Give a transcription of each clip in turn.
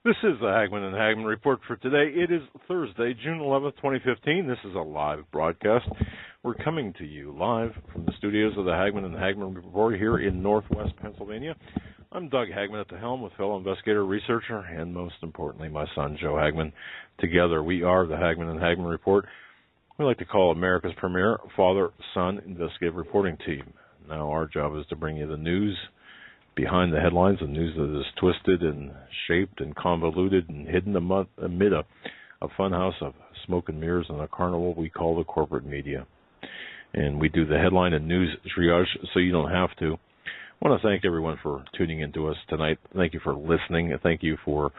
This is the Hagmann Hagmann Report for today. It is Thursday, June 11th, 2015. This is a live broadcast. We're coming to you live from the studios of the Hagmann Hagmann Report here in Northwest Pennsylvania. I'm Doug Hagmann at the helm with fellow investigator, researcher, and most importantly, my son, Joe Hagmann. Together, we are the Hagmann Hagmann Report. We like to call America's premier father-son investigative reporting team. Now, our job is to bring you the news behind the headlines, the news that is twisted and shaped and convoluted and hidden amid a funhouse of smoke and mirrors and a carnival we call the corporate media. And we do the headline and news triage so you don't have to. I want to thank everyone for tuning in to us tonight. Thank you for listening. Thank you for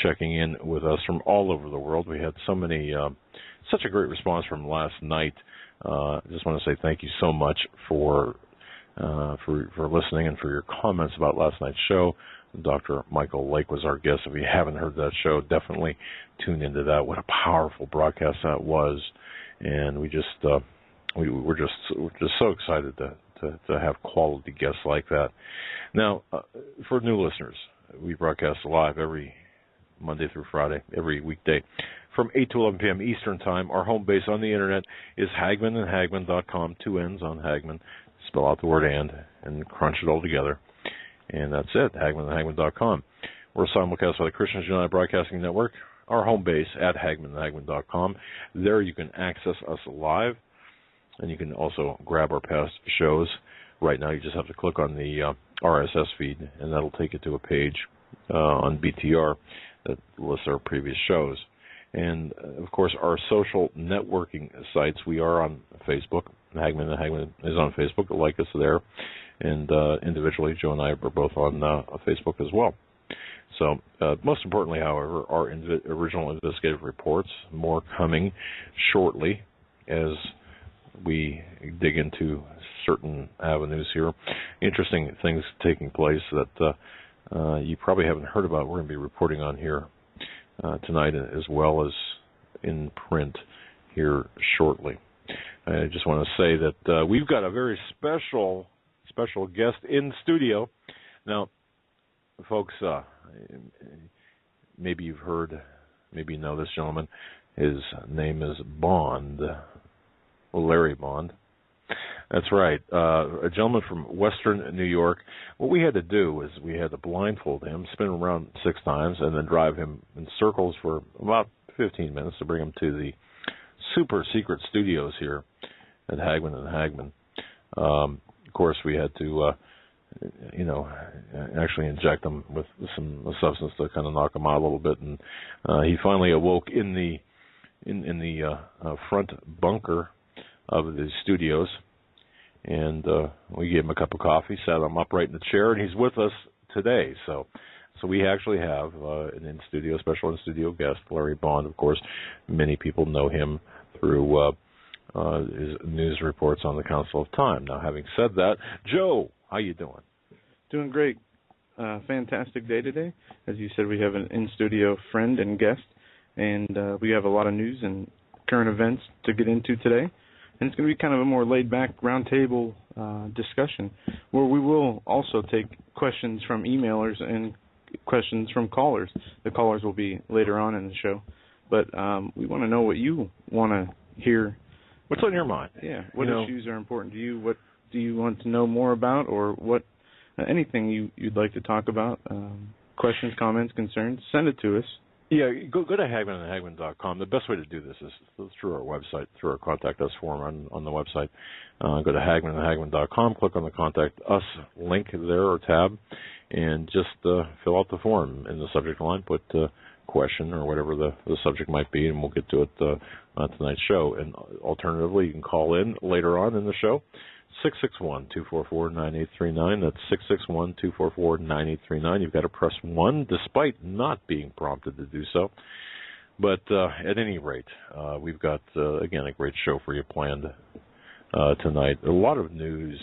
checking in with us from all over the world. We had such a great response from last night. I just want to say thank you so much for listening and for your comments about last night's show. Dr. Michael Lake was our guest. If you haven't heard that show, definitely tune into that. What a powerful broadcast that was, and we're just so excited to have quality guests like that. Now, for new listeners, we broadcast live every Monday through Friday, every weekday, from 8 to 11 p.m. Eastern Time. Our home base on the Internet is HagmannandHagmann.com, 2 N's on Hagmann. Spell out the word and crunch it all together. And that's it, HagmannandHagmann.com. We're simulcast by the Christians United Broadcasting Network. Our home base at HagmannandHagmann.com. There you can access us live, and you can also grab our past shows. Right now you just have to click on the RSS feed, and that'll take you to a page on BTR that lists our previous shows. And, of course, our social networking sites, we are on Facebook. Hagmann and Hagmann is on Facebook. Like us there. And individually, Joe and I are both on Facebook as well. So, most importantly, however, our original investigative reports, more coming shortly as we dig into certain avenues here. Interesting things taking place that you probably haven't heard about. We're going to be reporting on here tonight, as well as in print here shortly. I just want to say that we've got a very special guest in studio. Now, folks, maybe you've heard, maybe you know this gentleman. His name is Bond, Larry Bond. That's right, a gentleman from Western New York. What we had to do was we had to blindfold him, spin him around 6 times, and then drive him in circles for about 15 minutes to bring him to the super secret studios here at Hagmann and Hagmann. Of course, we had to, actually inject him with some substance to kind of knock him out a little bit, and he finally awoke in the front bunker of the studios. And we gave him a cup of coffee, sat him upright in the chair, and he's with us today. So we actually have an special in-studio guest, Larry Bond. Of course, many people know him through his news reports on the Council of Time. Now, having said that, Joe, how you doing? Doing great. Fantastic day today. As you said, we have an in-studio friend and guest, and we have a lot of news and current events to get into today. And it's going to be kind of a more laid-back, roundtable discussion, where we will also take questions from emailers and questions from callers. The callers will be later on in the show. But we want to know what you want to hear. What's on your mind? Yeah. What issues are important to you? What do you want to know more about? Or what anything you'd like to talk about? Questions, comments, concerns, send it to us. Yeah, go to HagmannandHagmann.com. The best way to do this is through our website, through our Contact Us form on the website. Go to HagmannandHagmann.com, click on the Contact Us link there or tab, and just fill out the form in the subject line, put question or whatever the subject might be, and we'll get to it on tonight's show. And alternatively, you can call in later on in the show, 661-244-9839. That's 661-244-9839. You've got to press 1 despite not being prompted to do so. But at any rate, we've got, again, a great show for you planned tonight. A lot of news.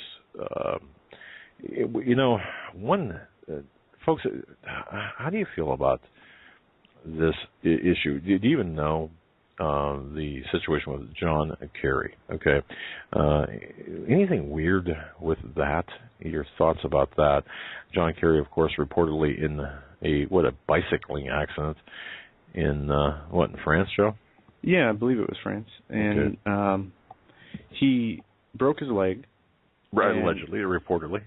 Folks, how do you feel about this issue? Do you even know the situation with John Kerry. Okay, anything weird with that? Your thoughts about that? John Kerry, of course, reportedly in a bicycling accident in in France, Joe? Yeah, I believe it was France, and okay. He broke his leg. Right, allegedly, or reportedly.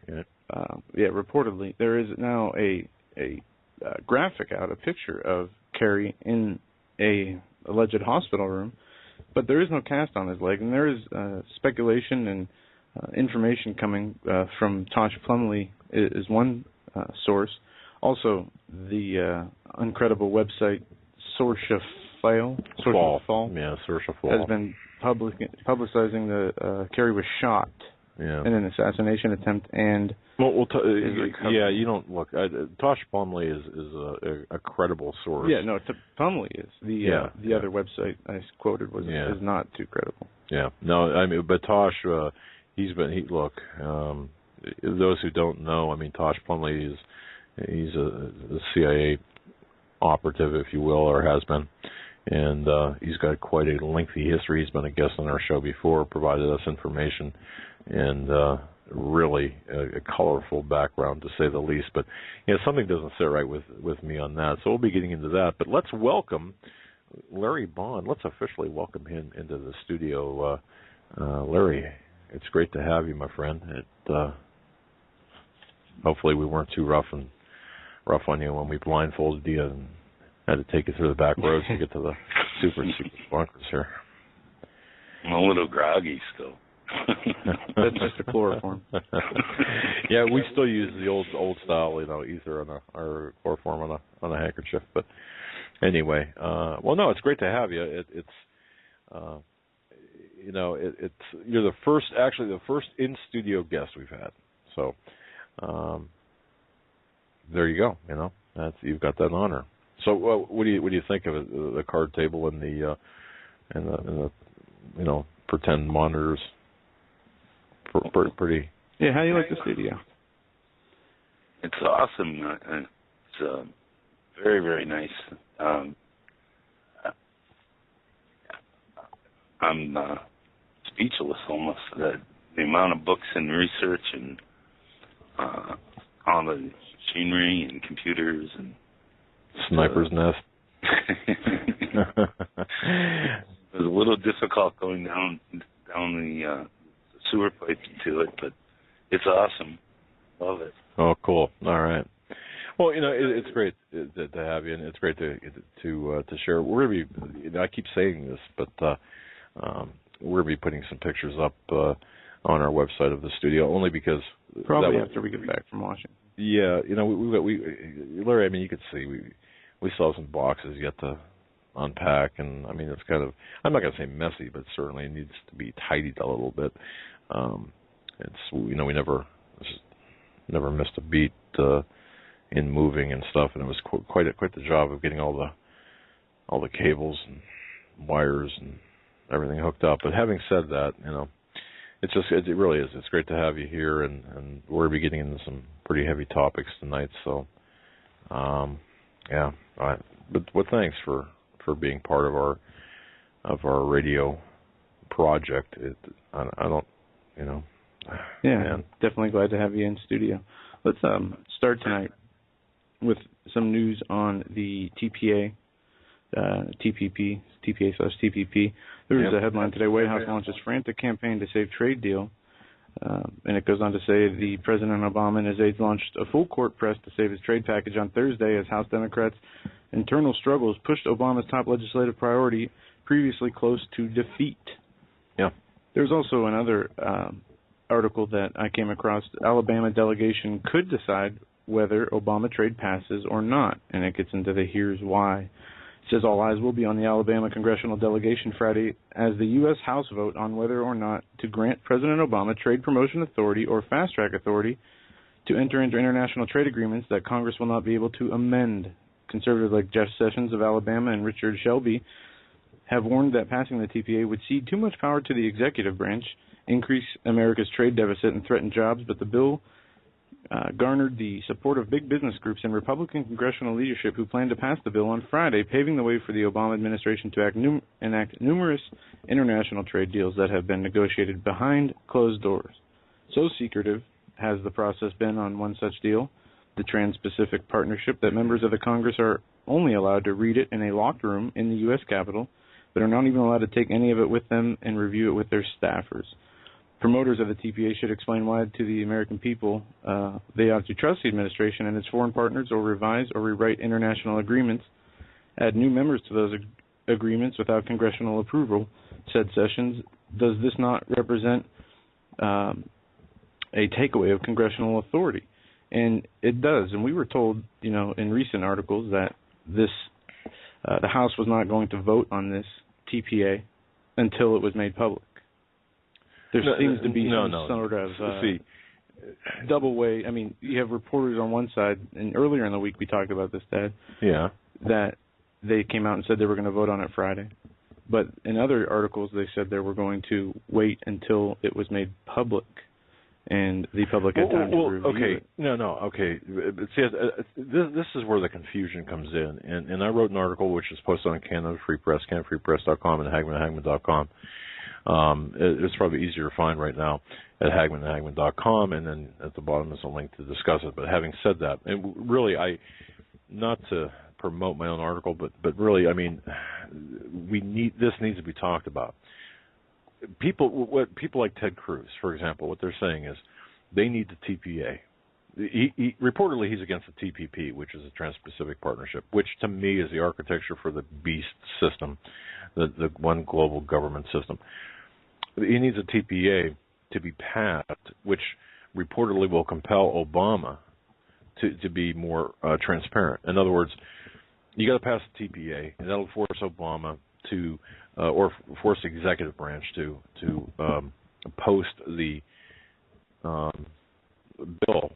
Yeah, reportedly. There is now a graphic out, a picture of Kerry in a alleged hospital room, but there is no cast on his leg, and there is speculation and information coming from Tosh Plumley is one source. Also, the uncredible website Sourcefall has been publicizing the Kerry was shot in an assassination attempt, and you don't look. Tosh Plumley is a credible source. Yeah, no, Plumley is the other website I quoted is not too credible. Yeah, no, I mean, but Tosh, look. Those who don't know, I mean, Tosh Plumley he's a CIA operative, if you will, or has been. And he's got quite a lengthy history. He's been a guest on our show before, provided us information, and really a colorful background, to say the least. But something doesn't sit right with me on that. So we'll be getting into that. But let's welcome Larry Bond. Let's officially welcome him into the studio. Larry, it's great to have you, my friend. Hopefully we weren't too rough on you when we blindfolded you and had to take you through the back roads to get to the super bunkers here. I'm a little groggy still. That's just a chloroform. Yeah, we still use the old style, ether or chloroform on a handkerchief. But anyway, no, it's great to have you. You're the first in studio guest we've had. So there you go. You've got that honor. So, what do you think of it, the card table and the pretend monitors? Pretty. Yeah, how do you like the studio? It's awesome. It's very, very nice. I'm speechless almost. The amount of books and research and all the machinery and computers and Sniper's nest. It was a little difficult going down the sewer pipe to it, but it's awesome. Love it. Oh, cool. All right. Well, it's great to have you, and it's great to share. We're gonna be. I keep saying this, but we're gonna be putting some pictures up on our website of the studio, only because probably after we get back from Washington. Yeah, Larry. I mean, you could see we still have some boxes yet to unpack, and I mean, it's kind of, I'm not gonna say messy, but certainly it needs to be tidied a little bit. We never missed a beat in moving and stuff, and it was quite the job of getting all the cables and wires and everything hooked up. But having said that, it really is. It's great to have you here, and we're gonna be getting into some pretty heavy topics tonight. So, yeah. All right. But thanks for being part of our radio project. I don't. Yeah, man. Definitely glad to have you in studio. Let's start tonight with some news on the TPA, TPA/TPP. There was a headline today: White House launches frantic campaign to save trade deal. And it goes on to say the President Obama and his aides launched a full court press to save his trade package on Thursday as House Democrats' internal struggles pushed Obama's top legislative priority previously close to defeat. Yeah. There's also another article that I came across. The Alabama delegation could decide whether Obama trade passes or not, and it gets into the here's why. It says all eyes will be on the Alabama congressional delegation Friday as the U.S. House vote on whether or not to grant President Obama trade promotion authority or fast-track authority to enter into international trade agreements that Congress will not be able to amend. Conservatives like Jeff Sessions of Alabama and Richard Shelby have warned that passing the TPA would cede too much power to the executive branch, increase America's trade deficit, and threaten jobs, but the bill garnered the support of big business groups and Republican congressional leadership who plan to pass the bill on Friday, paving the way for the Obama administration to enact numerous international trade deals that have been negotiated behind closed doors. So secretive has the process been on one such deal, the Trans-Pacific Partnership, that members of the Congress are only allowed to read it in a locked room in the U.S. Capitol, but are not even allowed to take any of it with them and review it with their staffers. Promoters of the TPA should explain why to the American people they ought to trust the administration and its foreign partners, or revise or rewrite international agreements, add new members to those agreements without congressional approval, said Sessions. Does this not represent a takeaway of congressional authority? And it does. And we were told, in recent articles that this the House was not going to vote on this TPA until it was made public. There seems to be some sort of double way. I mean, you have reporters on one side, and earlier in the week we talked about this, Dad. Yeah. That they came out and said they were going to vote on it Friday. But in other articles they said they were going to wait until it was made public, and the public had time to review it. Okay. See, this is where the confusion comes in. And I wrote an article which is posted on Canada Free Press, CanadaFreePress.com, and Hagmann. It's probably easier to find right now at HagmannHagmann.com, and then at the bottom is a link to discuss it. But having said that, and really, not to promote my own article, but really, I mean, this needs to be talked about. People like Ted Cruz, for example, what they're saying is they need the TPA. Reportedly, he's against the TPP, which is the Trans-Pacific Partnership, which to me is the architecture for the beast system, the one global government system. He needs a TPA to be passed, which reportedly will compel Obama to be more transparent. In other words, you got to pass the TPA, and that'll force Obama to, or force the executive branch to post the bill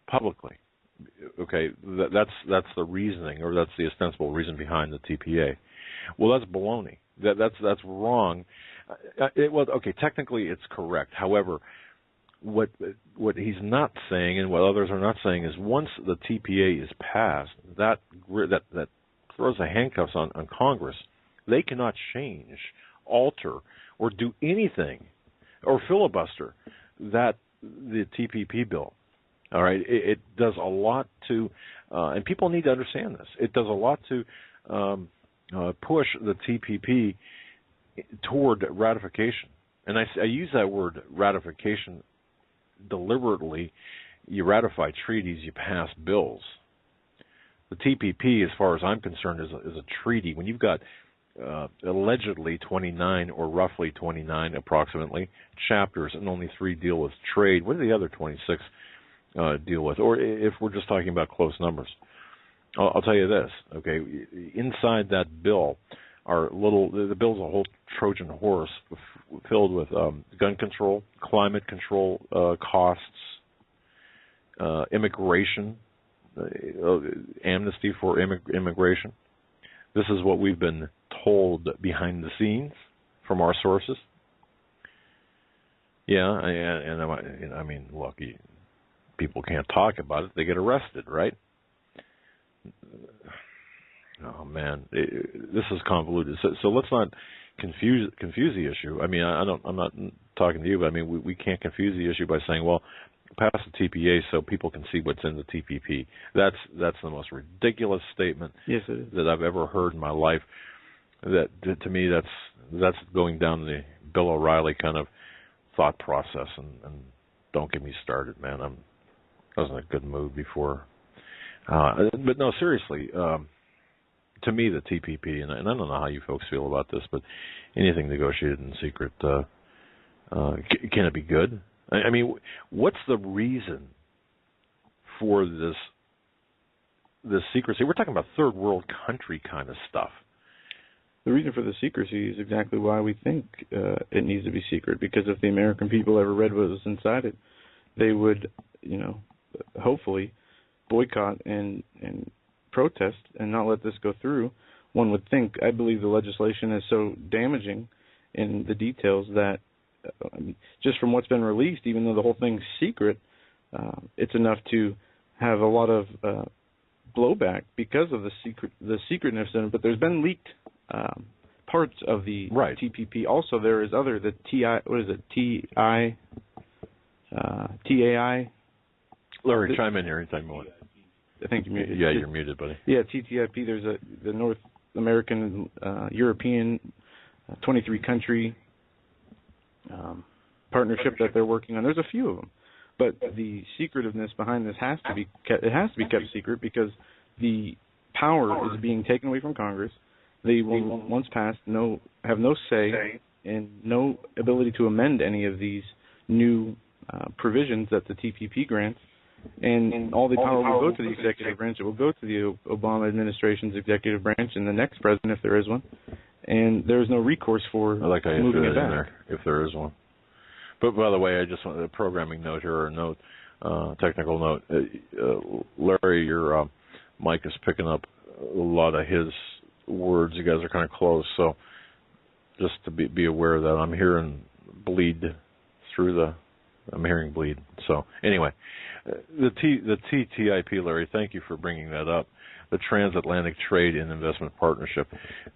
publicly. Okay, that's the reasoning, or that's the ostensible reason behind the TPA. Well, that's baloney. That's wrong. Technically it's correct. However, what he's not saying, and what others are not saying, is once the TPA is passed, that throws the handcuffs on Congress. They cannot change, alter, or do anything, or filibuster the TPP bill. All right, it does a lot to, and people need to understand this. It does a lot to push the TPP toward ratification. And I use that word ratification deliberately. You ratify treaties, you pass bills. The TPP, as far as I'm concerned, is a treaty. When you've got allegedly 29, or roughly 29 approximately, chapters, and only 3 deal with trade, what do the other 26 deal with? Or if we're just talking about close numbers, I'll tell you this, okay? Inside that bill are the bill's a whole Trojan horse filled with gun control, climate control costs, immigration, amnesty for immigration. This is what we've been told behind the scenes from our sources. Yeah, and I mean, look, people can't talk about it; they get arrested, right? Oh man, this is convoluted. So let's not confuse the issue. I mean, I'm not talking to you, but I mean, we can't confuse the issue by saying, well, pass the TPA so people can see what's in the TPP. That's the most ridiculous statement that I've ever heard in my life. That to me, that's going down the Bill O'Reilly kind of thought process. And don't get me started, man. I was in a good mood before. But no, seriously. To me, the TPP, and I don't know how you folks feel about this, but anything negotiated in secret, can it be good? I mean, what's the reason for this secrecy? We're talking about third world country kind of stuff. The reason for the secrecy is exactly why we think it needs to be secret, because if the American people ever read what was inside it, they would, hopefully boycott and protest and not let this go through. One would think. I believe the legislation is so damaging in the details that just from what's been released, even though the whole thing's secret, it's enough to have a lot of blowback because of the secretness in it. But there's been leaked parts of the TPP. Also, there is the TAI. Larry, chime in here anytime you want. I think you're muted. Yeah, you're muted, buddy. Yeah, TTIP. There's the North American, European, 23 country partnership that they're working on. There's a few of them, but the secretiveness behind this has to be kept. It has to be kept secret because the power is being taken away from Congress. They will, once passed, have no say and no ability to amend any of these new provisions that the TPP grants. And all the power will go to the executive branch. It will go to the Obama administration's executive branch and the next president, if there is one. And there is no recourse for moving it back. If there is one. But by the way, I just want a programming note here, or a note, technical note. Larry, your mic is picking up a lot of his words. You guys are kind of close, so just to be aware of that. I'm hearing bleed through the. I'm hearing bleed. So anyway, the TTIP, Larry, thank you for bringing that up. The Transatlantic Trade and Investment Partnership.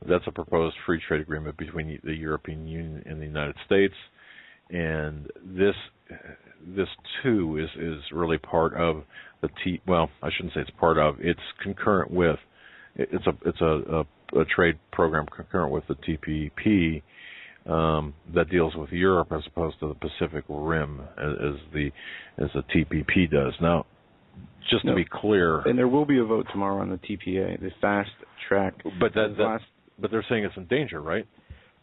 That's a proposed free trade agreement between the European Union and the United States. And this too is really part of the well, I shouldn't say it's part of. It's concurrent with. It's a trade program concurrent with the TPP. That deals with Europe as opposed to the Pacific Rim as the TPP does. Now, just to be clear, and there will be a vote tomorrow on the TPA, the fast track. But but they're saying it's in danger, right?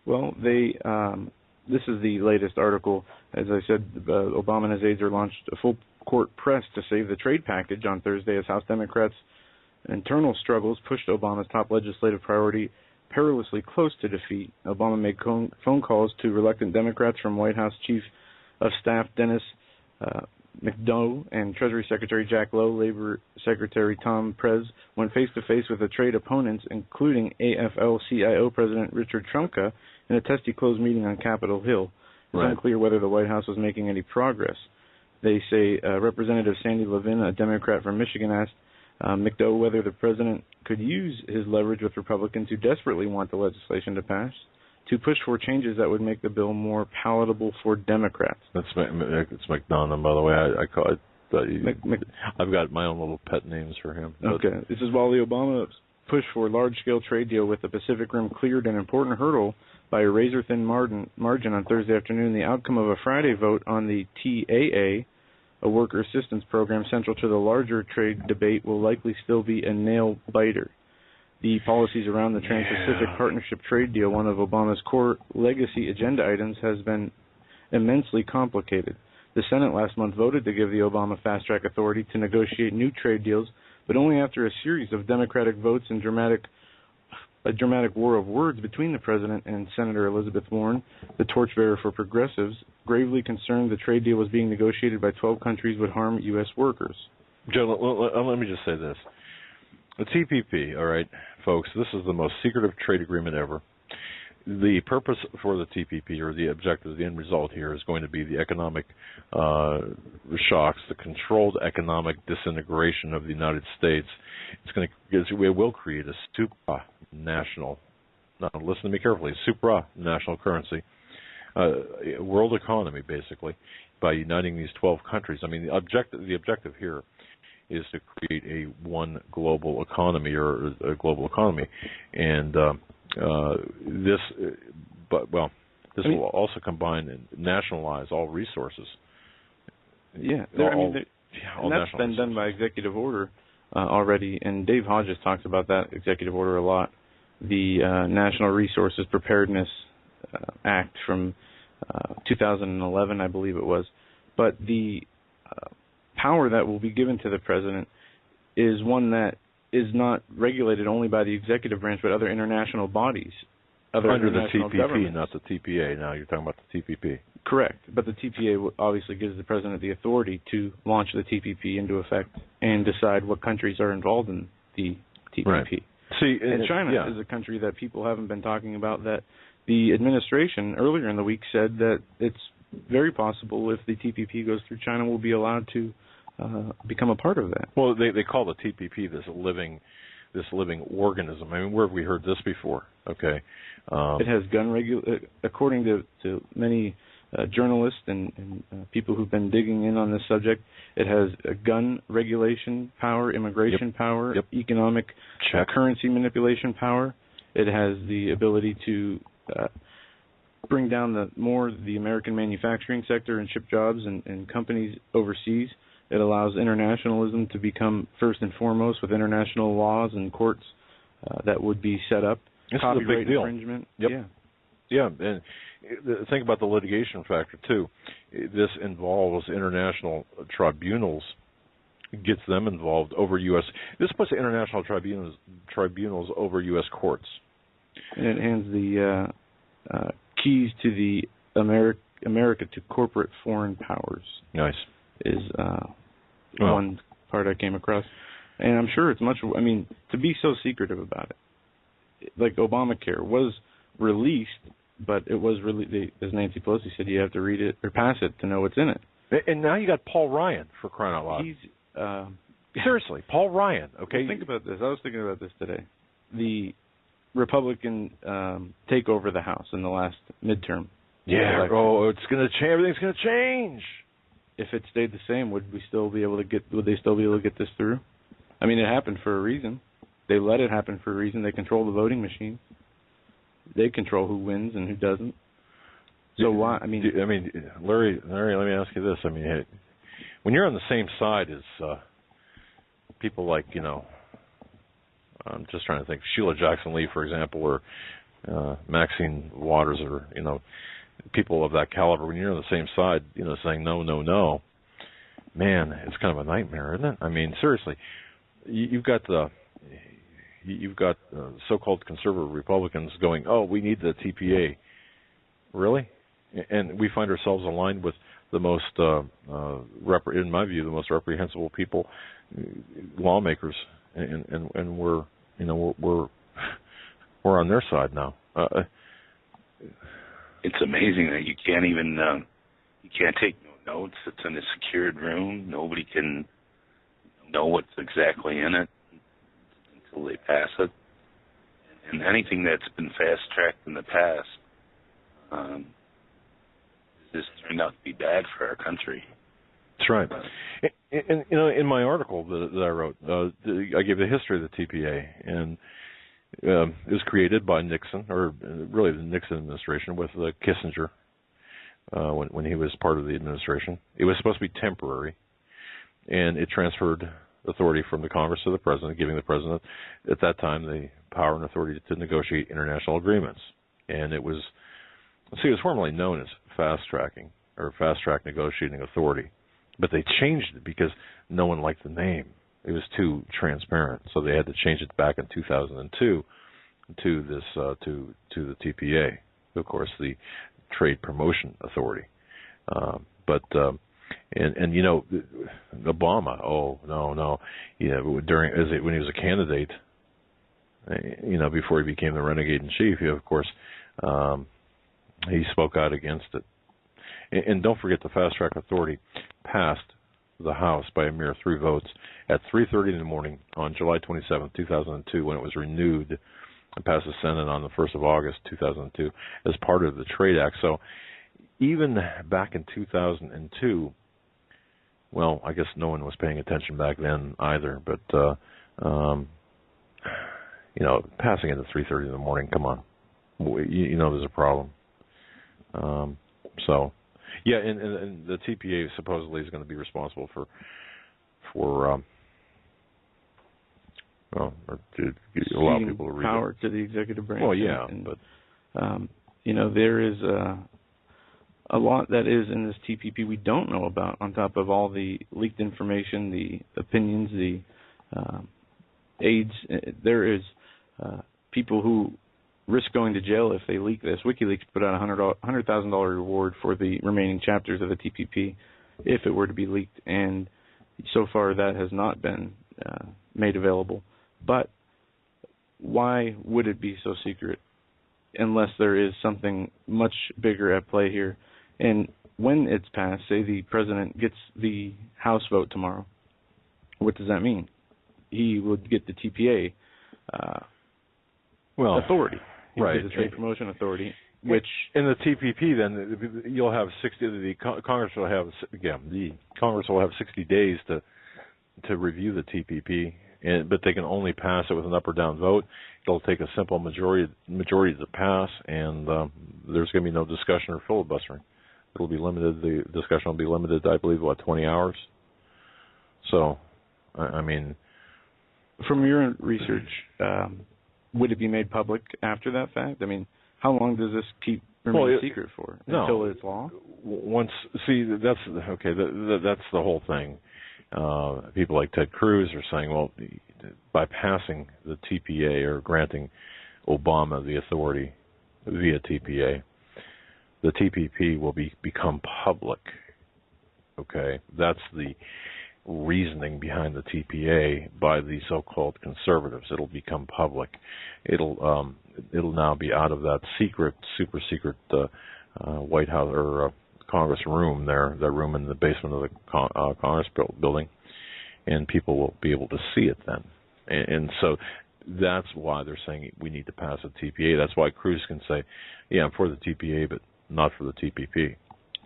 Well, this is the latest article. As I said, Obama and his aides launched a full court press to save the trade package on Thursday as House Democrats' internal struggles pushed Obama's top legislative priority perilously close to defeat. Obama made phone calls to reluctant Democrats from White House Chief of Staff Dennis McDonough and Treasury Secretary Jack Lowe. Labor Secretary Tom Perez went face-to-face with the trade opponents, including AFL-CIO President Richard Trumka, in a testy closed meeting on Capitol Hill. It's unclear whether the White House was making any progress. They say Representative Sandy Levin, a Democrat from Michigan, asked McDonough whether the president could use his leverage with Republicans who desperately want the legislation to pass to push for changes that would make the bill more palatable for Democrats. It's McDonough, by the way. I call it. I've got my own little pet names for him. Okay. This is while the Obama push for a large-scale trade deal with the Pacific Rim cleared an important hurdle by a razor-thin margin on Thursday afternoon. The outcome of a Friday vote on the TAA, a worker assistance program central to the larger trade debate, will likely still be a nail-biter. The policies around the Trans-Pacific Partnership trade deal, one of Obama's core legacy agenda items, has been immensely complicated. The Senate last month voted to give the Obama fast-track authority to negotiate new trade deals, but only after a series of Democratic votes and a dramatic war of words between the president and Senator Elizabeth Warren, the torchbearer for progressives, gravely concerned the trade deal was being negotiated by 12 countries would harm U.S. workers. Joe, let me just say this. The TPP, all right, folks, this is the most secretive trade agreement ever. The purpose for the TPP, or the objective, the end result here, is going to be the economic shocks, the controlled economic disintegration of the United States. It will create a supranational, now listen to me carefully, supranational currency, world economy, basically, by uniting these 12 countries. I mean, the objective here is to create a one global economy, or a global economy, and this will also combine and nationalize all resources. Yeah, and that's been done by executive order already, and Dave Hodges talks about that executive order a lot. The National Resources Preparedness Act from 2011, I believe it was. But the power that will be given to the president is one that is not regulated only by the executive branch, but other international bodies. Under the TPP, not the TPA. Now you're talking about the TPP. Correct. But the TPA obviously gives the president the authority to launch the TPP into effect and decide what countries are involved in the TPP. Right. See, and China is a country that people haven't been talking about, that the administration earlier in the week said that it's very possible, if the TPP goes through, China will be allowed to become a part of that. Well, they call the TPP this living organism. I mean, where have we heard this before? Okay. It has according to many journalists and people who've been digging in on this subject, it has a gun regulation power, immigration power, economic currency manipulation power. It has the ability to bring down the American manufacturing sector and ship jobs and companies overseas. It allows internationalism to become first and foremost with international laws and courts that would be set up. This Copyright is a big deal. infringement. Yep. Yeah, and think about the litigation factor too. This involves international tribunals, gets them involved over U.S. This puts international tribunals over U.S. courts. And it hands the keys to the America to corporate foreign powers. Nice. Is one part I came across. And I'm sure it's much, I mean, to be so secretive about it. Like Obamacare was released, but it was really, as Nancy Pelosi said, you have to read it or pass it to know what's in it. And now you got Paul Ryan, for crying out loud. He's, seriously, Paul Ryan, okay? Well, think about this. I was thinking about this today. The Republican take over the House in the last midterm. Yeah, it's going to change. Everything's going to change. If it stayed the same, would they still be able to get this through? I mean, it happened for a reason. They let it happen for a reason. They control the voting machine. They control who wins and who doesn't. So why? I mean, Larry, let me ask you this. I mean, when you're on the same side as people like, I'm just trying to think, Sheila Jackson-Lee, for example, or Maxine Waters, or people of that caliber, when you're on the same side, saying no, no, no, man, it's kind of a nightmare, isn't it? I mean, seriously, you've got so-called conservative Republicans going, oh, we need the TPA. Really? And we find ourselves aligned with the most, in my view, the most reprehensible people, lawmakers, and we're on their side now. It's amazing that you can't take no notes. It's in a secured room. Nobody can know what's exactly in it until they pass it. And anything that's been fast-tracked in the past just turned out to be bad for our country. That's right. And in my article that I wrote, I gave the history of the TPA, and it was created by Nixon, or really the Nixon administration, with Kissinger when he was part of the administration. It was supposed to be temporary, and it transferred authority from the Congress to the President, giving the President at that time the power and authority to negotiate international agreements. And it was formerly known as fast-tracking, or fast-track negotiating authority. But they changed it because no one liked the name. It was too transparent, so they had to change it back in 2002 to this to the TPA, of course, the Trade Promotion Authority. But Obama, oh no, when he was a candidate, before he became the renegade in chief, of course, he spoke out against it. And don't forget, the Fast Track Authority passed the House by a mere 3 votes at 3:30 in the morning on July 27, 2002, when it was renewed and passed the Senate on the 1st of August, 2002, as part of the Trade Act. So even back in 2002, well, I guess no one was paying attention back then either, but, passing it at 3:30 in the morning, come on. There's a problem. Yeah, and the TPA supposedly is going to be responsible for to allow people to read power it. to the executive branch. Well, yeah, but there is a lot that is in this TPP we don't know about, on top of all the leaked information, the opinions, the aides. There is people who risk going to jail if they leak this. WikiLeaks put out a $100,000 reward for the remaining chapters of the TPP if it were to be leaked, and so far that has not been made available. But why would it be so secret unless there is something much bigger at play here? And when it's passed, say the president gets the House vote tomorrow, what does that mean? He would get the TPA authority. He would get the Trade Promotion Authority. Which in the TPP, then you'll have 60. The Congress will have the Congress will have 60 days to review the TPP, but they can only pass it with an up or down vote. It'll take a simple majority to pass, and there's going to be no discussion or filibustering. It'll be limited. The discussion will be limited to, I believe, 20 hours. So, I mean, from your research, would it be made public after that fact? I mean, how long does this remain secret for? Until it's law? That's okay. That's the whole thing. People like Ted Cruz are saying, well, by passing the TPA or granting Obama the authority via TPA, the TPP will become public. Okay, that's the reasoning behind the TPA by the so-called conservatives. It'll become public. It'll now be out of that super secret White House or Congress room there, that room in the basement of the Congress building, and people will be able to see it then. And so that's why they're saying we need to pass a TPA. That's why Cruz can say, yeah, I'm for the TPA, but not for the TPP.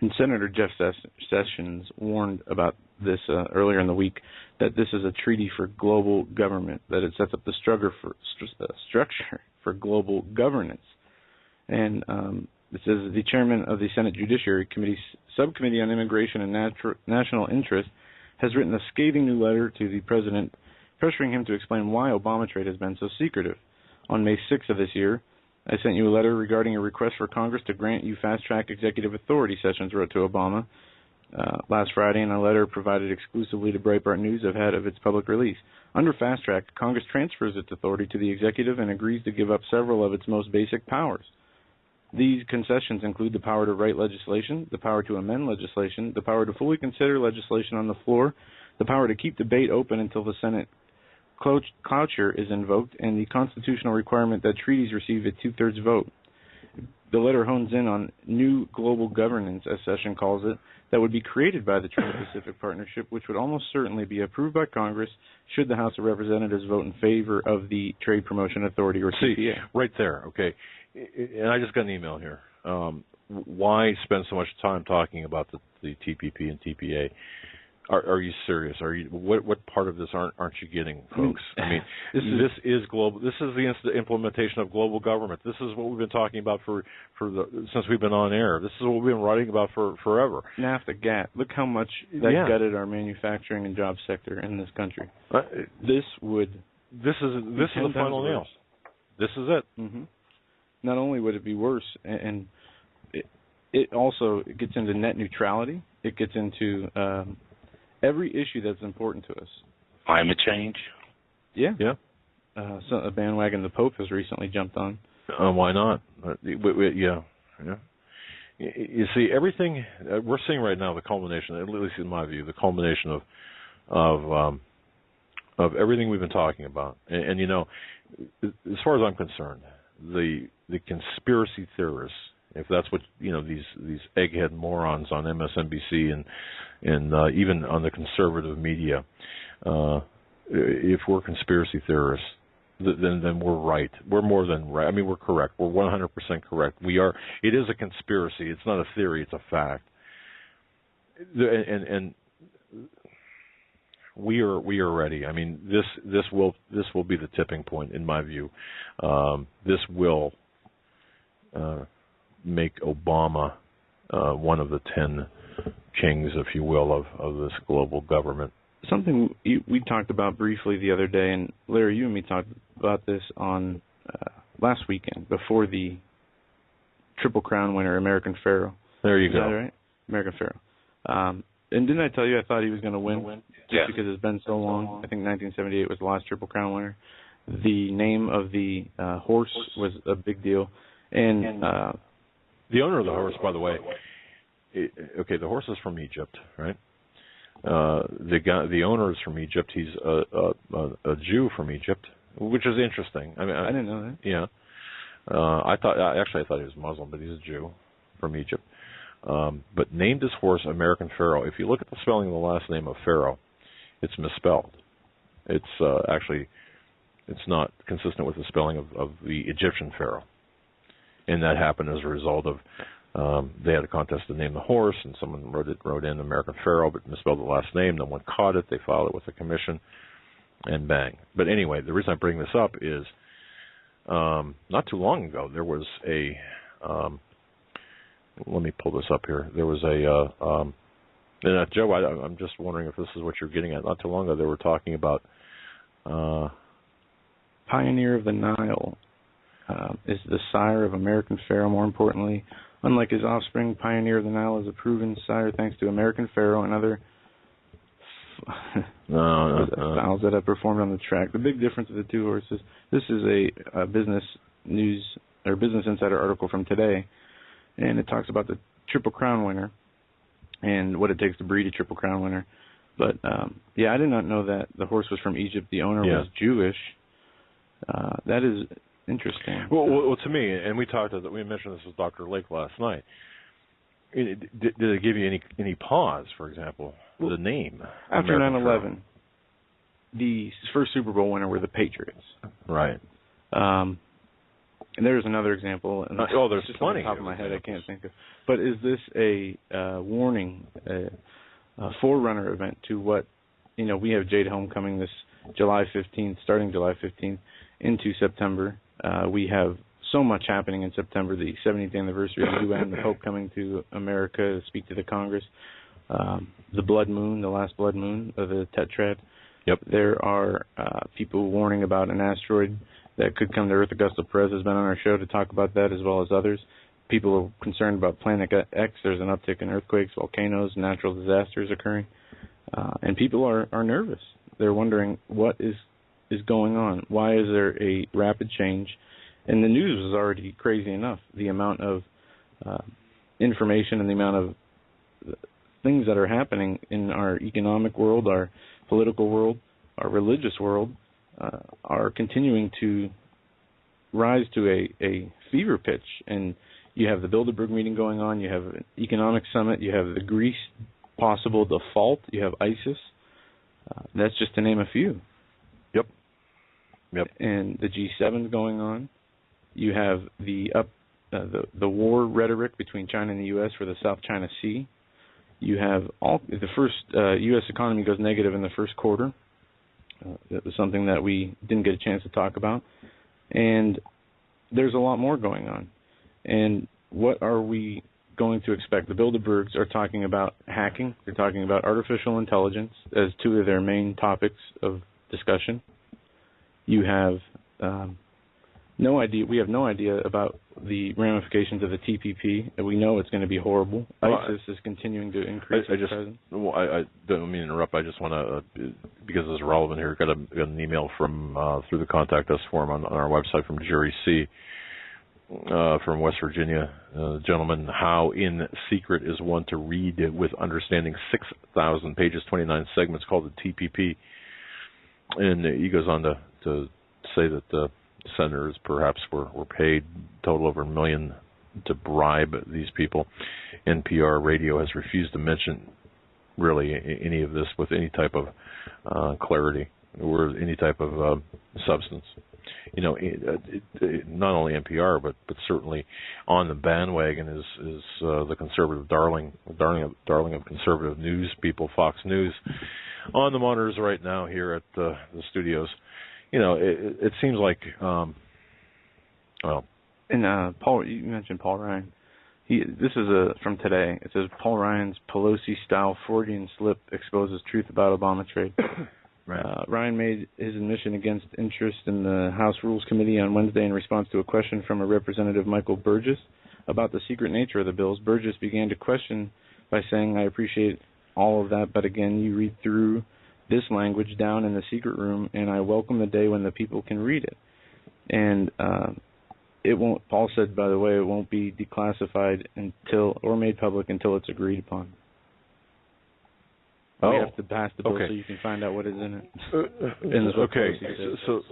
And Senator Jeff Sessions warned about this earlier in the week, that this is a treaty for global government, that it sets up the structure for global governance. And it says the chairman of the Senate Judiciary Committee Subcommittee on Immigration and National Interest has written a scathing new letter to the president, pressuring him to explain why Obama trade has been so secretive. On May 6th of this year, I sent you a letter regarding a request for Congress to grant you fast-track executive authority, Sessions wrote to Obama last Friday in a letter provided exclusively to Breitbart News ahead of its public release. Under fast-track, Congress transfers its authority to the executive and agrees to give up several of its most basic powers. These concessions include the power to write legislation, the power to amend legislation, the power to fully consider legislation on the floor, the power to keep debate open until the Senate cloture is invoked, and the constitutional requirement that treaties receive a two-thirds vote. The letter hones in on new global governance, as Sessions calls it, that would be created by the Trans-Pacific Partnership, which would almost certainly be approved by Congress should the House of Representatives vote in favor of the Trade Promotion Authority, or TPA. See, right there, okay. And I just got an email here. Why spend so much time talking about the TPP and TPA? Are you serious? What part of this aren't you getting, folks? I mean, this is global. This is the implementation of global government. This is what we've been talking about since we've been on air. This is what we've been writing about for forever. NAFTA, GATT. Look how much that gutted our manufacturing and job sector in this country. This is the final nail. This is it. Mm-hmm. Not only would it be worse, and it also gets into net neutrality. It gets into every issue that's important to us. Climate change? Yeah. So a bandwagon the Pope has recently jumped on. Why not? Yeah. You see, everything we're seeing right now, the culmination, at least in my view, the culmination of everything we've been talking about. And you know, as far as I'm concerned, the conspiracy theorists, if that's what these egghead morons on MSNBC and even on the conservative media, if we're conspiracy theorists, then we're right. We're more than right. I mean, we're correct. We're 100% correct. We are. It is a conspiracy. It's not a theory. It's a fact. And we are ready. I mean, this will be the tipping point in my view. This will make Obama one of the 10 kings, if you will, of this global government. Something we talked about briefly the other day, and Larry, you and me talked about this on last weekend before the Triple Crown winner, American Pharaoh. There you go. Is that right? American Pharaoh. And didn't I tell you I thought he was going to win? Just because it's been so long. I think 1978 was the last Triple Crown winner. The name of the horse was a big deal. And the owner of the horse, by the way, the horse is from Egypt, right? The owner is from Egypt. He's a Jew from Egypt, which is interesting. I mean, I didn't know that. Yeah, I thought he was Muslim, but he's a Jew from Egypt. but named his horse American Pharaoh. If you look at the spelling of the last name of Pharaoh, it's misspelled. It's actually, it's not consistent with the spelling of the Egyptian Pharaoh. And that happened as a result of, they had a contest to name the horse, and someone wrote in American Pharaoh, but misspelled the last name. No one caught it. They filed it with the commission, and bang. But anyway, the reason I bring this up is, not too long ago, there was a, let me pull this up here. There was a, Joe, I'm just wondering if this is what you're getting at. Not too long ago, they were talking about Pioneer of the Nile is the sire of American Pharaoh. More importantly, unlike his offspring, Pioneer of the Nile is a proven sire thanks to American Pharaoh and other fowls that have performed on the track. The big difference of the two horses, this is a Business News or Business Insider article from today, and it talks about the Triple Crown winner and what it takes to breed a Triple Crown winner. But, I did not know that the horse was from Egypt. The owner was Jewish. That is interesting. Well, to me, and we mentioned this with Dr. Lake last night. Did it give you any pause, for example, the name? After 9/11, the first Super Bowl winner were the Patriots. Right. And there's another example. And there's just plenty. On the top of my head, I can't think of. But is this a warning, a forerunner event to what, we have Jade Homecoming this July 15th, starting July 15th into September. We have so much happening in September, the 70th anniversary of the UN, the Pope coming to America to speak to the Congress, the blood moon, the last blood moon of the tetrad. Yep. There are people warning about an asteroid that could come to Earth. Augusto Perez has been on our show to talk about that, as well as others. People are concerned about Planet X. There's an uptick in earthquakes, volcanoes, natural disasters occurring. And people are nervous. They're wondering what is going on. Why is there a rapid change? And the news is already crazy enough. The amount of information and the amount of things that are happening in our economic world, our political world, our religious world, are continuing to rise to a fever pitch. And you have the Bilderberg meeting going on. You have an economic summit. You have the Greece possible default. You have ISIS. That's just to name a few. Yep. And the G7 going on. You have the war rhetoric between China and the U.S. for the South China Sea. You have the first U.S. economy goes negative in the first quarter. That was something that we didn't get a chance to talk about. And there's a lot more going on. And what are we going to expect? The Bilderbergs are talking about hacking. They're talking about artificial intelligence as two of their main topics of discussion. You have no idea. We have no idea about the ramifications of the TPP. We know it's going to be horrible. ISIS is continuing to increase its presence. Well, I don't mean to interrupt. I just want to, because it's relevant here, got an email from through the Contact Us form on our website from Jerry C. From West Virginia. Gentleman, how in secret is one to read with understanding 6,000 pages, 29 segments called the TPP. And he goes on to say that the senators perhaps were paid total over $1 million to bribe these people. NPR radio has refused to mention really any of this with any type of clarity or any type of substance. Not only NPR, but certainly on the bandwagon is the conservative darling of conservative news people, Fox News, on the monitors right now here at the studios. It seems like, And Paul, you mentioned Paul Ryan. This is from today. It says Paul Ryan's Pelosi-style Freudian slip exposes truth about Obama trade. Right. Ryan made his admission against interest in the House Rules Committee on Wednesday in response to a question from a Representative Michael Burgess about the secret nature of the bills. Burgess began to question by saying, "I appreciate all of that, but again, you read through this language down in the secret room, and I welcome the day when the people can read it." And it won't. Paul said, by the way, it won't be declassified or made public until it's agreed upon. We have to pass the bill so you can find out what is in it. Okay, so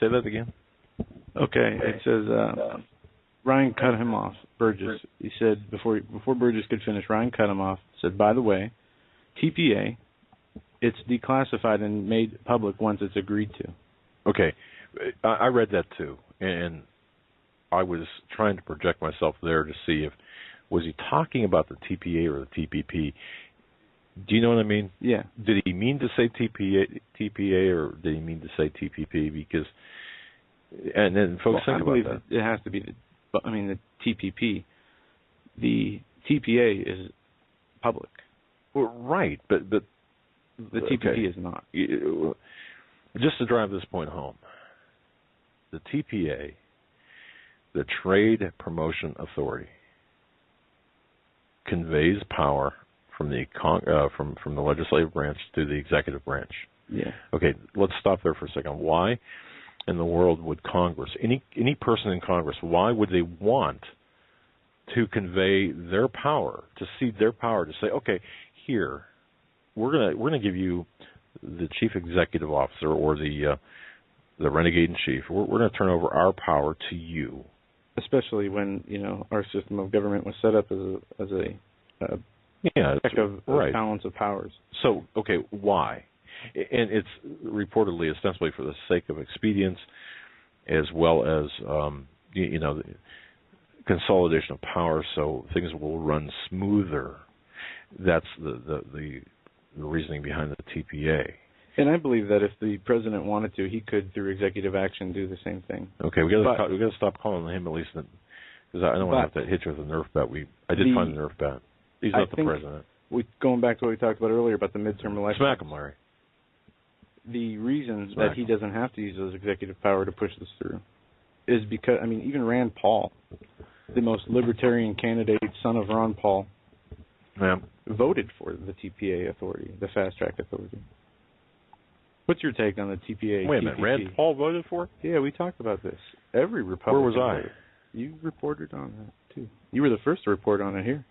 say that again. Okay, it says Ryan cut him off. Burgess. He said before Burgess could finish, Ryan cut him off. Said, by the way, TPA, it's declassified and made public once it's agreed to. Okay, I read that too, and I was trying to project myself there to see if was he talking about the TPA or the TPP. Do you know what I mean? Yeah. Did he mean to say TPA or did he mean to say TPP? Because, and then folks think about that. It has to be the TPP. The TPA is public. Well, right, but the TPP is not. Just to drive this point home, the TPA, the Trade Promotion Authority, conveys power from the from the legislative branch to the executive branch. Yeah. Okay, let's stop there for a second. Why in the world would Congress, any person in Congress, why would they want to convey their power, to cede their power, to say, okay, here we're gonna give you the chief executive officer or the renegade in chief. We're going to turn over our power to you. Especially when our system of government was set up as a check of balance of powers. So, okay, why? And it's reportedly ostensibly for the sake of expedience, as well as consolidation of power, so things will run smoother. That's the reasoning behind the TPA. And I believe that if the president wanted to, he could, through executive action, do the same thing. Okay, we got to stop calling him at least, because I don't want to have to hit you with a Nerf bat. I did find a Nerf bat. He's not the president. Going back to what we talked about earlier about the midterm election. Smack him, Larry. The reason that he doesn't have to use those executive power to push this through is because, even Rand Paul, the most libertarian candidate, son of Ron Paul, voted for the TPA authority, the fast track authority. What's your take on the TPA? Wait a minute, Rand Paul voted for it? Yeah, we talked about this. Every Republican. Where was I? Voted. You reported on that too. You were the first to report on it here.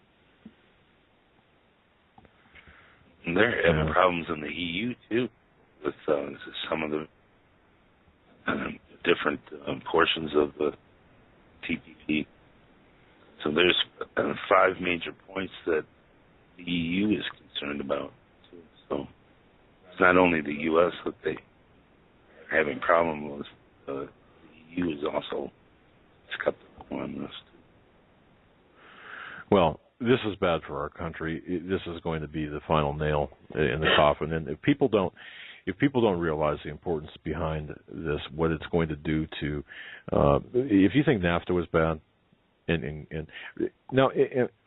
They're having problems in the EU too, with some of the different portions of the TPP. So there's 5 major points that the EU is concerned about too. So it's not only the U.S. that they are having problems with. The EU is also skeptical on this too. Well, this is bad for our country. This is going to be the final nail in the coffin. And if people don't realize the importance behind this, what it's going to do to, if you think NAFTA was bad, and now,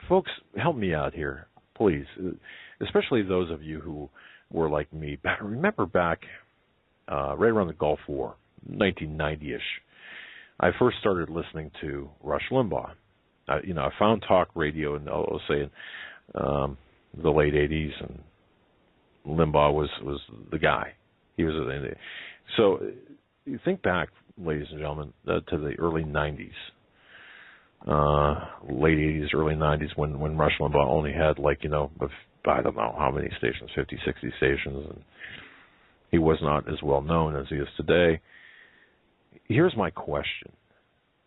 folks, help me out here, please, especially those of you who were like me. Remember back right around the Gulf War, 1990-ish, I first started listening to Rush Limbaugh. I found talk radio in, I'll say, in the late 80s, and Limbaugh was the guy. He was. So you think back, ladies and gentlemen, to the early 90s. Late 80s, early 90s, when Rush Limbaugh only had I don't know how many stations, 50, 60 stations, and he was not as well known as he is today. Here's my question,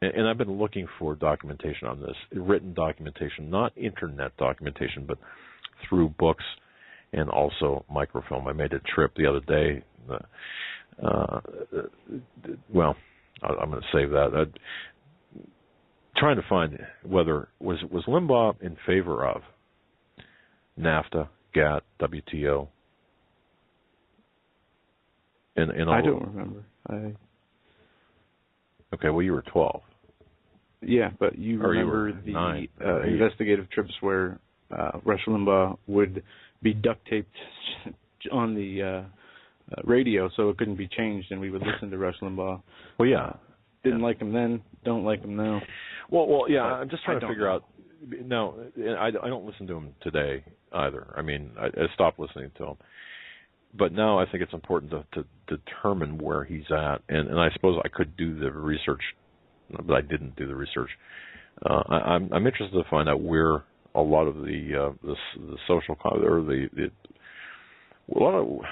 and I've been looking for documentation on this, written documentation, not internet documentation, but through books and also microfilm. I made a trip the other day. Well, I'm going to save that. Trying to find whether was Limbaugh in favor of NAFTA, GATT, WTO. I don't remember. Okay, well, you were 12. Yeah, but you remember the 9, investigative trips where Rush Limbaugh would be duct taped on the radio so it couldn't be changed, and we would listen to Rush Limbaugh. Well, yeah. Didn't like him then, don't like him now. Well, yeah, I'm just trying to figure out. No, I don't listen to him today either. I stopped listening to him. But now I think it's important to determine where he's at, and I suppose I could do the research, but I didn't do the research. I'm interested to find out where a lot of the social or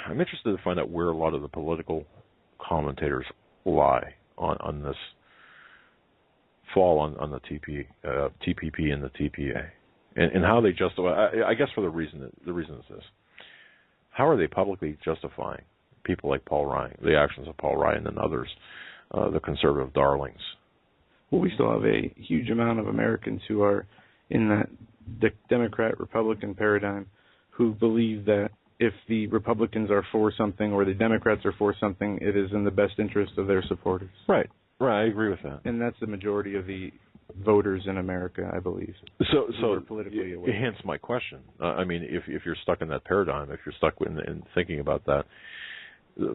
I'm interested to find out where a lot of the political commentators lie on this fall on the TPP and the TPA, and how they justify. I guess for the reason is this: how are they publicly justifying people like Paul Ryan, the actions of Paul Ryan and others, the conservative darlings? Well, we still have a huge amount of Americans who are in that Democrat-Republican paradigm who believe that if the Republicans are for something or the Democrats are for something, it is in the best interest of their supporters. Right. I agree with that. And that's the majority of the voters in America, I believe. So politically aware. Hence my question. I mean, if you're stuck in that paradigm, if you're stuck in thinking about that,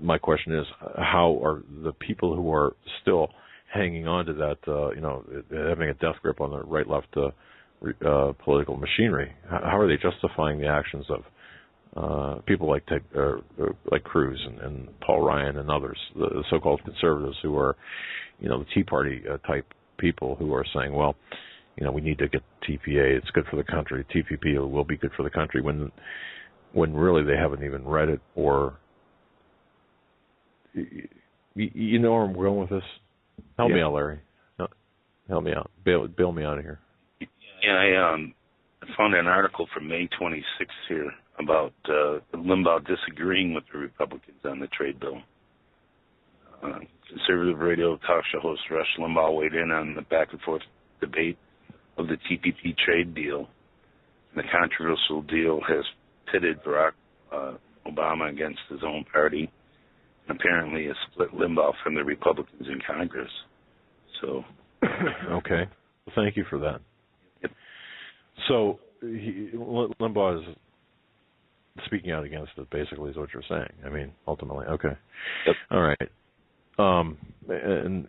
my question is, how are the people who are still hanging on to that, having a death grip on the right-left political machinery, how are they justifying the actions of people like Cruz and Paul Ryan and others, the so-called conservatives who are, the Tea Party type people who are saying, well, we need to get TPA. It's good for the country. TPP will be good for the country. When really they haven't even read it, or you know where I'm going with this. Help me out, Larry. Help me out. Bail me out of here. Yeah, I found an article from May 26th here about Limbaugh disagreeing with the Republicans on the trade bill. Conservative radio talk show host Rush Limbaugh weighed in on the back-and-forth debate of the TPP trade deal. The controversial deal has pitted Barack Obama against his own party, and apparently has split Limbaugh from the Republicans in Congress. So, okay, well, thank you for that. Yep. So Limbaugh is speaking out against it, basically, is what you're saying. I mean, ultimately, okay. Yep. All right. And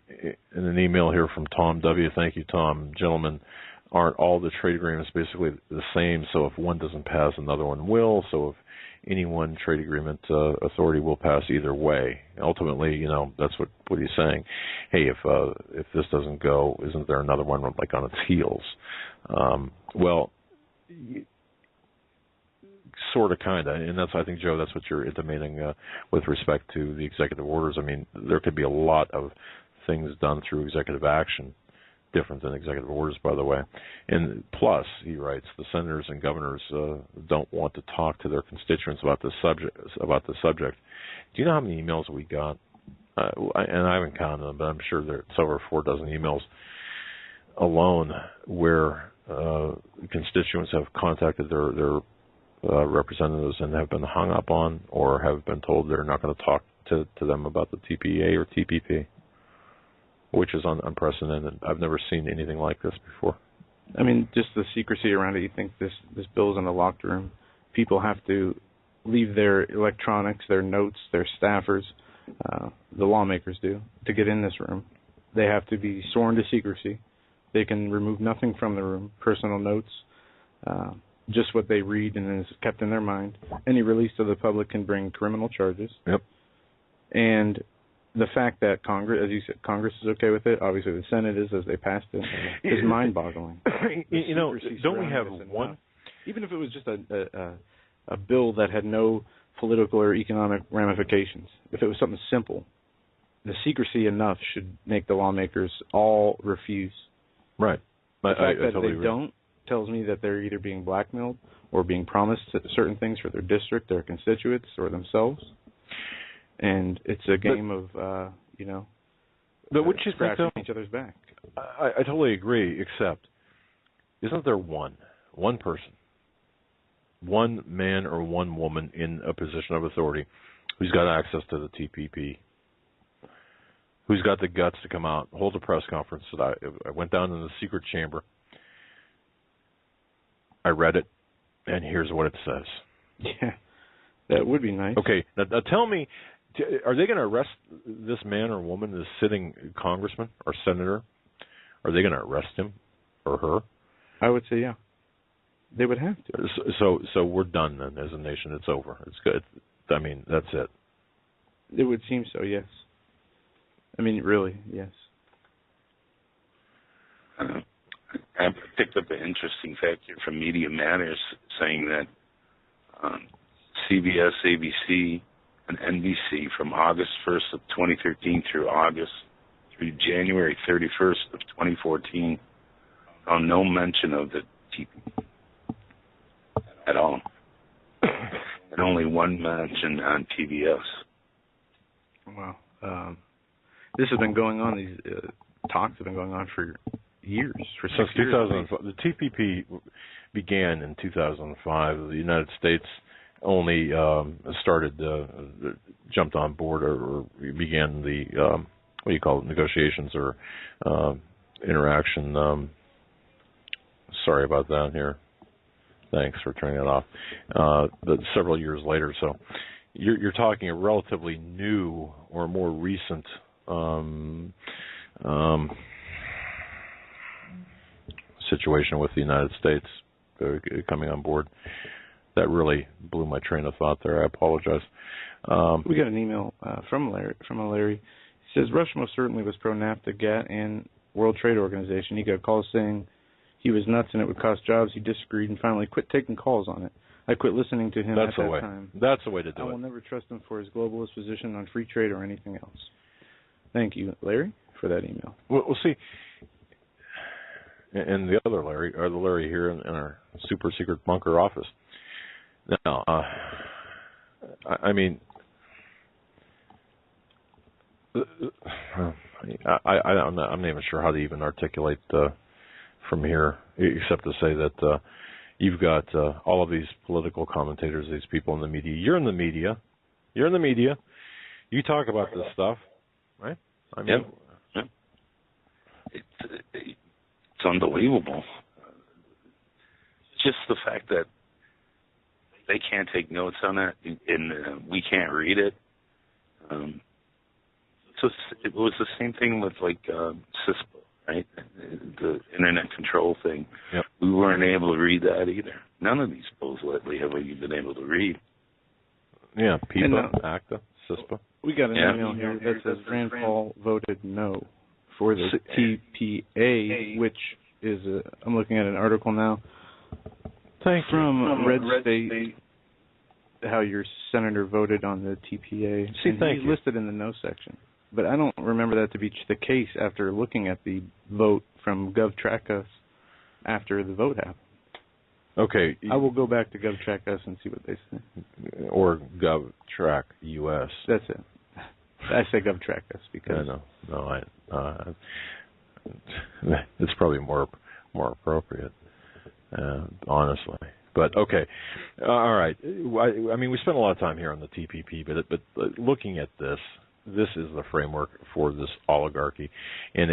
an email here from Tom W. Thank you, Tom. Gentlemen, aren't all the trade agreements basically the same? So if one doesn't pass, another one will. So if any one trade agreement authority will pass either way. Ultimately, that's what he's saying. Hey, if this doesn't go, isn't there another one like on its heels? Well, sort of, kind of, and I think, Joe, that's what you're intimating with respect to the executive orders. I mean, there could be a lot of things done through executive action, different than executive orders, by the way. And plus, he writes, the senators and governors don't want to talk to their constituents about the subject. Do you know how many emails we got? And I haven't counted them, but I'm sure there's over 4 dozen emails alone where constituents have contacted their representatives and have been hung up on, or have been told they're not going to talk to them about the TPA or TPP, which is unprecedented. I've never seen anything like this before. I mean, just the secrecy around it. You think this bill's in a locked room. People have to leave their electronics, their notes, their staffers, the lawmakers do, to get in this room. They have to be sworn to secrecy. They can remove nothing from the room, personal notes, just what they read and is kept in their mind. Any release to the public can bring criminal charges. Yep. And the fact that Congress, as you said, Congress is okay with it, obviously the Senate is, as they passed it, is mind-boggling. Don't we have one? Even if it was just a bill that had no political or economic ramifications, if it was something simple, the secrecy enough should make the lawmakers all refuse. Right. The fact that totally they agree. don't tells me that they're either being blackmailed or being promised certain things for their district, their constituents, or themselves. And it's a game of, but would you scratching think, each other's back. I totally agree, except isn't there one person, one man or one woman in a position of authority who's got access to the TPP, who's got the guts to come out, hold a press conference that I went down in the secret chamber, I read it, and here's what it says. Yeah, that would be nice. Okay, now tell me, are they going to arrest this man or woman, this sitting congressman or senator? Are they going to arrest him or her? I would say, yeah. They would have to. So we're done then as a nation. It's over. It's good. I mean, that's it. It would seem so, yes. I mean, really, yes. I picked up an interesting fact here from Media Matters saying that CBS, ABC, and NBC from August 1st of 2013 through through January 31st of 2014, found no mention of the TPP at all, and only one mention on PBS. Wow. This has been going on. These talks have been going on for years. Since 2005, the TPP began in 2005. The United States only jumped on board or began the what do you call it, negotiations or interaction. Sorry about that here. Thanks for turning it off. But several years later, so you're talking a relatively new or more recent situation with the United States coming on board. That really blew my train of thought there. I apologize. We got an email from Larry. He says Russia most certainly was pro-NAFTA, GATT, and World Trade Organization. He got a call saying he was nuts and it would cost jobs. He disagreed and finally quit taking calls on it. I quit listening to him at that time. That's the way to do it. I will never trust him for his globalist position on free trade or anything else. Thank you, Larry, for that email. We'll see. And the other Larry, or the Larry here in our super secret bunker office. Now, I mean, I'm not even sure how to even articulate from here, except to say that you've got all of these political commentators, these people in the media. You're in the media. You talk about this stuff, right? I mean, yep. It's unbelievable. Just the fact that they can't take notes on it, and we can't read it. So it was the same thing with like CISPA, right? The internet control thing. Yep. We weren't able to read that either. None of these bills lately have we been able to read. Yeah, PIPA, ACTA, CISPA. We got an email here that says Rand Paul voted no for the TPA, which is I'm looking at an article now. From Red State, how your senator voted on the TPA. He's listed in the no section. But I don't remember that to be the case after looking at the vote from GovTrackUs after the vote happened. Okay. I will go back to GovTrackUs and see what they say. Or GovTrackUS. That's it. I say GovTrackUs because... it's probably more appropriate, honestly. But okay, all right. I mean, we spent a lot of time here on the TPP, but looking at this is the framework for this oligarchy, and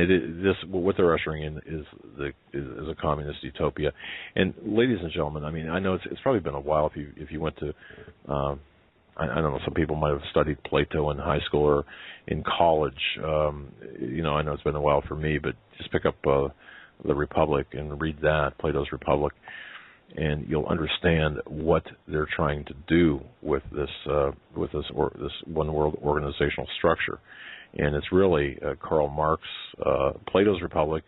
what they're ushering in is a communist utopia. And ladies and gentlemen, I mean, I know it's probably been a while if you went to. I don't know. Some people might have studied Plato in high school or in college. I know it's been a while for me, but just pick up the Republic and read that, Plato's Republic, and you'll understand what they're trying to do with this one world organizational structure. And it's really Karl Marx, Plato's Republic,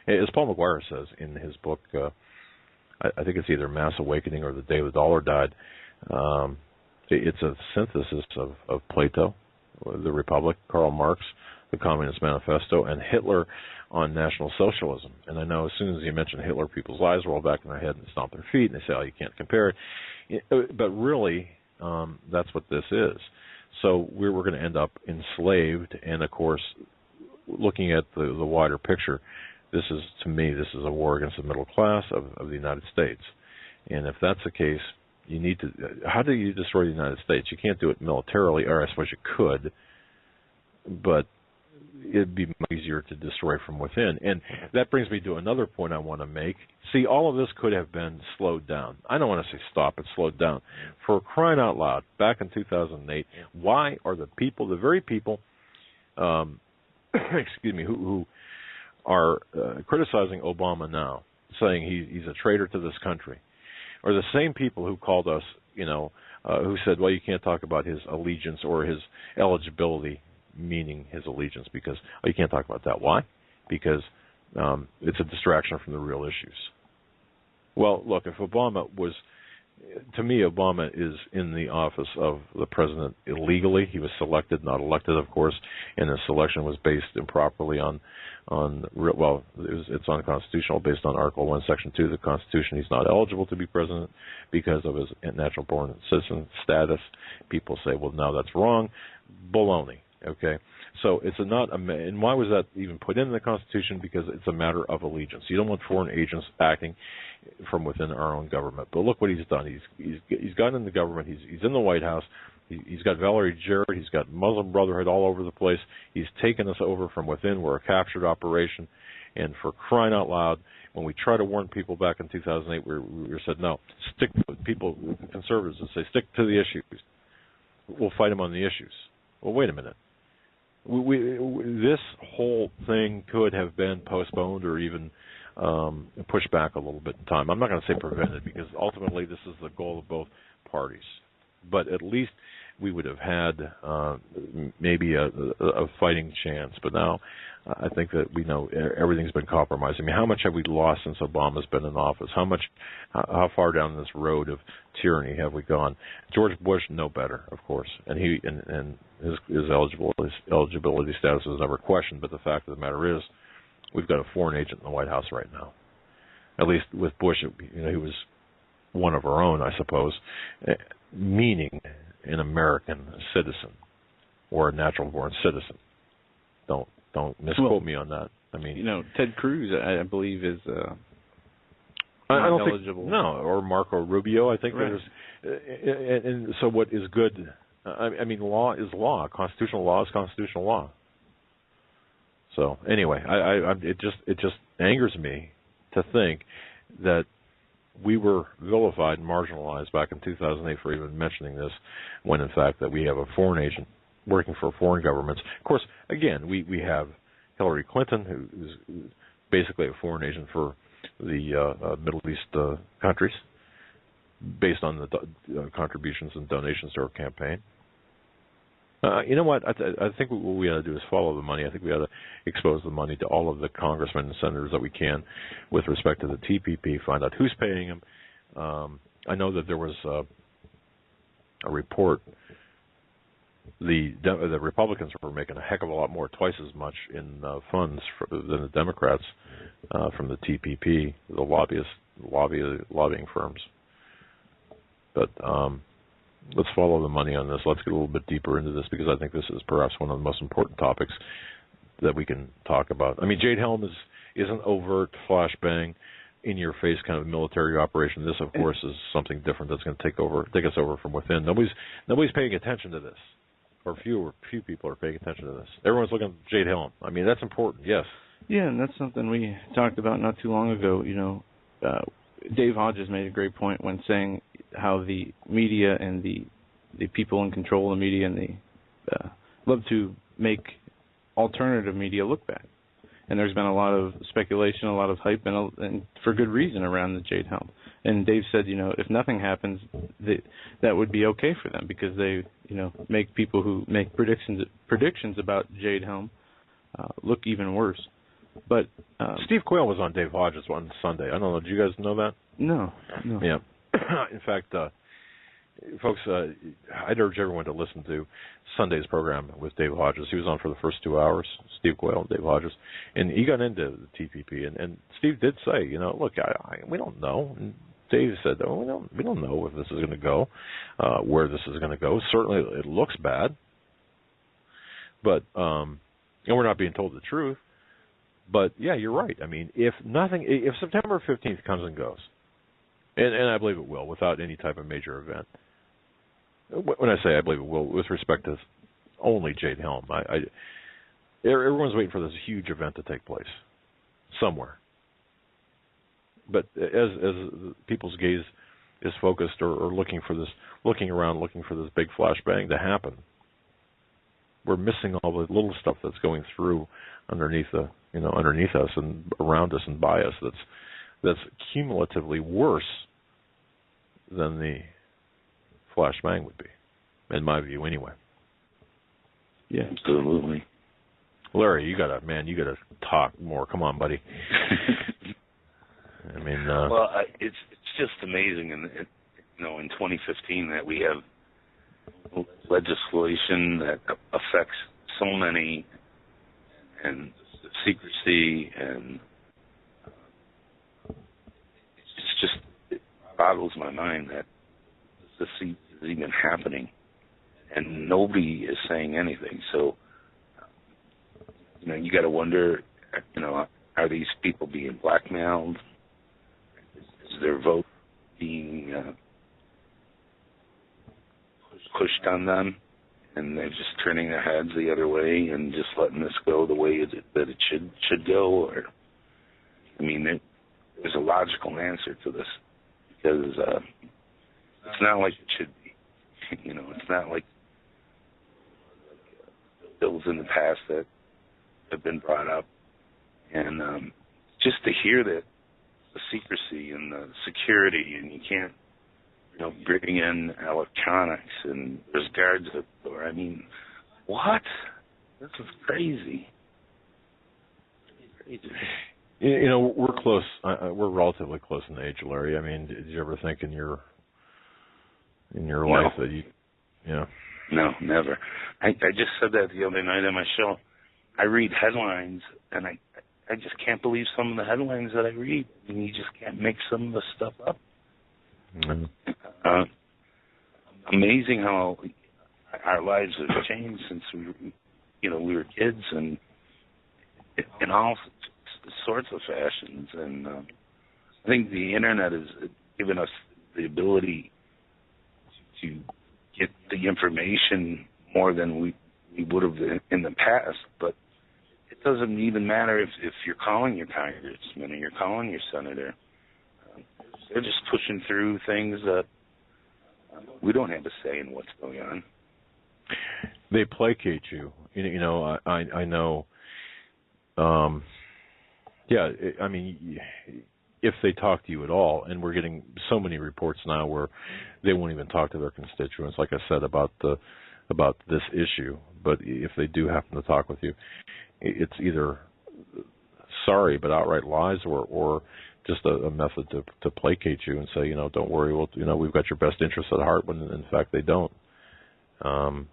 as Paul McGuire says in his book. I think it's either Mass Awakening or The Day the Dollar Died. It's a synthesis of Plato, the Republic, Karl Marx, the Communist Manifesto, and Hitler on National Socialism. And I know as soon as you mention Hitler, people's eyes roll back in their head and stomp their feet, and they say, oh, you can't compare it. But really, that's what this is. So we're going to end up enslaved, and of course, looking at the wider picture, to me, this is a war against the middle class of the United States. And if that's the case, you need to. How do you destroy the United States? You can't do it militarily, or I suppose you could, but it'd be much easier to destroy from within. And that brings me to another point I want to make. See, all of this could have been slowed down. I don't want to say stop, but slowed down. For crying out loud, back in 2008, why are the very people, who are criticizing Obama now, saying he's a traitor to this country, are the same people who called us, who said, well, you can't talk about his allegiance or his eligibility, meaning his allegiance, because you can't talk about that. Why? Because it's a distraction from the real issues. Well, look, if Obama was to me, Obama is in the office of the president illegally. He was selected, not elected, of course, and his selection was based improperly it's unconstitutional based on Article 1, Section 2 of the Constitution. He's not eligible to be president because of his natural born citizen status. People say, well, no, that's wrong. Baloney, okay? So it's and why was that even put in the Constitution? Because it's a matter of allegiance. You don't want foreign agents acting from within our own government. But look what he's done. He's gotten in the government. He's in the White House. He's got Valerie Jarrett. He's got Muslim Brotherhood all over the place. He's taken us over from within. We're a captured operation. And for crying out loud, when we try to warn people back in 2008, we said, no, stick to it. People, conservatives, would say, stick to the issues. We'll fight them on the issues. Well, wait a minute. This whole thing could have been postponed or even pushed back a little bit in time. I'm not going to say prevented because ultimately this is the goal of both parties. But at least we would have had maybe a fighting chance. But now I think that we know everything's been compromised. I mean, how much have we lost since Obama's been in office? How far down this road of tyranny have we gone? George Bush, no better, of course, and his eligibility status was never questioned. But the fact of the matter is, we've got a foreign agent in the White House right now. At least with Bush, he was one of our own, I suppose, meaning an American citizen or a natural-born citizen. Don't misquote me on that. I mean, Ted Cruz, I believe, is I don't eligible. Think, no, or Marco Rubio. I think right. and so what is good? I mean, law is law. Constitutional law is constitutional law. So anyway, it just angers me to think that we were vilified and marginalized back in 2008 for even mentioning this, when in fact that we have a foreign agent working for foreign governments. Of course, again, we have Hillary Clinton, who's basically a foreign agent for the Middle East countries, based on the contributions and donations to our campaign. You know what? I think what we ought to do is follow the money. I think we ought to expose the money to all of the congressmen and senators that we can with respect to the TPP, find out who's paying them. I know that there was a report. The Republicans were making a heck of a lot more, twice as much in funds than the Democrats from the TPP, the lobbying firms. But let's follow the money on this. Let's get a little bit deeper into this, because I think this is perhaps one of the most important topics that we can talk about. I mean, Jade Helm is an overt flashbang, in-your-face kind of military operation. This, of course, is something different that's going to take us over from within. Nobody's paying attention to this, or few people are paying attention to this. Everyone's looking at Jade Helm. I mean, that's important, yes. Yeah, and that's something we talked about not too long ago. Dave Hodges made a great point when saying how the media and the people in control of the media and love to make alternative media look bad. And there's been a lot of speculation, a lot of hype, and for good reason around the Jade Helm. And Dave said, if nothing happens, that would be okay for them, because they, make people who make predictions about Jade Helm look even worse. But Steve Quayle was on Dave Hodges on Sunday. I don't know. Did you guys know that? No. Yeah. In fact, folks, I'd urge everyone to listen to Sunday's program with Dave Hodges. He was on for the first 2 hours, Steve Quayle and Dave Hodges, and he got into the TPP. And Steve did say, look, we don't know. And Dave said, we don't know if this is going to go, where this is going to go. Certainly, it looks bad, but and we're not being told the truth. But yeah, you're right. I mean, if September 15th comes and goes, and I believe it will, without any type of major event. When I say I believe it will, with respect to only Jade Helm, everyone's waiting for this huge event to take place somewhere. But as people's gaze is focused or looking around, looking for this big flashbang to happen, we're missing all the little stuff that's going through underneath us and around us and by us. That's cumulatively worse than the flashbang would be, in my view, anyway. Yeah, absolutely. Larry, you gotta talk more. Come on, buddy. I mean, well, it's just amazing, and in 2015 that we have legislation that affects so many, and secrecy, and it boggles my mind that this is even happening, and nobody is saying anything. So, you got to wonder, are these people being blackmailed? Is their vote being pushed on them, and they're just turning their heads the other way and just letting this go the way that it should go? Or, there's a logical answer to this, because it's not like it should be. It's not like bills in the past that have been brought up, and just to hear that the secrecy and the security, and you can't, bring in electronics, and there's guards at the door. What? This is crazy. We're close. We're relatively close in age, Larry. Did you ever think in your life that you? Yeah. No, never. I just said that the other night on my show. I read headlines, and I just can't believe some of the headlines that I read. You just can't make some of the stuff up. Mm-hmm. Amazing how our lives have changed since we were kids, and in all sorts of fashions. And I think the internet has given us the ability to get the information more than we would have in the past. But it doesn't even matter if you're calling your congressman or you're calling your senator. They're just pushing through things that we don't have a say in what's going on. They placate you. I know. If they talk to you at all, and we're getting so many reports now where they won't even talk to their constituents, like I said, about this issue. But if they do happen to talk with you, it's either sorry but outright lies, or just a method to placate you and say, don't worry, we've got your best interests at heart, when in fact they don't. I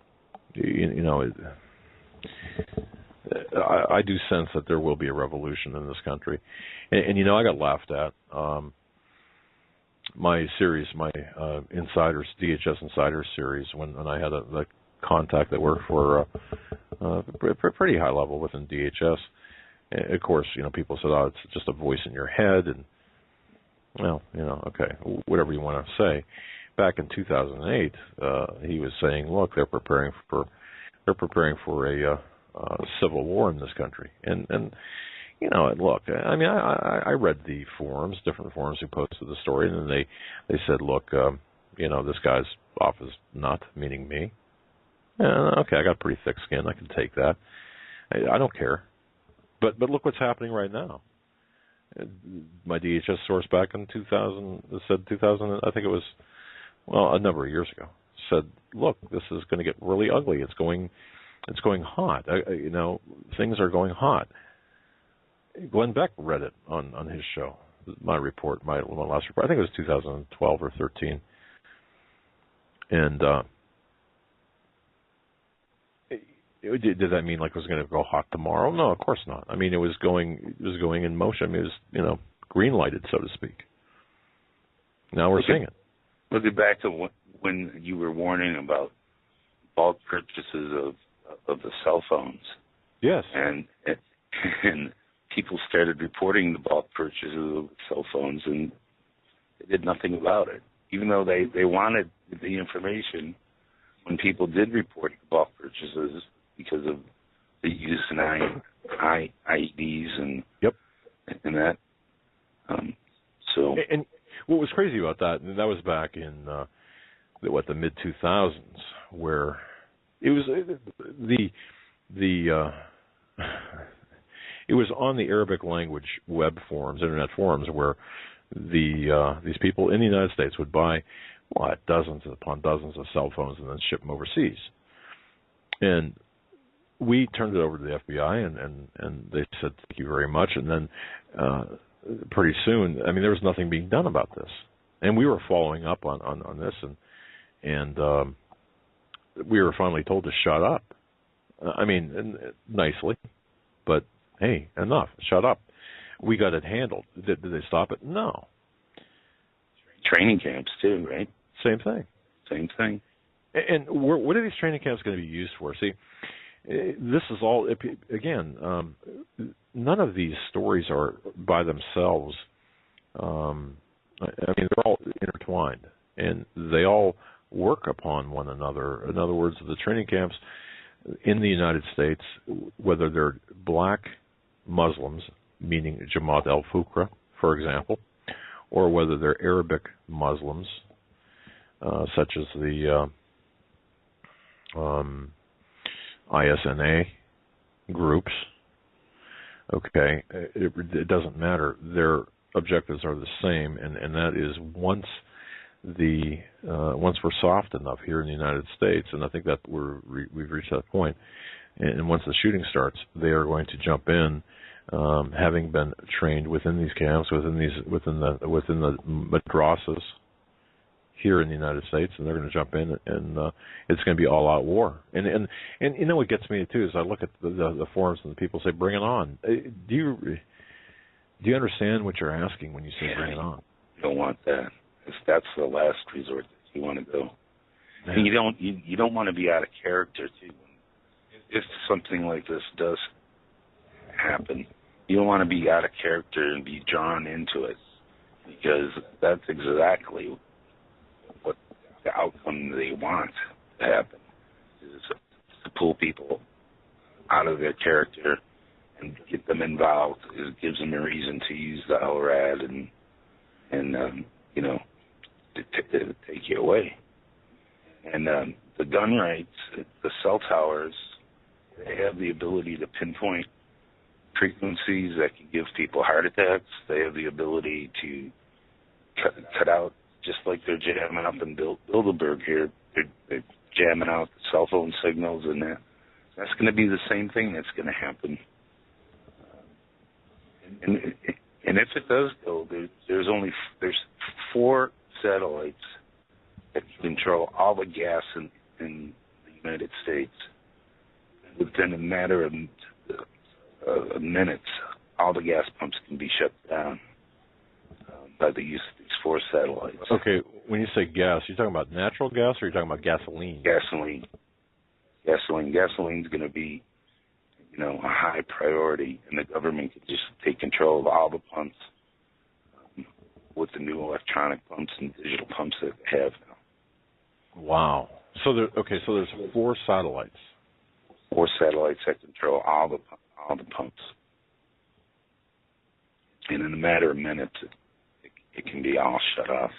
do sense that there will be a revolution in this country, and I got laughed at. My series, my Insiders, DHS Insiders series, when I had a contact that worked for pretty high level within DHS. And of course, people said, "Oh, it's just a voice in your head," and okay, whatever you want to say. Back in 2008, he was saying, "Look, they're preparing for a civil war in this country," and look, I read the forums, different forums who posted the story, and then they said, "Look, this guy's off his nut," meaning me. Okay, I got pretty thick skin. I can take that. I don't care. But look what's happening right now. My DHS source back in 2000 said 2000. I think it was a number of years ago. Said, look, this is going to get really ugly. It's going hot. Things are going hot. Glenn Beck read it on his show. My report, my last report. I think it was 2012 or 13. And did that mean like it was going to go hot tomorrow? No, of course not. It was going in motion. It was green lighted, so to speak. Now we're seeing it. Look back to when you were warning about bulk purchases of the cell phones. Yes. And people started reporting the bulk purchases of cell phones, and they did nothing about it, even though they wanted the information. When people did report bulk purchases because of the use in IEDs and and that. And what was crazy about that, and that was back in the mid 2000s, where it was it was on the Arabic language web forums, internet forums, where these people in the United States would buy dozens upon dozens of cell phones and then ship them overseas. And we turned it over to the FBI, and they said, thank you very much. And then pretty soon, there was nothing being done about this. And we were following up on this, and we were finally told to shut up. I mean, nicely, but hey, enough, shut up. We got it handled. Did they stop it? No. Training camps too, right? Same thing. Same thing. And what are these training camps going to be used for? See, this is all, again, none of these stories are by themselves. I mean, they're all intertwined, and they all work upon one another. In other words, the training camps in the United States, whether they're black Muslims, meaning Jamaat al-Fukra, for example, or whether they're Arabic Muslims, such as the ISNA groups, okay, it doesn't matter. Their objectives are the same, and that is once we're soft enough here in the United States, and I think that we've reached that point, and once the shooting starts, they are going to jump in, having been trained within these camps, within the madrasas here in the United States, and they're going to jump in, and it's going to be all-out war. And you know what gets me too is I look at the forums and the people say, "Bring it on." Do you understand what you're asking when you say "bring it on"? You don't want that. That's the last resort that you want to go. And you don't want to be out of character too. If something like this does happen, you don't want to be out of character and be drawn into it, because that's exactly what the outcome they want to happen, is to pull people out of their character and get them involved. It gives them a reason to use the LRAD and to take you away. And the gun rights, the cell towers, they have the ability to pinpoint frequencies that can give people heart attacks. They have the ability to cut out, just like they're jamming up in Bilderberg here, they're jamming out the cell phone signals, and that's going to be the same thing that's going to happen. And if it does go, there's 4 satellites that control all the gas in the United States. Within a matter of minutes, all the gas pumps can be shut down by the use of these 4 satellites. Okay, when you say gas, you're talking about natural gas, or you're talking about gasoline? Gasoline. Gasoline's going to be, a high priority, and the government can just take control of all the pumps with the new electronic pumps and digital pumps that they have now. Wow. So there's 4 satellites. 4 satellites that control all the pumps, and in a matter of minutes, it can be all shut off.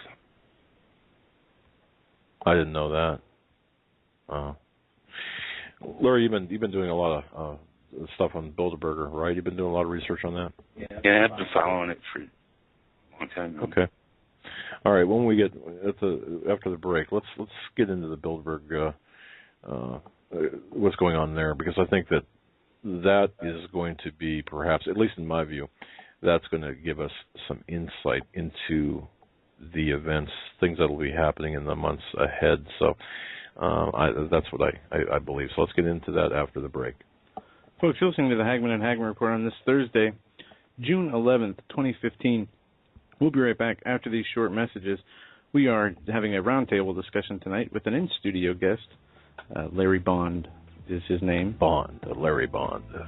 I didn't know that. Larry, you've been doing a lot of stuff on Bilderberger, right? You've been doing a lot of research on that. Yeah, I've been following it for a long time now. Okay. All right. When we get after the break, let's get into the Bilderberg. What's going on there, because I think that is going to be, perhaps, at least in my view, that's going to give us some insight into the events, things that will be happening in the months ahead. So that's what I believe. So let's get into that after the break. Folks, you're listening to the Hagmann Hagmann Report on this Thursday, June 11th, 2015. We'll be right back after these short messages. We are having a roundtable discussion tonight with an in-studio guest. Larry Bond is his name. Larry Bond. Yeah.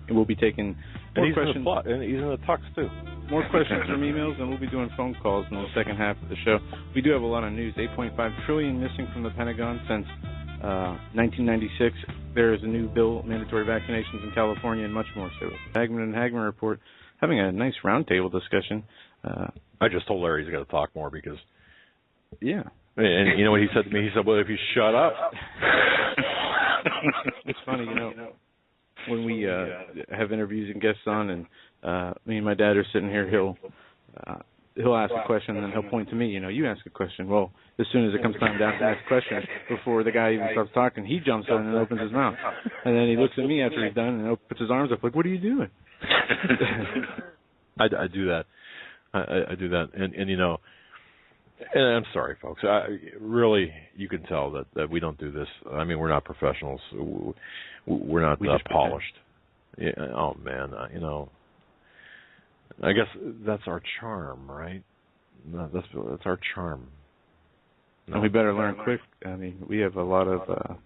And we'll be taking more questions. And he's in the tux, too. More questions from emails, and we'll be doing phone calls in the second half of the show. We do have a lot of news. $8.5 trillion missing from the Pentagon since 1996. There is a new bill, mandatory vaccinations in California, and much more. So, Hagmann Hagmann Report, having a nice roundtable discussion. I just told Larry he's got to talk more because... Yeah. And you know what he said to me? He said, "Well, if you shut up." It's funny, when we have interviews and guests on, and me and my dad are sitting here, he'll ask a question, and then he'll point to me. You ask a question. Well, as soon as it comes time to ask the next question, before the guy even starts talking, he jumps in and opens his mouth, and then he looks at me after he's done and puts his arms up, like, "What are you doing?" I do that. I do that, and And I'm sorry, folks. Really, you can tell that we don't do this. I mean, we're not professionals. We're not polished. Yeah, oh man, I guess that's our charm, right? No, that's our charm. No. And we better learn quick. I mean, we have a lot of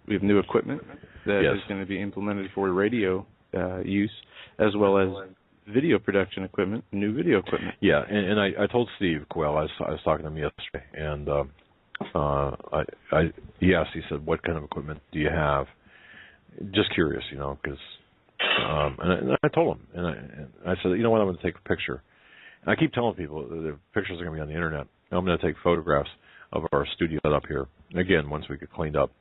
we have new equipment that is going to be implemented for radio use, as well as video production equipment, new video equipment. Yeah, and I told Steve Quayle, I was talking to him yesterday, and he asked, he said, what kind of equipment do you have? Just curious, because, and I told him, and I said, you know what, I'm going to take a picture. And I keep telling people the pictures are going to be on the internet. I'm going to take photographs of our studio set up here, again, once we get cleaned up.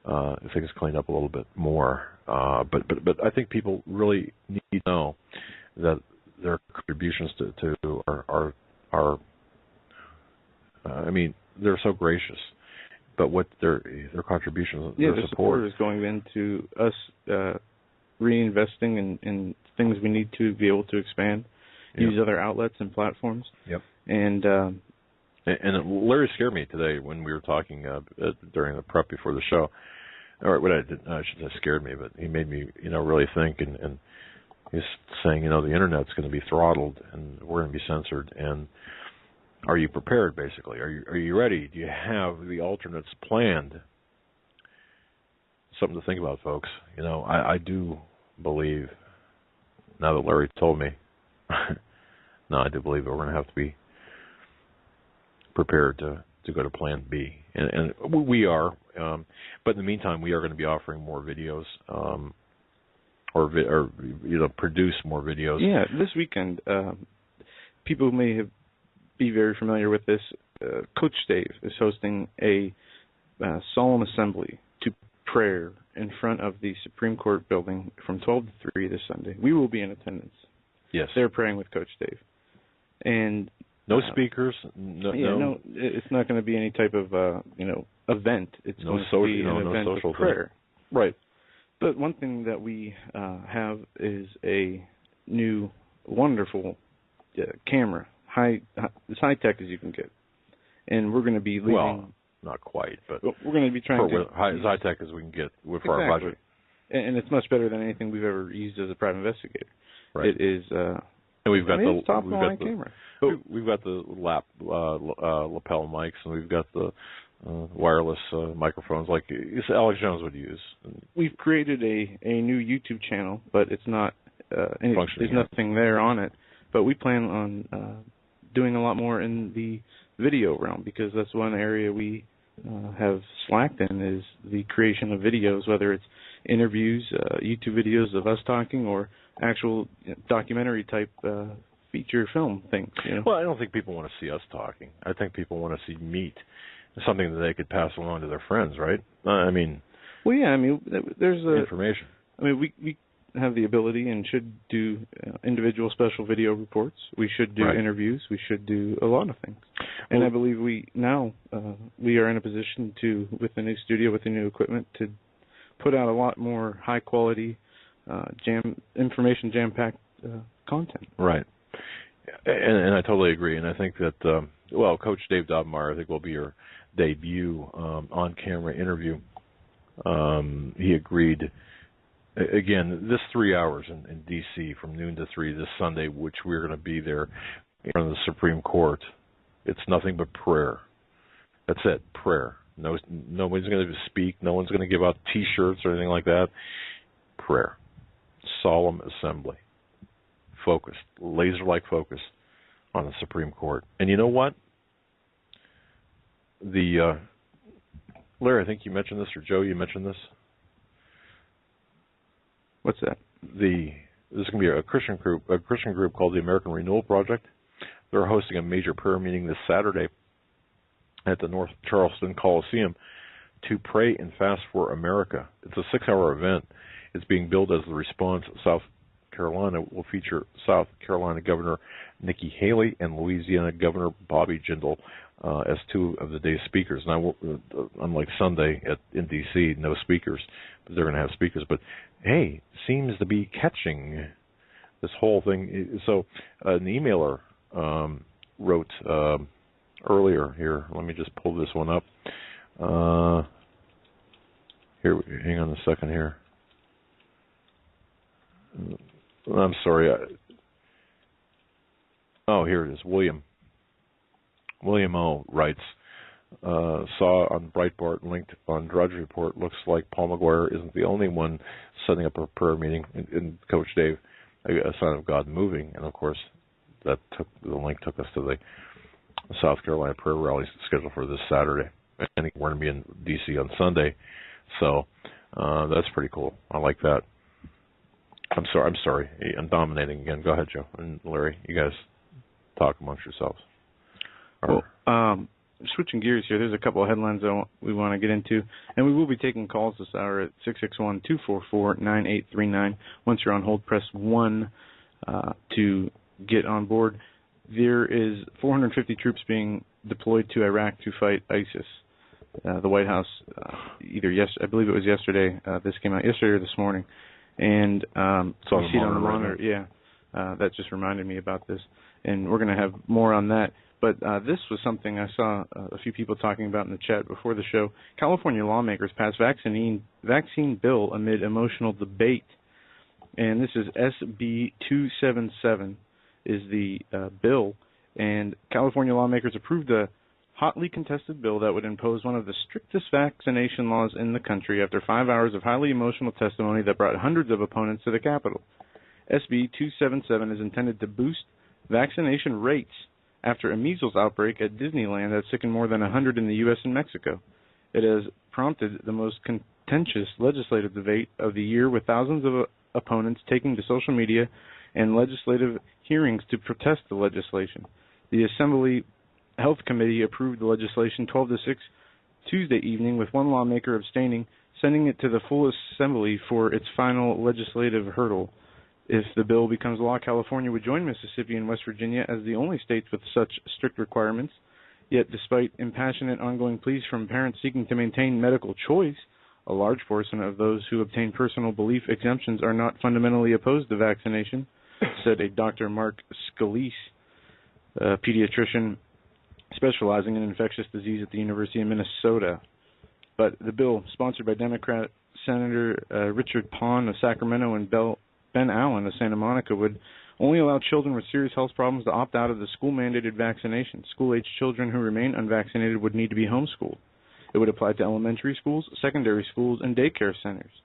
If things cleaned up a little bit more. But I think people really need to know that their contributions to our I mean, they're so gracious, but what their contributions, their support is going into us reinvesting in things we need to be able to expand, use other outlets and platforms. Yep. And Larry scared me today when we were talking during the prep before the show. Or what I shouldn't have scared me, but he made me, really think. And he's saying, the internet's going to be throttled and we're going to be censored. And are you prepared? Basically, are you ready? Do you have the alternates planned? Something to think about, folks. I do believe, now that Larry told me, I do believe that we're going to have to be prepared to go to Plan B, and we are. But in the meantime, we are going to be offering more videos, or produce more videos. Yeah, this weekend, people may be very familiar with this. Coach Dave is hosting a solemn assembly to prayer in front of the Supreme Court building from 12 to 3 this Sunday. We will be in attendance. Yes, they're praying with Coach Dave, and. No speakers. No, it's not going to be any type of event. It's going to be an event of prayer. Right. But one thing that we have is a new, wonderful camera, as high tech as you can get, and we're going to be leaving. Well, not quite, but we're going to be trying to as high tech as we can get for our budget. And it's much better than anything we've ever used as a private investigator. Right. It is. And we've got the camera. We've got the lapel mics, and we've got the wireless microphones like Alex Jones would use. We've created a new YouTube channel, but it's not there's nothing there on it. But we plan on doing a lot more in the video realm, because that's one area we have slacked in, is the creation of videos, whether it's interviews, YouTube videos of us talking, or actual documentary type feature film things. Well, I don't think people want to see us talking. I think people want to see meat, something that they could pass along to their friends, right? Well, yeah. There's information. We have the ability and should do individual special video reports. We should do interviews. We should do a lot of things. And I believe we are in a position to, with the new studio, with the new equipment, to put out a lot more high quality, jam-packed content. Right. And I totally agree. And I think that, Coach Dave Dobmeyer, I think, will be your debut on-camera interview. He agreed. Again, this 3 hours in D.C. from noon to 3 this Sunday, which we're going to be there in front of the Supreme Court, it's nothing but prayer. That's it, prayer. Nobody's going to speak. No one's going to give out T-shirts or anything like that. Prayer. Solemn assembly. Focused, laser-like focus on the Supreme Court. And you know what? Larry, I think you mentioned this, or Joe, you mentioned this. What's that? This is going to be a Christian group called the American Renewal Project. They're hosting a major prayer meeting this Saturday at the North Charleston Coliseum to pray and fast for America. It's a 6-hour event. It's being billed as the response. South Carolina will feature South Carolina Governor Nikki Haley and Louisiana Governor Bobby Jindal as two of the day's speakers. Now, unlike Sunday in D.C., no speakers, but they're going to have speakers. But, hey, seems to be catching this whole thing. So an emailer wrote earlier here. Let me just pull this one up. Here, hang on a second here. I'm sorry. Here it is. William O. writes, saw on Breitbart linked on Drudge Report, looks like Paul McGuire isn't the only one setting up a prayer meeting in Coach Dave, a sign of God moving. And of course, the link took us to the South Carolina prayer rally scheduled for this Saturday. And we're going to be in D.C. on Sunday. So that's pretty cool. I like that. I'm sorry. I'm dominating again. Go ahead, Joe. And Larry, you guys talk amongst yourselves. Well, switching gears here, there's a couple of headlines we want to get into, and we will be taking calls this hour at 661-244-9839. Once you're on hold, press 1 to get on board. There is 450 troops being deployed to Iraq to fight ISIS. The White House, I believe it was yesterday, this came out yesterday or this morning, and so you see it on the monitor. Yeah, that just reminded me about this, and we're going to have more on that. But this was something I saw a few people talking about in the chat before the show. California lawmakers passed vaccine bill amid emotional debate. And this is SB 277 is the bill. And California lawmakers approved a hotly contested bill that would impose one of the strictest vaccination laws in the country after 5 hours of highly emotional testimony that brought hundreds of opponents to the Capitol. SB 277 is intended to boost vaccination rates after a measles outbreak at Disneyland that sickened more than 100 in the U.S. and Mexico. It has prompted the most contentious legislative debate of the year, with thousands of opponents taking to social media and legislative hearings to protest the legislation. The Assembly Health Committee approved the legislation 12-6 Tuesday evening, with one lawmaker abstaining, sending it to the full Assembly for its final legislative hurdle. If the bill becomes law, California would join Mississippi and West Virginia as the only states with such strict requirements. Yet, despite impassionate ongoing pleas from parents seeking to maintain medical choice, a large portion of those who obtain personal belief exemptions are not fundamentally opposed to vaccination, said a Dr. Mark Scalise, a pediatrician specializing in infectious disease at the University of Minnesota. But the bill, sponsored by Democrat Senator Richard Pond of Sacramento and Ben Allen of Santa Monica, would only allow children with serious health problems to opt out of the school-mandated vaccination. School-aged children who remain unvaccinated would need to be homeschooled. It would apply to elementary schools, secondary schools, and daycare centers.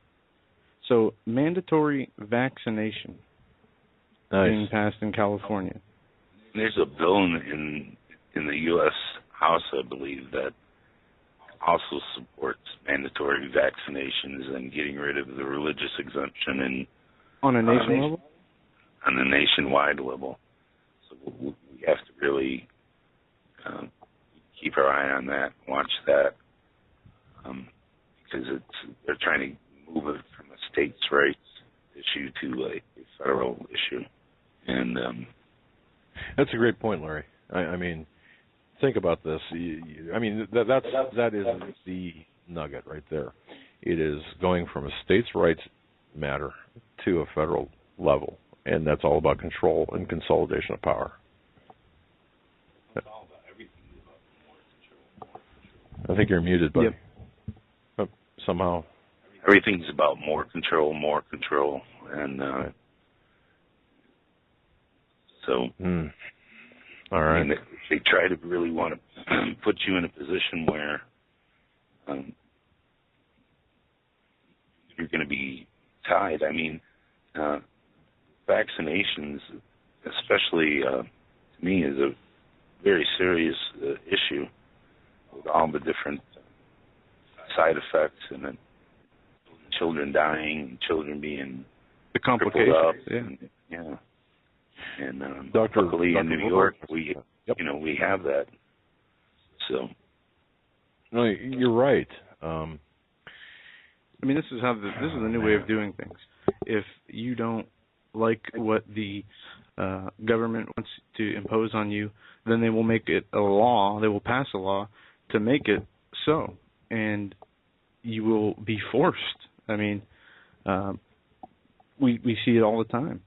So, mandatory vaccination being passed in California. There's a bill in the U.S. House, I believe, that also supports mandatory vaccinations and getting rid of the religious exemption and on a nation level? On a nationwide level. So we have to really keep our eye on that, watch that, because they're trying to move it from a states' rights issue to a federal issue. And that's a great point, Larry. I mean, think about this. That is the nugget right there. It is going from a states' rights matter to a federal level, and that's all about control and consolidation of power. I think you're muted, buddy. Yep. Oh, somehow. Everything's about more control, and so. All right. I mean, they try to really want to put you in a position where you're going to be tied. I mean, vaccinations, especially to me, is a very serious issue with all the different side effects and children dying, children being the complications. Up, yeah. And luckily in New York, we have that. So. No, you're right. I mean, this is the new way of doing things. If you don't like what the government wants to impose on you, then they will make it a law. They will pass a law to make it so, and you will be forced. I mean, we see it all the time.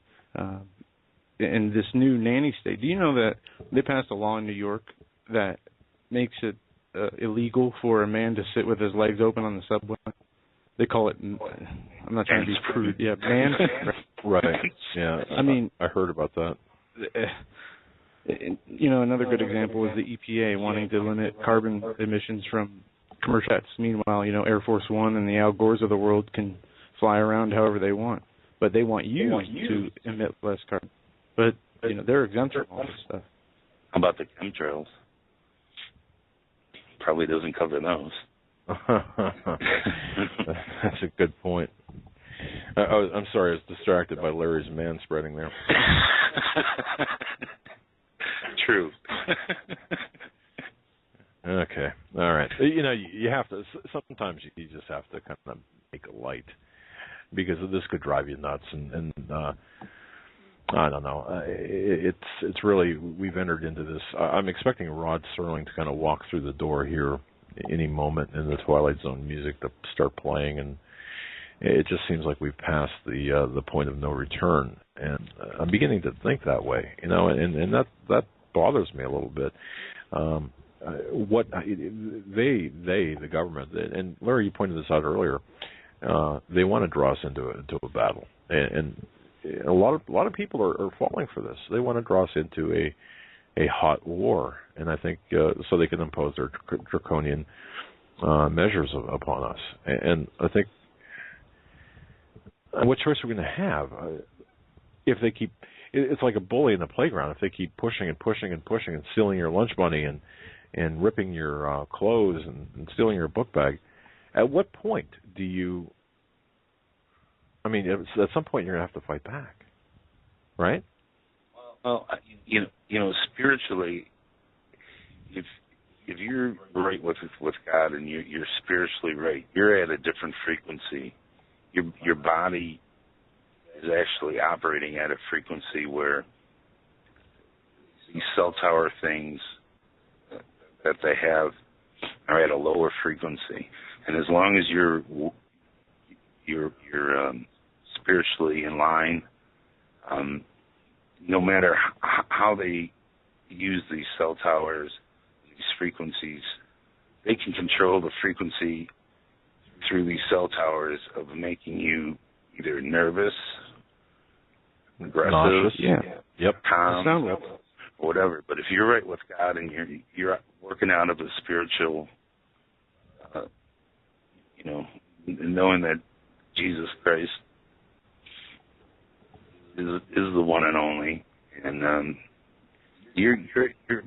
In this new nanny state, do you know that they passed a law in New York that makes it illegal for a man to sit with his legs open on the subway. They call it, I'm not trying to be crude, yeah, man. Right, yeah. I mean, I heard about that. You know, another good example is the EPA wanting to limit carbon emissions from commercial jets. Meanwhile, you know, Air Force One and the Al Gores of the world can fly around however they want. But they want you to emit less carbon. But, you know, they're exempt from all this stuff. How about the chemtrails? Probably doesn't cover those. That's a good point. I'm sorry, I was distracted by Larry's man-spreading there. True. Okay, all right. You know, you have to, sometimes you just have to kind of make it light, because this could drive you nuts, and I don't know. It's really, we've entered into this. I'm expecting Rod Serling to kind of walk through the door here any moment, in the Twilight Zone music to start playing, and it just seems like we've passed the point of no return. And I'm beginning to think that way, you know, and that bothers me a little bit. What the government, and Larry, you pointed this out earlier, they want to draw us into a battle, and a lot of people are falling for this. They want to draw us into a hot war, and I think so they can impose their draconian measures upon us. And I think, what choice are we going to have if they keep? It's like a bully in the playground. If they keep pushing and pushing and pushing and stealing your lunch money and ripping your clothes and stealing your book bag, at what point do you? I mean, at some point you're going to have to fight back, right? Well, you know, spiritually, if you're right with God and you're spiritually right, you're at a different frequency. Your body is actually operating at a frequency where these cell tower things that they have are at a lower frequency, and as long as you're spiritually in line, no matter how they use these cell towers, these frequencies, they can control the frequency through these cell towers of making you either nervous, aggressive, nauseous, yep, calm, or whatever. But if you're right with God and you're working out of a spiritual, you know, knowing that Jesus Christ is the one and only, and your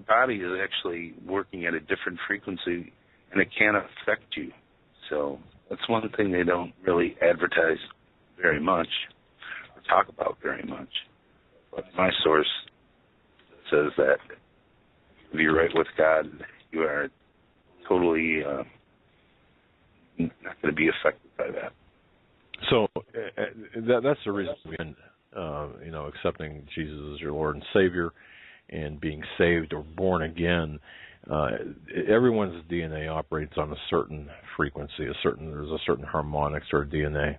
body is actually working at a different frequency, and it can't affect you. So that's one thing they don't really advertise very much or talk about very much. But my source says that if you're right with God, you are totally not going to be affected by that. So that's the reason we've been, you know, accepting Jesus as your Lord and Savior, and being saved or born again. Everyone's DNA operates on a certain frequency. There's a certain harmonics to our DNA,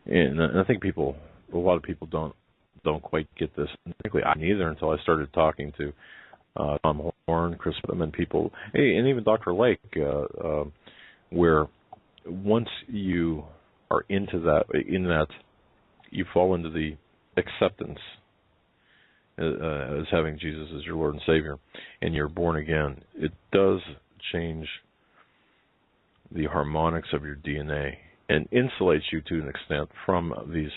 and I think a lot of people don't quite get this. And frankly, I neither, until I started talking to Tom Horn, Chris Whitman, and people, and even Dr. Lake, where once you are into that, you fall into the acceptance as having Jesus as your Lord and Savior, and you're born again. It does change the harmonics of your DNA and insulates you to an extent from these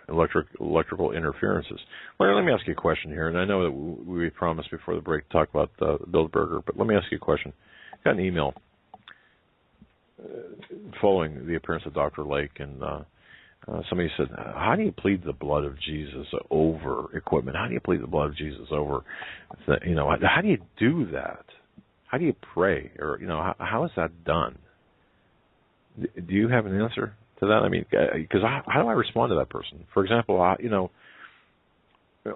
electrical interferences. Well, let me ask you a question here, and I know that we promised before the break to talk about Bilderberger, but let me ask you a question. I got an email following the appearance of Dr. Lake, and somebody said, how do you plead the blood of Jesus over equipment? How do you plead the blood of Jesus over, you know, how do you do that? How do you pray? Or, you know, how is that done? Do you have an answer to that? I mean, because how do I respond to that person? For example, you know,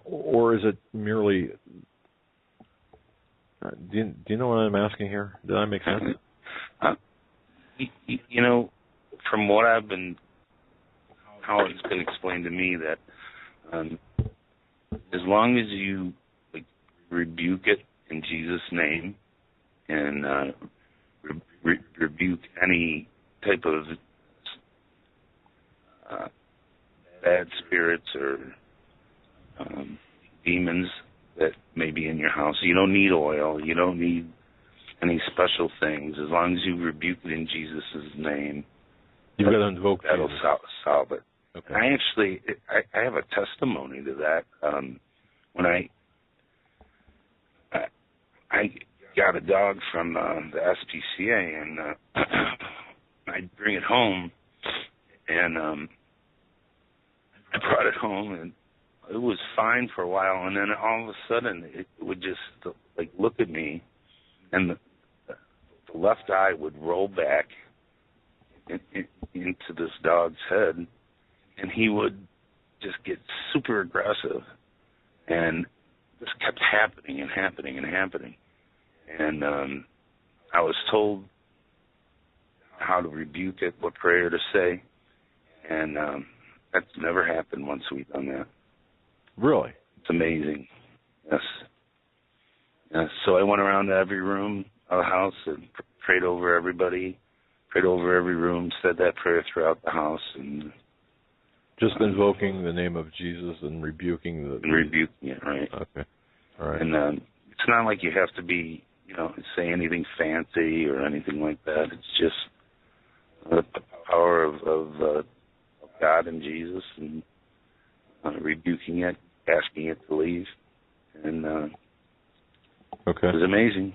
or is it merely, do you know what I'm asking here? Did that make sense? You know, from what I've been, how it's been explained to me, that as long as you rebuke it in Jesus' name, and rebuke any type of bad spirits or demons that may be in your house. You don't need oil. You don't need any special things. As long as you rebuke it in Jesus' name, you've got to invoke that'll solve it. Okay. I have a testimony to that. When I got a dog from the SPCA, and I'd bring it home, and I brought it home, and it was fine for a while, and then all of a sudden it would just like look at me, and the left eye would roll back into this dog's head, and he would just get super aggressive, and this kept happening and happening and happening. And I was told how to rebuke it, what prayer to say, and that's never happened once we've done that. Really? It's amazing. Yes. So I went around to every room of the house and prayed over everybody, prayed over every room, said that prayer throughout the house, and just invoking the name of Jesus and rebuking the... Rebuking it, right. Okay. All right. And it's not like you have to be, say anything fancy or anything like that. It's just the power of God and Jesus, and rebuking it, asking it to leave. And okay. It was amazing.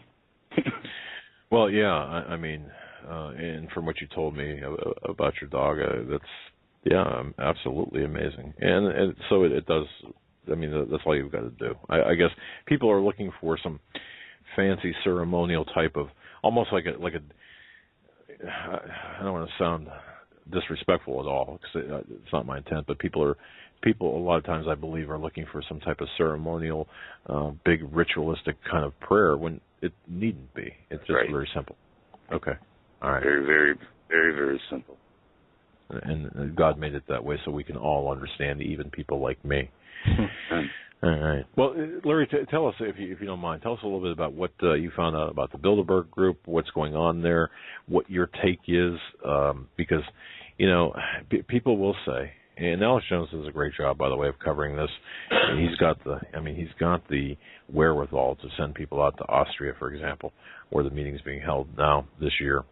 Well, yeah, I mean, and from what you told me about your dog, that's absolutely amazing. And so it does. I mean, that's all you've got to do. I guess people are looking for some fancy ceremonial type of, almost like a. I don't want to sound disrespectful at all, because it's not my intent. But people a lot of times, I believe, are looking for some type of ceremonial, big ritualistic kind of prayer when it needn't be. It's just right. Very simple. Okay. All right. Very, very, very, very simple. And God made it that way so we can all understand, even people like me. All right. Well, Larry, tell us, if you don't mind, tell us a little bit about what you found out about the Bilderberg Group, what's going on there, what your take is, because, people will say, and Alex Jones does a great job, by the way, of covering this. He's got the wherewithal to send people out to Austria, for example, where the meeting's being held now this year.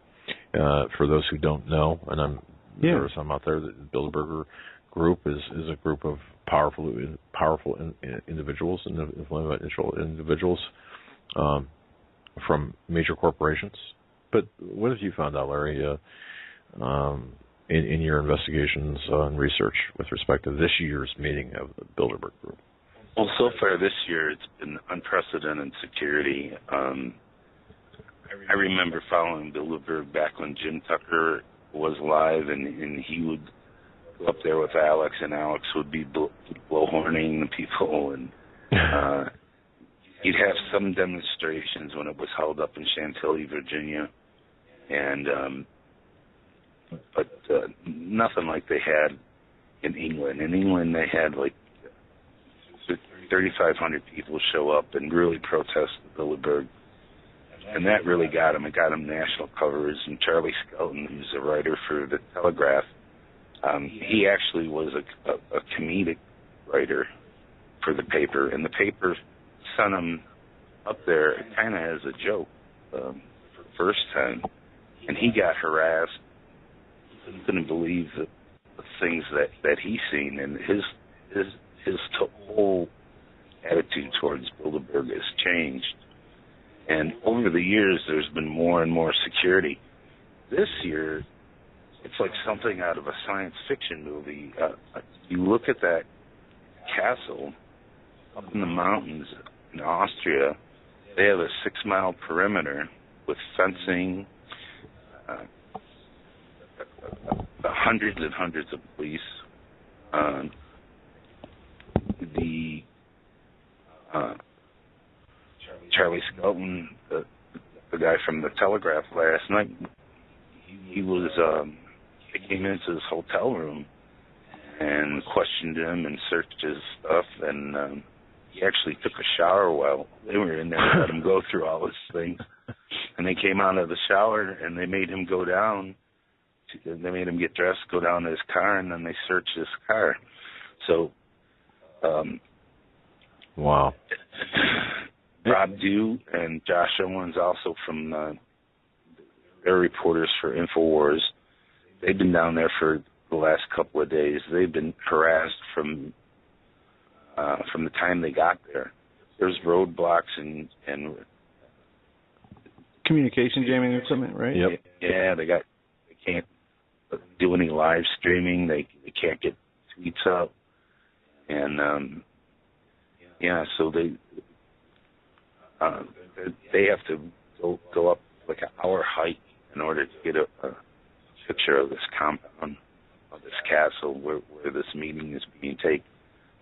For those who don't know, and there are some out there, the Bilderberger Group is a group of powerful individuals and influential individuals from major corporations. But what have you found out, Larry, in your investigations and research with respect to this year's meeting of the Bilderberg Group? Well, so far this year, it's been unprecedented security. I remember following Bilderberg back when Jim Tucker was alive, and he would go up there with Alex, and Alex would be blowhorning the people, and he'd have some demonstrations when it was held up in Chantilly, Virginia, and but nothing like they had in England. In England, they had like 3,500 people show up and really protest Bilderberg. And that really got him. It got him national coverage. And Charlie Skelton, who's a writer for The Telegraph, he actually was a comedic writer for the paper. And the paper sent him up there kind of as a joke for the first time. And he got harassed. He couldn't believe the things that he's seen. And his whole attitude towards Bilderberg has changed. And over the years, there's been more and more security. This year, it's like something out of a science fiction movie. You look at that castle up in the mountains in Austria. They have a 6-mile perimeter with fencing, hundreds and hundreds of police. Charlie Skelton, the guy from The Telegraph last night, he came into his hotel room and questioned him and searched his stuff, and he actually took a shower while they were in there and let him go through all his things. And they came out of the shower and they made him go down. They made him get dressed, go down to his car, and then they searched his car. So, wow. Rob Dew and Josh Owens, also from they're reporters for InfoWars. They've been down there for the last couple of days. They've been harassed from the time they got there. There's roadblocks and communication jamming equipment, right? Yep. Yeah, they can't do any live streaming. They can't get tweets out, and so they have to go up like an hour hike in order to get a picture of this compound, of this castle where this meeting is being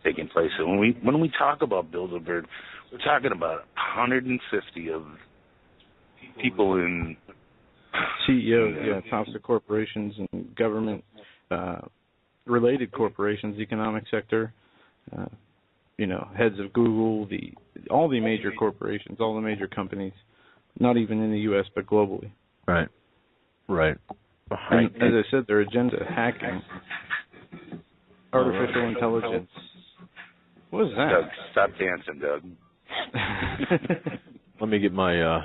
taking place. So when we talk about Bilderberg, we're talking about 150 of people in CEOs, tops of corporations and government related corporations, economic sector, heads of Google, all the major corporations, all the major companies, not even in the U.S. but globally. Right. And as I said, their agenda: hacking, artificial intelligence. What was that? Doug, stop dancing, Doug. Let me get my.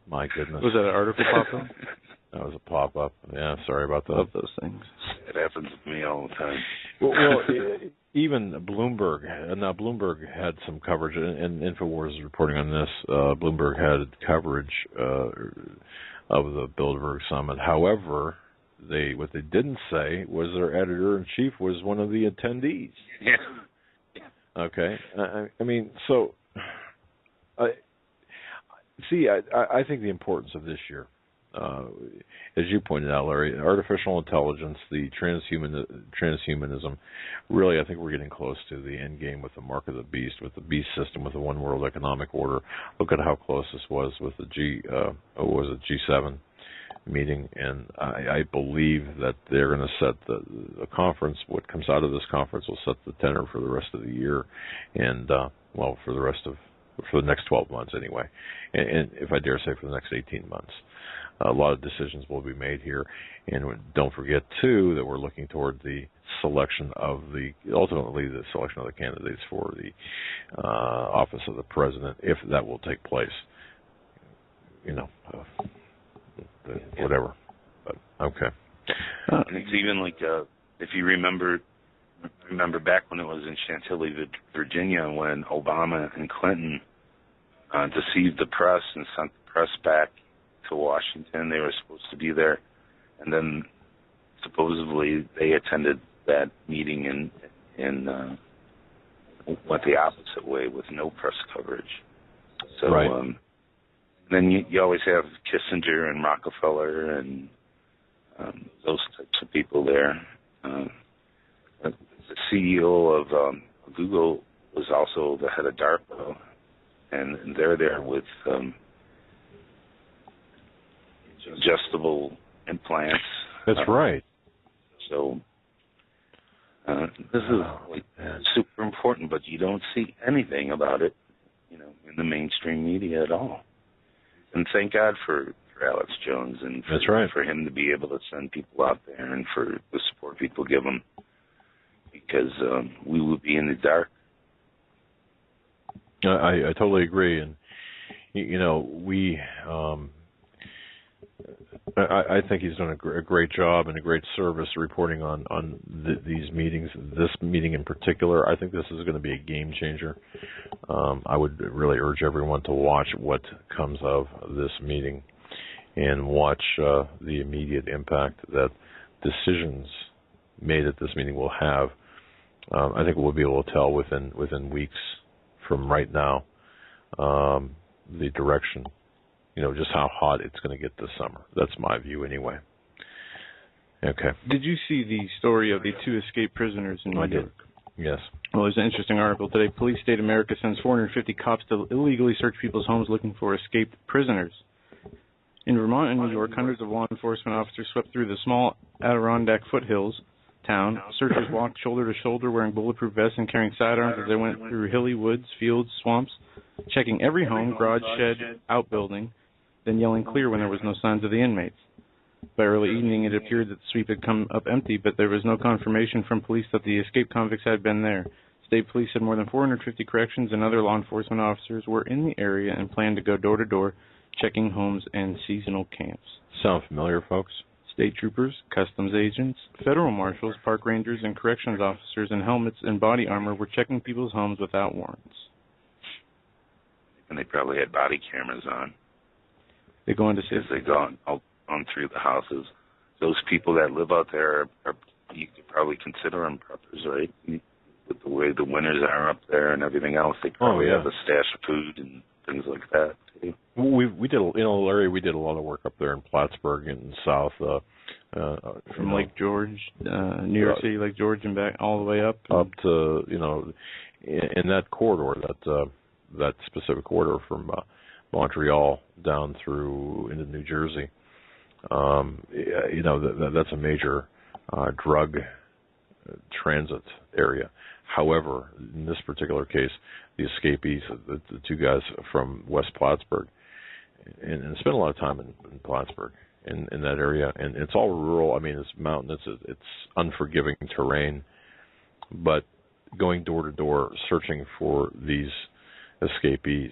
My goodness. Was that an article pop-up? That was a pop-up. Yeah, sorry about that. Love those things. It happens to me all the time. Well, even Bloomberg. Now, Bloomberg had some coverage, and InfoWars is reporting on this. Bloomberg had coverage of the Bilderberg Summit. However, what they didn't say was their editor-in-chief was one of the attendees. Yeah. Okay. I mean, so... I think the importance of this year, as you pointed out, Larry, artificial intelligence, the transhumanism, really I think we're getting close to the end game with the mark of the beast, with the beast system, with the one world economic order. Look at how close this was with the G7 meeting, and I believe that they're going to set the conference. What comes out of this conference will set the tenor for the rest of the year, and for the next 12 months anyway, and if I dare say for the next 18 months. A lot of decisions will be made here, and don't forget, too, that we're looking toward the selection of ultimately the selection of the candidates for the office of the president, if that will take place. Whatever. But, okay. And it's even like, if you remember back when it was in Chantilly, Virginia, when Obama and Clinton deceived the press and sent the press back to Washington. They were supposed to be there, and then supposedly they attended that meeting and went the opposite way with no press coverage. So right. Then you always have Kissinger and Rockefeller and those types of people there. The CEO of Google was also the head of DARPA, and they're there with adjustable implants. That's right. So this is super important, but you don't see anything about it, in the mainstream media at all. And thank God for Alex Jones and That's right. for him to be able to send people out there and for the support people give him, because we would be in the dark. I totally agree, and we. I think he's done a great job and a great service reporting on these meetings. This meeting in particular, I think this is going to be a game changer. I would really urge everyone to watch what comes of this meeting and watch the immediate impact that decisions made at this meeting will have. I think we'll be able to tell within weeks from right now the direction. Just how hot it's going to get this summer. That's my view anyway. Okay. Did you see the story of the 2 escaped prisoners in New York? I did. Yes. Well, there's an interesting article today. Police state America sends 450 cops to illegally search people's homes looking for escaped prisoners. In Vermont and New York, hundreds of law enforcement officers swept through the small Adirondack foothills town. Searchers walked shoulder to shoulder wearing bulletproof vests and carrying sidearms as they went through hilly woods, fields, swamps, checking every home, garage, shed, outbuilding, then yelling clear when there was no signs of the inmates. By early evening, it appeared that the sweep had come up empty, but there was no confirmation from police that the escaped convicts had been there. State police said more than 450 corrections and other law enforcement officers were in the area and planned to go door to door, checking homes and seasonal camps. Sound familiar, folks? State troopers, customs agents, federal marshals, park rangers, and corrections officers in helmets and body armor were checking people's homes without warrants. And they probably had body cameras on. They go into as they go on through the houses. Those people that live out there are you could probably consider them preppers, right? With the way the winters are up there and everything else, they probably have a stash of food and things like that too. We did, Larry, we did a lot of work up there in Plattsburgh and south, from Lake George, New York City, Lake George, and back all the way up to in that corridor, that specific corridor from Montreal down through into New Jersey. That's a major drug transit area. However, in this particular case, the escapees, the two guys from West Plattsburgh, and spent a lot of time in Plattsburgh, in that area, and it's all rural. I mean, it's mountainous, it's unforgiving terrain, but going door to door, searching for these escapees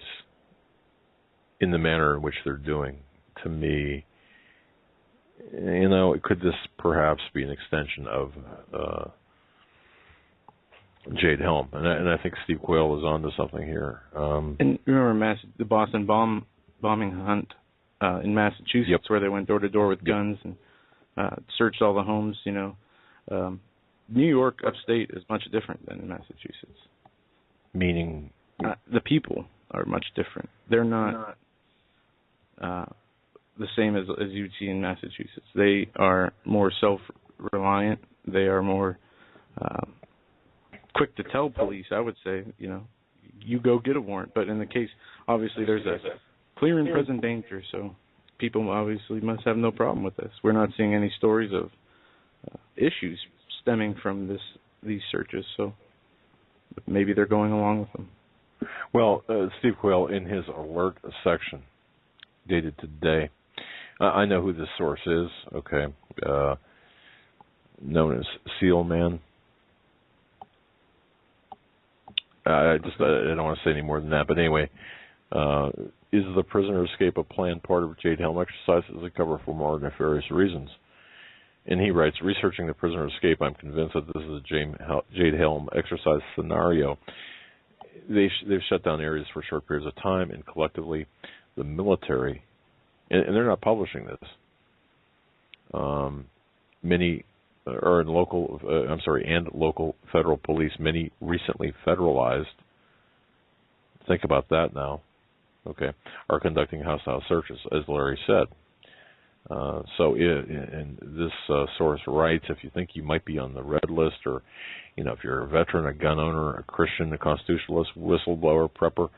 in the manner in which they're doing, to me, could this perhaps be an extension of Jade Helm? And I think Steve Quayle is onto something here. And remember the Boston bombing hunt in Massachusetts, where they went door to door with guns and searched all the homes. New York upstate is much different than in Massachusetts. Meaning, the people are much different. They're not the same as you'd see in Massachusetts. They are more self-reliant. They are more quick to tell police, I would say, you go get a warrant. But in the case, obviously, there's a clear and present danger, so people obviously must have no problem with this. We're not seeing any stories of issues stemming from these searches, so maybe they're going along with them. Well, Steve Quayle, in his alert section, dated today, I know who this source is, okay, known as Seal Man. I don't want to say any more than that, but anyway, is the prisoner escape a planned part of Jade Helm exercise as a cover for more nefarious reasons? And he writes, researching the prisoner escape, I'm convinced that this is a Jade Helm exercise scenario. They've shut down areas for short periods of time, and collectively, the military, and they're not publishing this. Local federal police, many recently federalized. Think about that now. Okay, are conducting hostile searches, as Larry said. And this source writes, if you think you might be on the red list, or if you're a veteran, a gun owner, a Christian, a constitutionalist, whistleblower, prepper,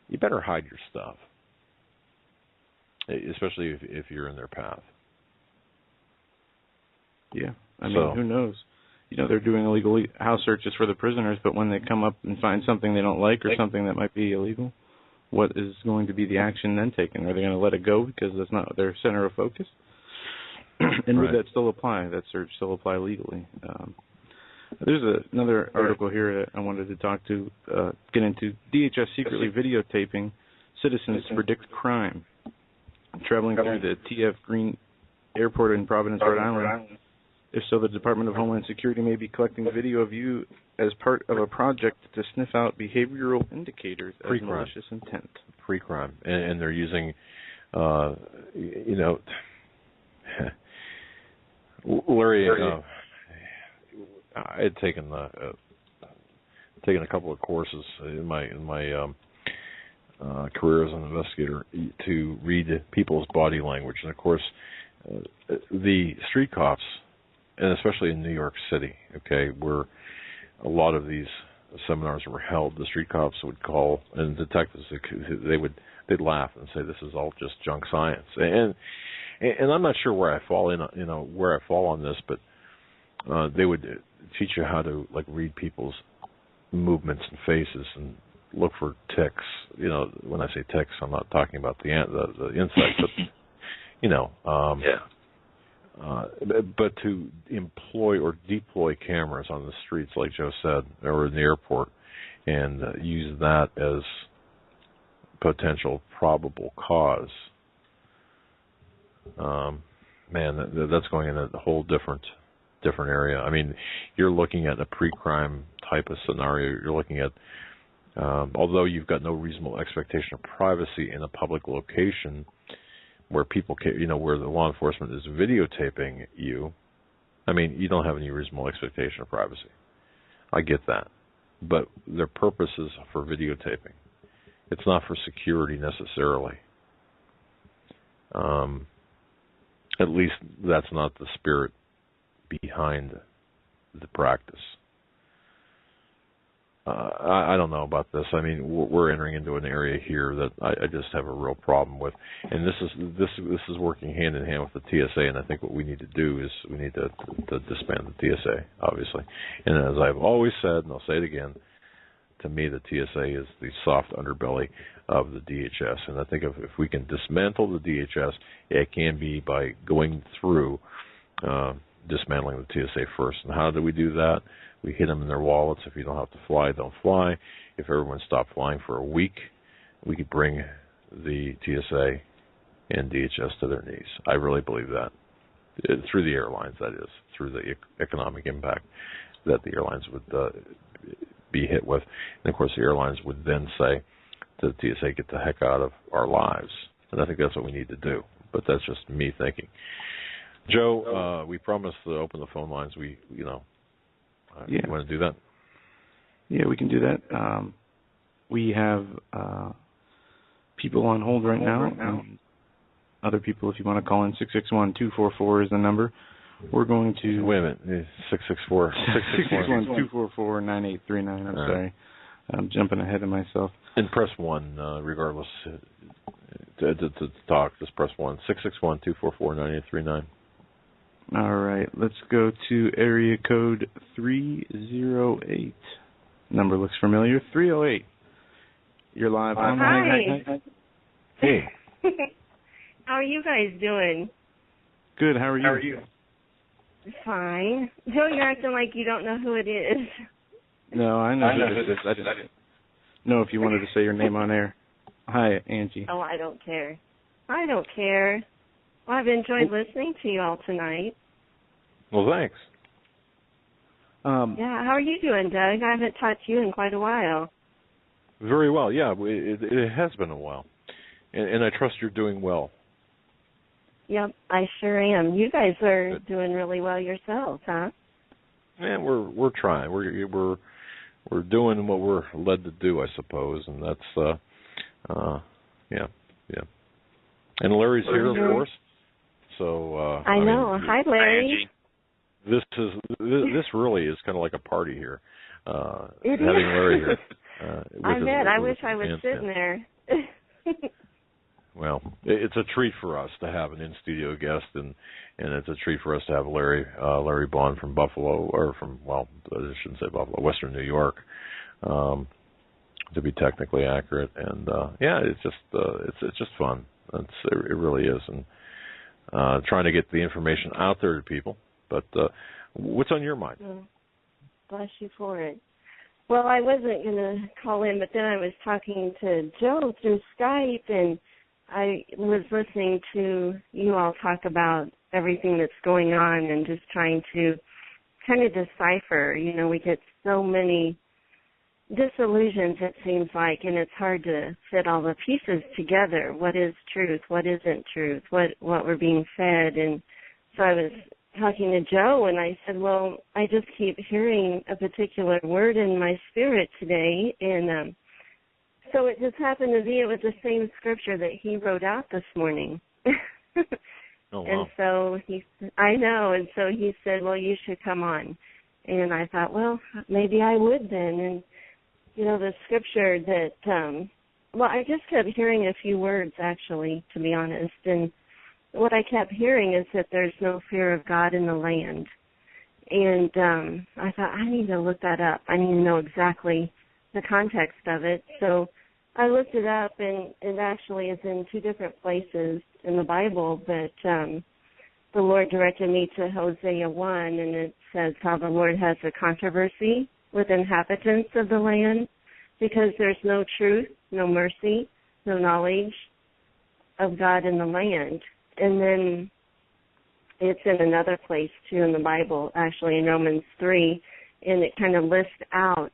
you better hide your stuff, especially if you're in their path. Yeah, I mean, who knows? They're doing illegal house searches for the prisoners, but when they come up and find something they don't like or something that might be illegal, what is going to be the action then taken? Are they going to let it go because that's not their center of focus? And would that still apply? That search still apply legally? There's another article here that I wanted to get into. DHS secretly videotaping citizens to predict crime. Traveling through the T.F. Green Airport in Providence, Rhode Island. If so, the Department of Homeland Security may be collecting video of you as part of a project to sniff out behavioral indicators of malicious intent. Pre-crime. And they're using, Larry, I had taken a couple of courses in my career as an investigator to read people's body language. And, of course, the street cops, and especially in New York City, okay, where a lot of these seminars were held, the street cops would call, and detectives, they'd laugh and say, this is all just junk science. And I'm not sure where I fall on this, but they would teach you how to like read people's movements and faces and look for ticks. You know, when I say ticks, I'm not talking about the insect, but you know. But to employ or deploy cameras on the streets, like Joe said, or in the airport, and use that as potential probable cause. Man, that's going in a whole different area. I mean, you're looking at a pre-crime type of scenario. You're looking at, although you've got no reasonable expectation of privacy in a public location where people can, you know, where the law enforcement is videotaping you, I mean, you don't have any reasonable expectation of privacy. I get that. But their purpose is for videotaping. It's not for security necessarily. At least that's not the spirit behind the practice. I don't know about this. I mean, we're entering into an area here that I just have a real problem with, and this is working hand in hand with the TSA. And I think what we need to do is we need to disband the TSA, obviously. And as I've always said, and I'll say it again, to me the TSA is the soft underbelly of the DHS. And I think if we can dismantle the DHS, it can be by going through dismantling the TSA first. And how do we do that? We hit them in their wallets. If you don't have to fly, don't fly. If everyone stopped flying for a week, we could bring the TSA and DHS to their knees. I really believe that. Through the airlines, that is. Through the economic impact that the airlines would be hit with. And, of course, the airlines would then say to the TSA, get the heck out of our lives. And I think that's what we need to do. But that's just me thinking. Joe, we promised to open the phone lines. You want to do that? Yeah, we can do that. We have people on hold right now. Other people, if you want to call in, 661-244 is the number. We're going to... Wait a minute. 664. 661-244-9839. I'm sorry. I'm jumping ahead of myself. And press 1, regardless. To talk, just press 1. 661-244-9839. All right, let's go to area code 308. Number looks familiar. 308. You're live on. Hi. Hey. How are you guys doing? Good. How are you? Fine. Joe, you're acting like you don't know who it is. No, I know who it is. I didn't know if you wanted to say your name on air. Hi, Angie. Oh, I don't care. Well, I've enjoyed listening to you all tonight. Well, thanks. Yeah, how are you doing, Doug? I haven't talked to you in quite a while. Very well, yeah. It has been a while. And I trust you're doing well. Yep, I sure am. You guys are doing really well yourselves, huh? Yeah, we're trying. We're doing what we're led to do, I suppose, and that's yeah. And Larry's here, of course. So I know. Hi, Larry. This really is kind of like a party here. It having Larry here. I bet. I wish I was sitting there. Well, it's a treat for us to have an in-studio guest, and it's a treat for us to have Larry Bond from Buffalo, or from, well, I shouldn't say Buffalo, Western New York, to be technically accurate. And yeah, it's just fun. It really is, and trying to get the information out there to people. But what's on your mind? Bless you for it. Well, I wasn't going to call in, but then I was talking to Joe through Skype, and I was listening to you all talk about everything that's going on and just trying to kind of decipher. You know, we get so many disillusions, it seems like, and it's hard to fit all the pieces together. What is truth? What isn't truth? What we're being fed? And so I was talking to Joe, and I said, well, I just keep hearing a particular word in my spirit today, and so it just happened to be it was the same scripture that he wrote out this morning. Oh, wow. And so I know, and so he said, well, you should come on. And I thought, well, maybe I would then. And, you know, the scripture that, well, I just kept hearing a few words, actually, to be honest, and what I kept hearing is that there's no fear of God in the land. And I thought, I need to look that up. I need to know exactly the context of it. So I looked it up, and it actually is in two different places in the Bible, but the Lord directed me to Hosea 1, and it says how the Lord has a controversy with inhabitants of the land because there's no truth, no mercy, no knowledge of God in the land. And then it's in another place, too, in the Bible, actually in Romans 3, and it kind of lists out,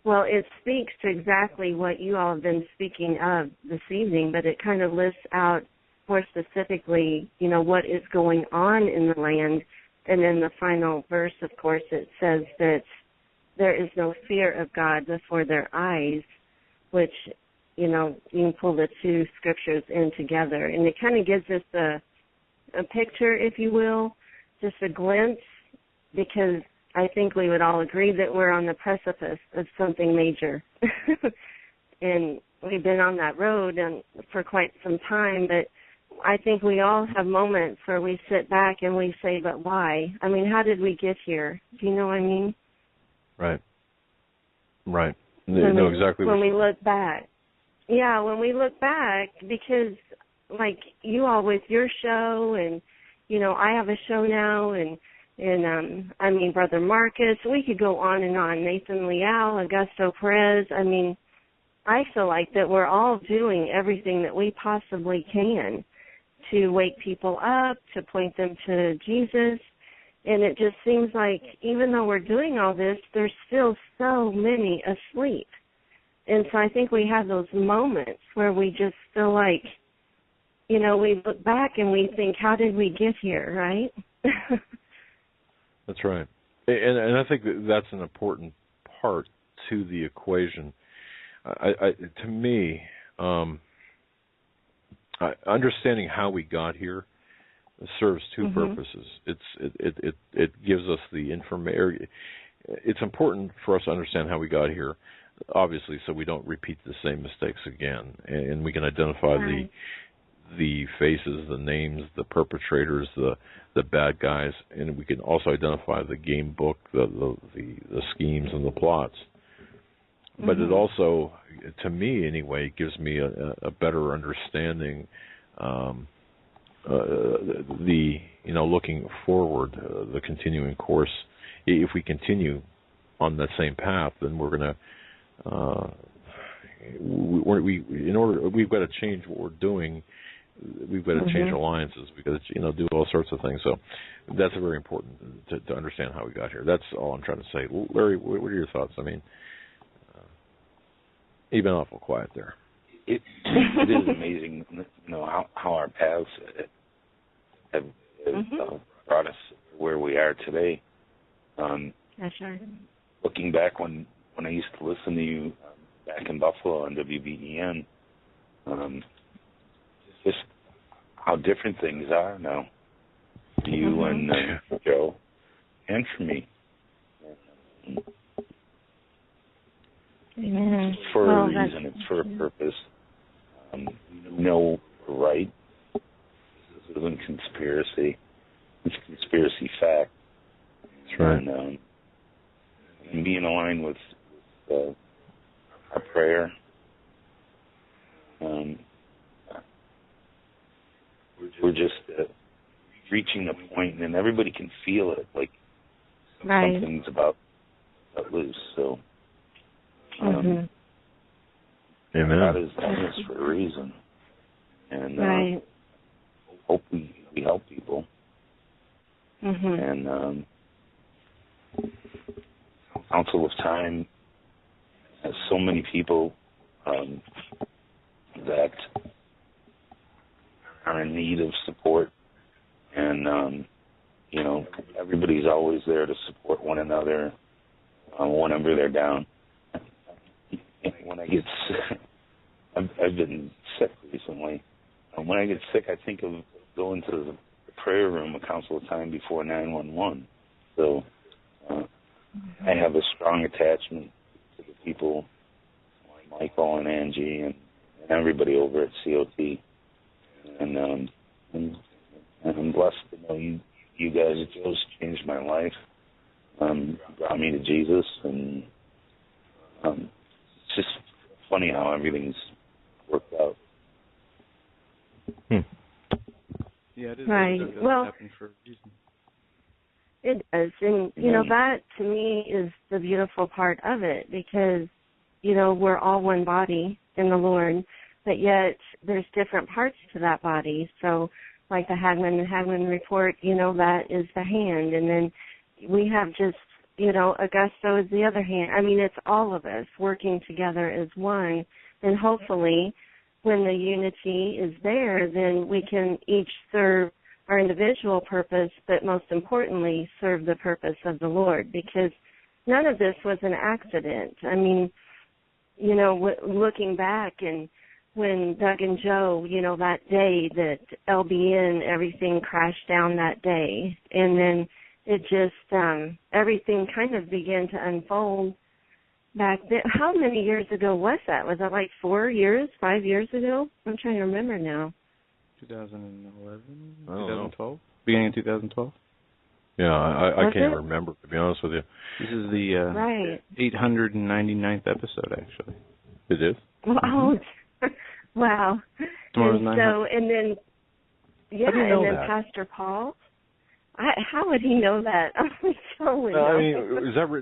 well, it speaks to exactly what you all have been speaking of this evening, but it kind of lists out more specifically, you know, what is going on in the land. And then the final verse, of course, it says that there is no fear of God before their eyes, which, you know, you can pull the two scriptures in together. And it kind of gives us a picture, if you will, just a glimpse, because I think we would all agree that we're on the precipice of something major. And we've been on that road for quite some time, but I think we all have moments where we sit back and we say, but why? I mean, how did we get here? Do you know what I mean? Right. You know exactly when we look back. Yeah, when we look back, because like you all with your show, and you know, I have a show now, and I mean, Brother Marcus, we could go on and on, Nathan Leal, Augusto Perez. I mean, I feel like that we're all doing everything that we possibly can to wake people up, to point them to Jesus. And it just seems like even though we're doing all this, there's still so many asleep. And so I think we have those moments where we just feel like, you know, we look back and we think, how did we get here, right? That's right. And I think that's an important part to the equation. To me, understanding how we got here serves two purposes. It gives us the information. It's important for us to understand how we got here, obviously, so we don't repeat the same mistakes again, and we can identify the faces, the names, the perpetrators, the bad guys, and we can also identify the game book, the schemes and the plots. But it also, to me anyway, gives me a better understanding. Looking forward, the continuing course. If we continue on that same path, then we're going to. We've got to change what we're doing. We've got to change alliances. We've got to, do all sorts of things. So that's very important to understand how we got here. That's all I'm trying to say. Larry, what are your thoughts? I mean, you've been awful quiet there. It is amazing, how our paths have brought us where we are today. That's right. Looking back when I used to listen to you back in Buffalo on WBEN, just how different things are now for you and Joe, and for me. It's for a reason. It's for a purpose. We're right. This isn't conspiracy. It's conspiracy fact. That's right. And being aligned with our prayer. We're just reaching a point, and everybody can feel it, like something's about to loose. So, Amen. God is doing this for a reason, and hope we help people. And Council of Time has so many people that are in need of support, and everybody's always there to support one another whenever they're down. When I get sick, I've been sick recently. When I get sick, I think of going to the prayer room, a Council of Time, before 911. So I have a strong attachment to the people, Michael and Angie, and everybody over at COT. And I'm blessed to know you guys. Joe's changed my life. brought me to Jesus, and it's just funny how everything's worked out. Yeah, it is. Right. It does Well, happen for a reason. It does, and that to me is the beautiful part of it, because we're all one body in the Lord, but yet there's different parts to that body. So, like the Hagmann Report, that is the hand, and then we have just Augusto is the other hand. I mean, it's all of us working together as one, and hopefully, when the unity is there, then we can each serve our individual purpose, but most importantly, serve the purpose of the Lord, because none of this was an accident. I mean, looking back, and when Doug and Joe, that day that LBN, everything crashed down that day, and then it just, everything kind of began to unfold back then. How many years ago was that? Was that like 4 years, 5 years ago? I'm trying to remember now. 2011, I don't 2012, know. beginning of 2012. Yeah, I can't remember, to be honest with you. This is the 899th episode, actually. It is? Oh, wow. Tomorrow's and 900. and then, How do you know and then that? Pastor Paul. How would he know that? I totally know. I mean,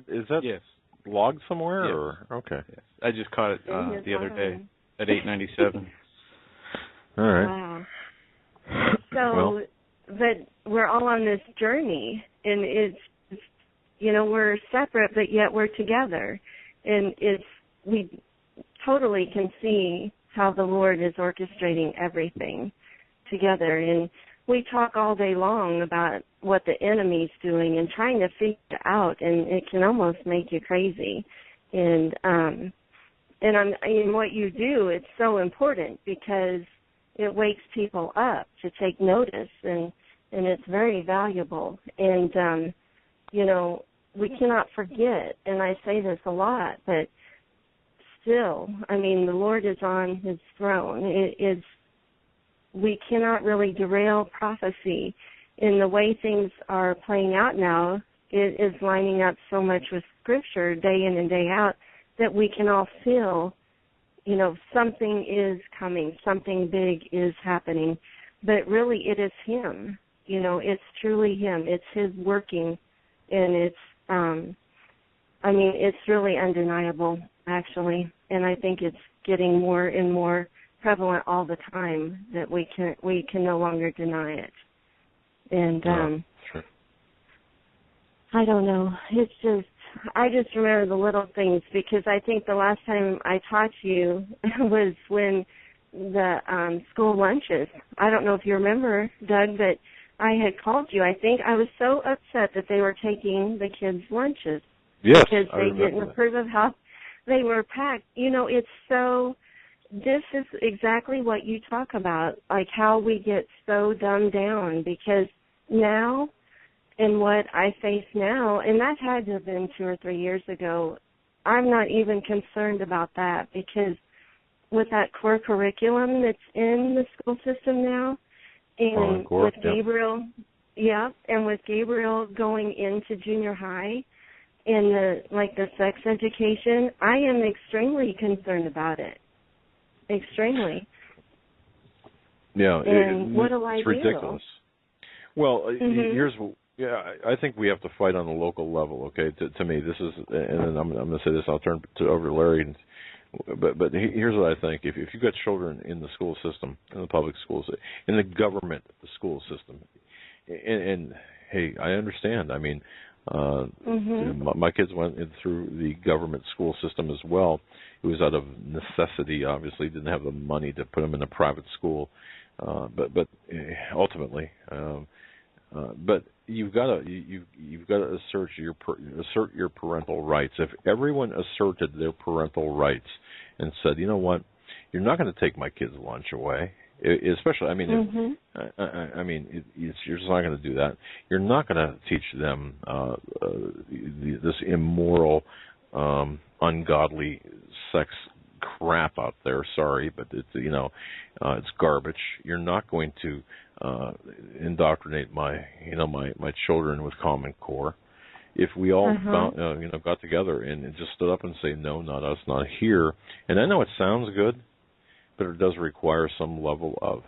is that Yes. logged somewhere? Yes. Or okay. Yes. I just caught it the other day at 8:97. All right. Wow. So, but we're all on this journey, and it's, we're separate, but yet we're together. And we totally can see how the Lord is orchestrating everything together. And we talk all day long about what the enemy's doing and trying to figure it out, and it can almost make you crazy. And what you do, it's so important, because it wakes people up to take notice, and it's very valuable. And, we cannot forget, and I say this a lot, but still, I mean, the Lord is on his throne. We cannot really derail prophecy. In the way things are playing out now, it is lining up so much with Scripture day in and day out that we can all feel, something is coming, something big is happening. But really it is him. It's truly him. It's his working, and it's, it's really undeniable, actually. And I think it's getting more and more prevalent all the time that we can no longer deny it. And sure. I don't know. It's just, I just remember the little things, because I think the last time I talked to you was when the school lunches. I don't know if you remember, Doug, but I had called you. I think I was so upset that they were taking the kids' lunches. Yes, because they didn't approve of how they were packed. It's so, this is exactly what you talk about, like how we get so dumbed down, because now, and what I face now, and that had to have been 2 or 3 years ago, I'm not even concerned about that, because with that core curriculum that's in the school system now, and with Gabriel, and with Gabriel going into junior high, and the sex education, I am extremely concerned about it. Extremely. Yeah, and what do I it's do? ridiculous. Well, Mm-hmm. I think we have to fight on the local level. Okay, to me, this is, and then I'm going to say this. I'll turn over to Larry. But here's what I think: if you've got children in the school system, in the public schools, in the government school system, and hey, I understand. I mean, my kids went through the government school system as well. It was out of necessity. Obviously, didn't have the money to put them in a private school, but ultimately, but you've got to assert your parental rights. If everyone asserted their parental rights and said, you know what, you're not going to take my kids' lunch away, especially, you're just not going to do that. You're not going to teach them this immoral, ungodly sex crap out there. Sorry, but it's garbage. You're not going to indoctrinate my children with Common Core. if we all got together and just stood up and say, no, not us, not here. And I know it sounds good, but it does require some level of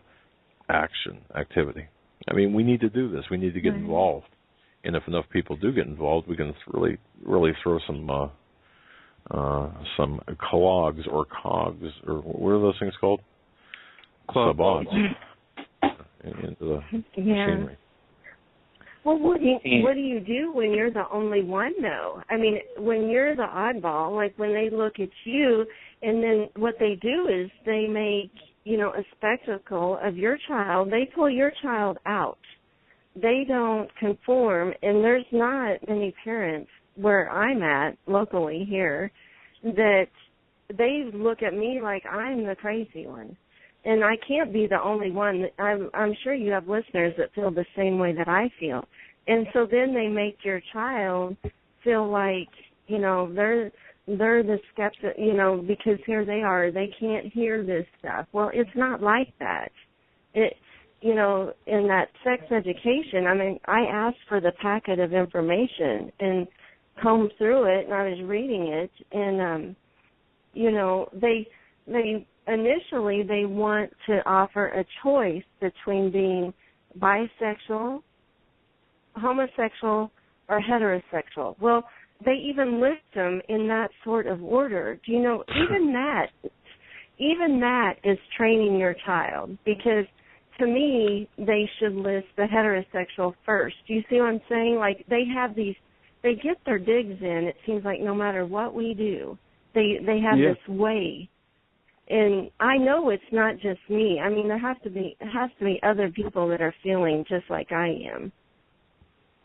activity. I mean, we need to do this. We need to get involved. And if enough people do get involved, we can really throw some clogs or cogs, or what are those things called? Sabots into the machinery. Well, what do you do when you're the only one, though? I mean, when you're the oddball, like when they look at you, and then what they do is they make, a spectacle of your child. They pull your child out. They don't conform, and there's not many parents where I'm at locally here that they look at me like I'm the crazy one. And I can't be the only one. I'm sure you have listeners that feel the same way that I feel. And so then they make your child feel like, they're the skeptic, because here they are. They can't hear this stuff. Well, it's not like that. In that sex education, I mean, I asked for the packet of information and combed through it, and I was reading it, and, they initially they want to offer a choice between being bisexual, homosexual, or heterosexual. Well, they even list them in that sort of order. Do you know, even that is training your child, because to me, they should list the heterosexual first. Do you see what I'm saying? Like, they get their digs in, it seems like, no matter what we do. They have this way. And I know it's not just me. I mean, it has to be other people that are feeling just like I am.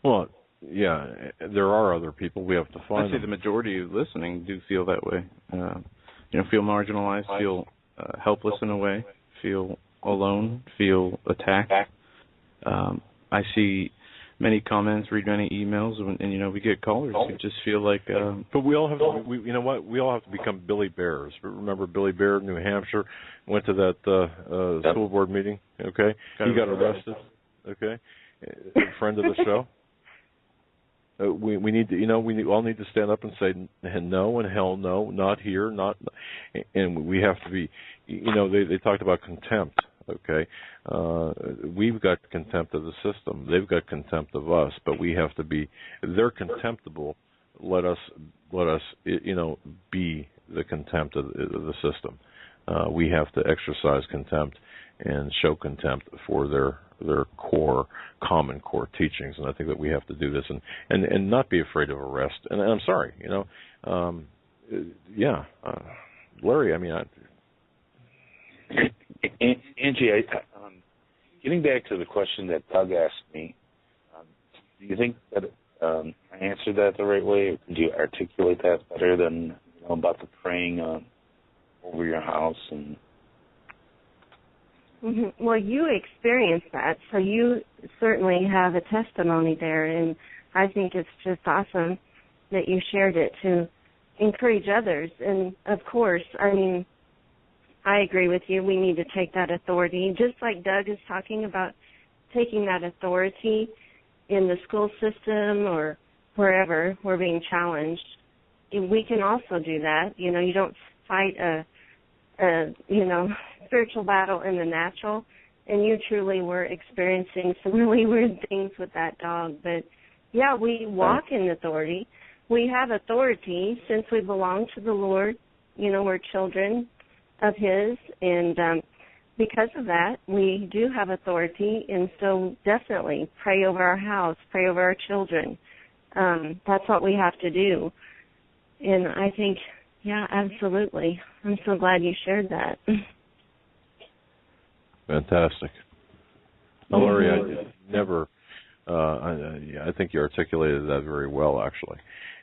Well, yeah, there are other people. We have to find them. I'd say the majority of listening do feel that way. Feel marginalized, feel helpless in a way, feel alone, feel attacked. I see many comments, read many emails, and we get callers who just feel like. But we all have to. We all have to become Billy Bears. Remember Billy Bear, New Hampshire, went to that school board meeting. Okay, he got arrested. Okay, a friend of the show. We need to, we all need to stand up and say no and hell no, not here, not, and we have to be, they talked about contempt. Okay, we've got contempt of the system. They've got contempt of us, but we have to be. They're contemptible. Let us, be the contempt of the system. We have to exercise contempt and show contempt for their common core teachings, and I think that we have to do this and not be afraid of arrest. And I'm sorry, Larry. I mean, Angie, getting back to the question that Doug asked me, do you think that I answered that the right way, or could you articulate that better than about the praying over your house and? Mm-hmm. Well, you experienced that, so you certainly have a testimony there, and I think it's just awesome that you shared it to encourage others. And, of course, I mean, I agree with you. We need to take that authority, just like Doug is talking about taking that authority in the school system or wherever we're being challenged. We can also do that. You don't fight a spiritual battle in the natural, and you truly were experiencing some really weird things with that dog. But, yeah, we walk in authority. We have authority since we belong to the Lord. We're children of His, and because of that, we do have authority, and so definitely pray over our house, pray over our children. That's what we have to do. And I think, yeah, absolutely. I'm so glad you shared that. Fantastic. Larry, I never. I think you articulated that very well, actually.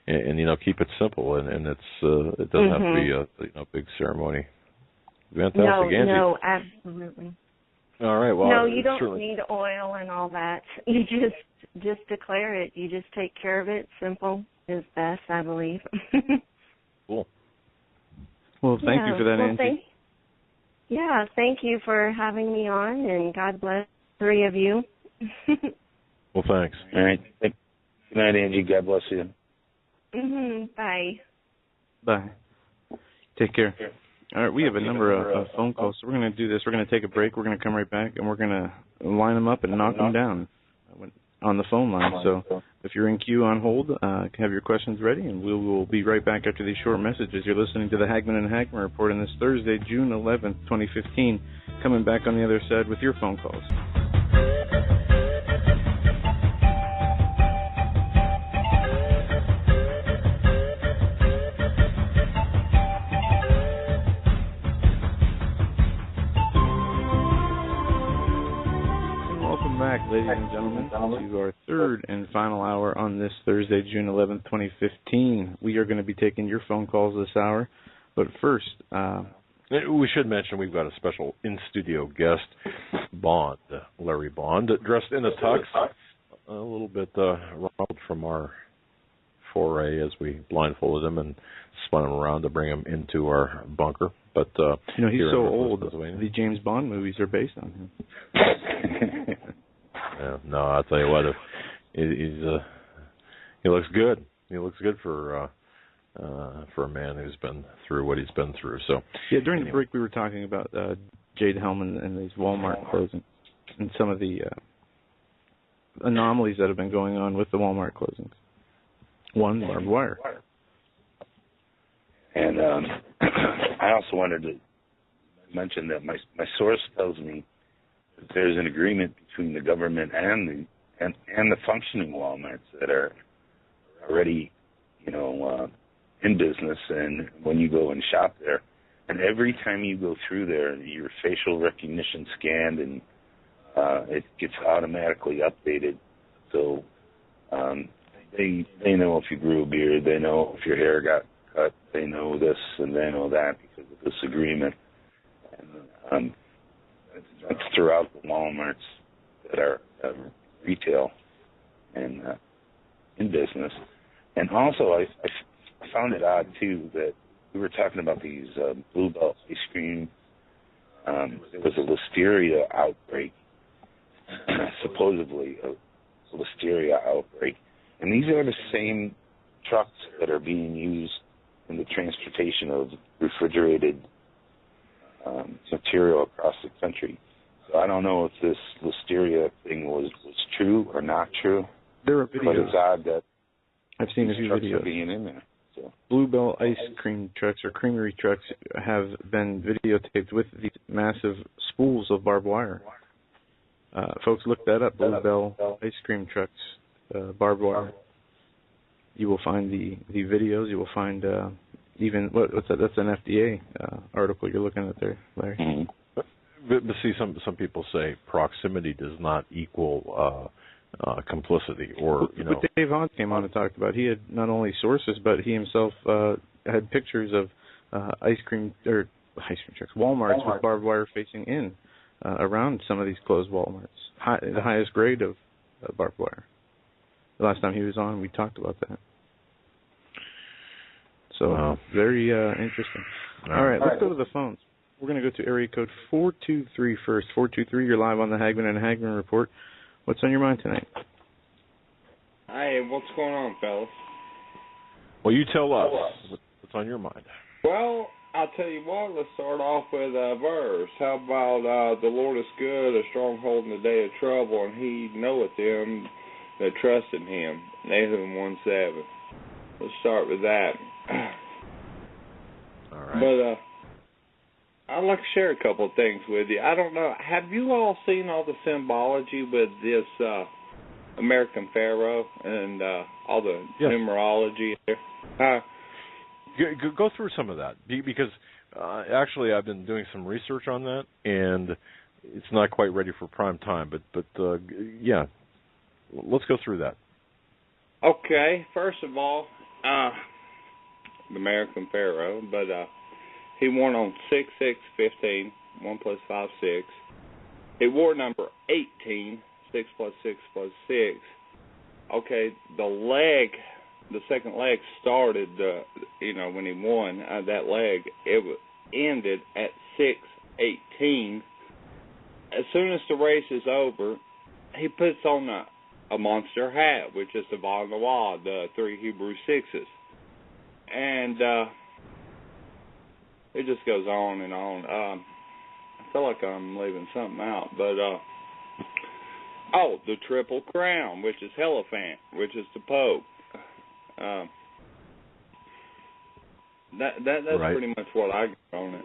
And keep it simple, and it doesn't have to be a big ceremony. Fantastic, Angie. No, absolutely. All right. Well, no, you don't need oil and all that. You just declare it. You just take care of it. Simple is best, I believe. Cool. Well, thank you for that, Angie. Thank you for having me on, and God bless the three of you. Well, thanks. All right. Good night, Angie. God bless you. Bye. Bye. Take care. All right, we have a number of phone calls, so we're going to do this. We're going to take a break. We're going to come right back, and we're going to line them up and knock them down on the phone line. So if you're in queue on hold, have your questions ready, and we will be right back after these short messages. You're listening to the Hagmann Hagmann Report on this Thursday, June 11th, 2015. Coming back on the other side with your phone calls. Ladies and gentlemen, to our third and final hour on this Thursday, June 11th, 2015. We are going to be taking your phone calls this hour. But first, we should mention we've got a special in-studio guest, Larry Bond, dressed in a tux, a little bit rumpled from our foray as we blindfolded him and spun him around to bring him into our bunker. But he's so old, the James Bond movies are based on him. Yeah, no, I'll tell you what, he looks good. He looks good for a man who's been through what he's been through. So during the break we were talking about Jade Hellman and these Walmart closings and some of the anomalies that have been going on with the Walmart closings. One, barbed wire. And I also wanted to mention that my source tells me that there's an agreement between the government and the functioning Walmarts that are already, in business, and when you go and shop there, and every time you go through there, your facial recognition scanned, and it gets automatically updated. So they know if you grew a beard, they know if your hair got cut, they know this and they know that because of this agreement. And that's throughout the Walmarts that are retail and in business. And also, I found it odd, too, that we were talking about these Bluebell ice cream. There was a listeria outbreak, supposedly a listeria outbreak. And these are the same trucks that are being used in the transportation of refrigerated material across the country. So I don't know if this listeria thing was true or not true. There are videos. But it's odd that I've seen a few trucks videos are being in there. So. Bluebell ice cream trucks or creamery trucks have been videotaped with these massive spools of barbed wire. Folks, look that up. Bluebell ice cream trucks, barbed wire. You will find the videos. You will find even what's that? That's an FDA article you're looking at there, Larry. Mm-hmm. But see, some people say proximity does not equal complicity, or What Dave Hahn came on and talked about. He had not only sources, but he himself had pictures of ice cream trucks, Walmarts with barbed wire facing in around some of these closed Walmarts. The highest grade of barbed wire. The last time he was on, we talked about that. So very interesting. All right, let's go to the phones. We're going to go to area code 423 first. 423, you're live on the Hagmann and Hagmann Report. What's on your mind tonight? Hey, what's going on, fellas? Well, you tell us what's on your mind. Well, I'll tell you what, let's start off with a verse. How about the Lord is good, a stronghold in the day of trouble, and he knoweth them that trust in him. Nahum 1:7. Let's start with that. All right. But I'd like to share a couple of things with you. I don't know, have you all seen all the symbology with this American Pharaoh and all the numerology there? Go through some of that, because actually I've been doing some research on that, and it's not quite ready for prime time. But yeah, let's go through that. Okay, first of all, the American Pharaoh, but he won on 6/6/15, 1 + 5 = 6. He wore number 18, 6 + 6 + 6. Okay, the second leg started, when he won that leg, it ended at 6/18. As soon as the race is over, he puts on a monster hat, which is the Devel on the wall, the 3 Hebrew 6s. And it just goes on and on. I feel like I'm leaving something out, but the Triple Crown, which is Hierophant, which is the Pope. That's right. pretty much what I got on it.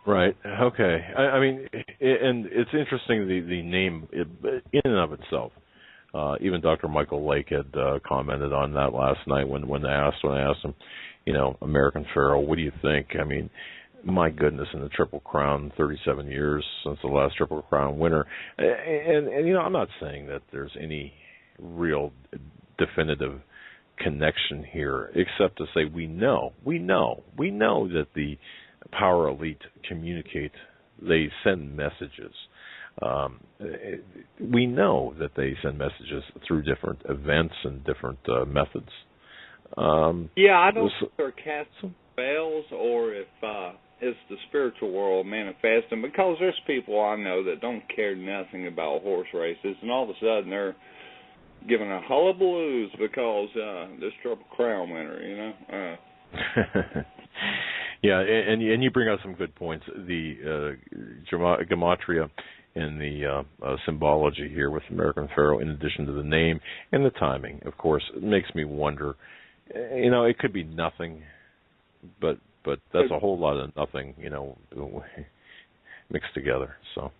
Right. Okay. I mean, and it's interesting the name in and of itself. Even Dr. Michael Lake had commented on that last night when I asked him, American Pharaoh, what do you think? I mean, my goodness, in the Triple Crown, 37 years since the last Triple Crown winner, and I'm not saying that there's any real definitive connection here, except to say we know that the power elite communicate. They send messages. We know that they send messages through different events and different methods. I don't know if they're casting spells or if it's the spiritual world manifesting, because there's people I know that don't care nothing about horse races, and all of a sudden they're giving a hullabaloos because this Triple Crown winner, Yeah, and you bring out some good points. The gematria and the symbology here with American Pharaoh, in addition to the name and the timing, of course, it makes me wonder. It could be nothing, but that's a whole lot of nothing, mixed together. So.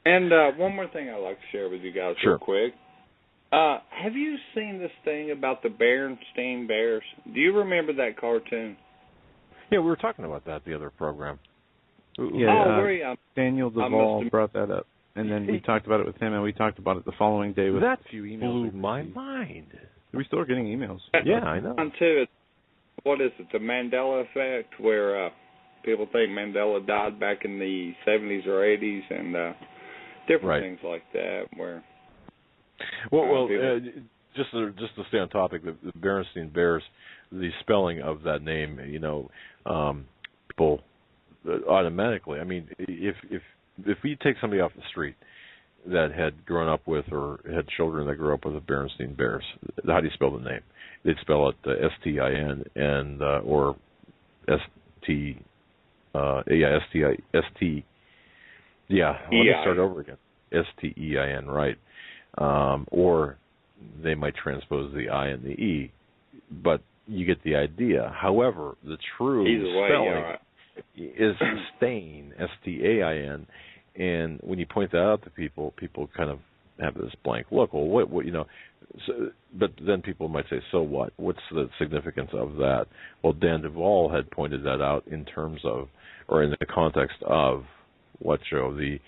And one more thing I'd like to share with you guys Sure. real quick. Have you seen this thing about the Berenstain Bears? Do you remember that cartoon? Yeah, we were talking about that the other program. Yeah, Daniel Devel brought that up, and then we talked about it with him, and we talked about it the following day with a few emails. Blew my mind. We still are getting emails. Yeah, I know. Too. What is it, the Mandela effect, where people think Mandela died back in the 70s or 80s, and different things like that, where... Just to stay on topic, the Berenstain Bears, the spelling of that name, people automatically. I mean, if we take somebody off the street that had grown up with or had children that grew up with the Berenstain Bears, how do you spell the name? They'd spell it S-T-I-N and or S-T. S-T. Yeah, let me start over again. S-T-E-I-N, right? Or they might transpose the I and the E, but you get the idea. However, the true spelling is Stain, S-T-A-I-N, and when you point that out to people kind of have this blank look. Well, what so, but then people might say, so what? What's the significance of that? Well, Dan Devel had pointed that out in terms of, or in the context of, what, Joe? The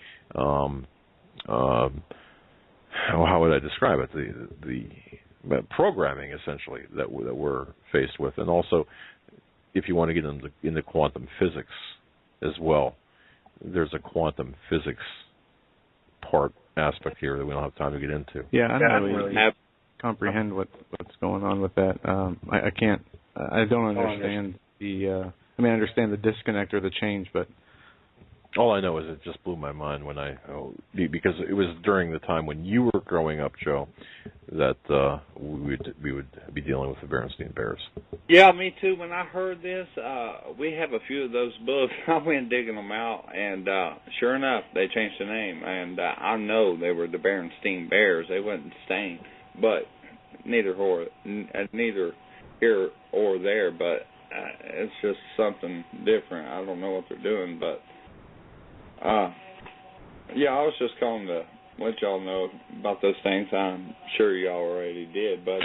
how would I describe it? The programming, essentially, that we're faced with. And also, if you want to get into quantum physics as well, there's a quantum physics aspect here that we don't have time to get into. Yeah, I don't really comprehend what's going on with that. I can't. I don't understand I understand the disconnect or the change, but... All I know is it just blew my mind because it was during the time when you were growing up, Joe, that we would be dealing with the Berenstain Bears. Yeah, me too. When I heard this, we have a few of those books. I went digging them out, and sure enough, they changed the name. And I know they were the Berenstain Bears. They wasn't Stain, but neither here or there. But it's just something different. I don't know what they're doing, but. I was just calling to let y'all know about those things. I'm sure y'all already did, but...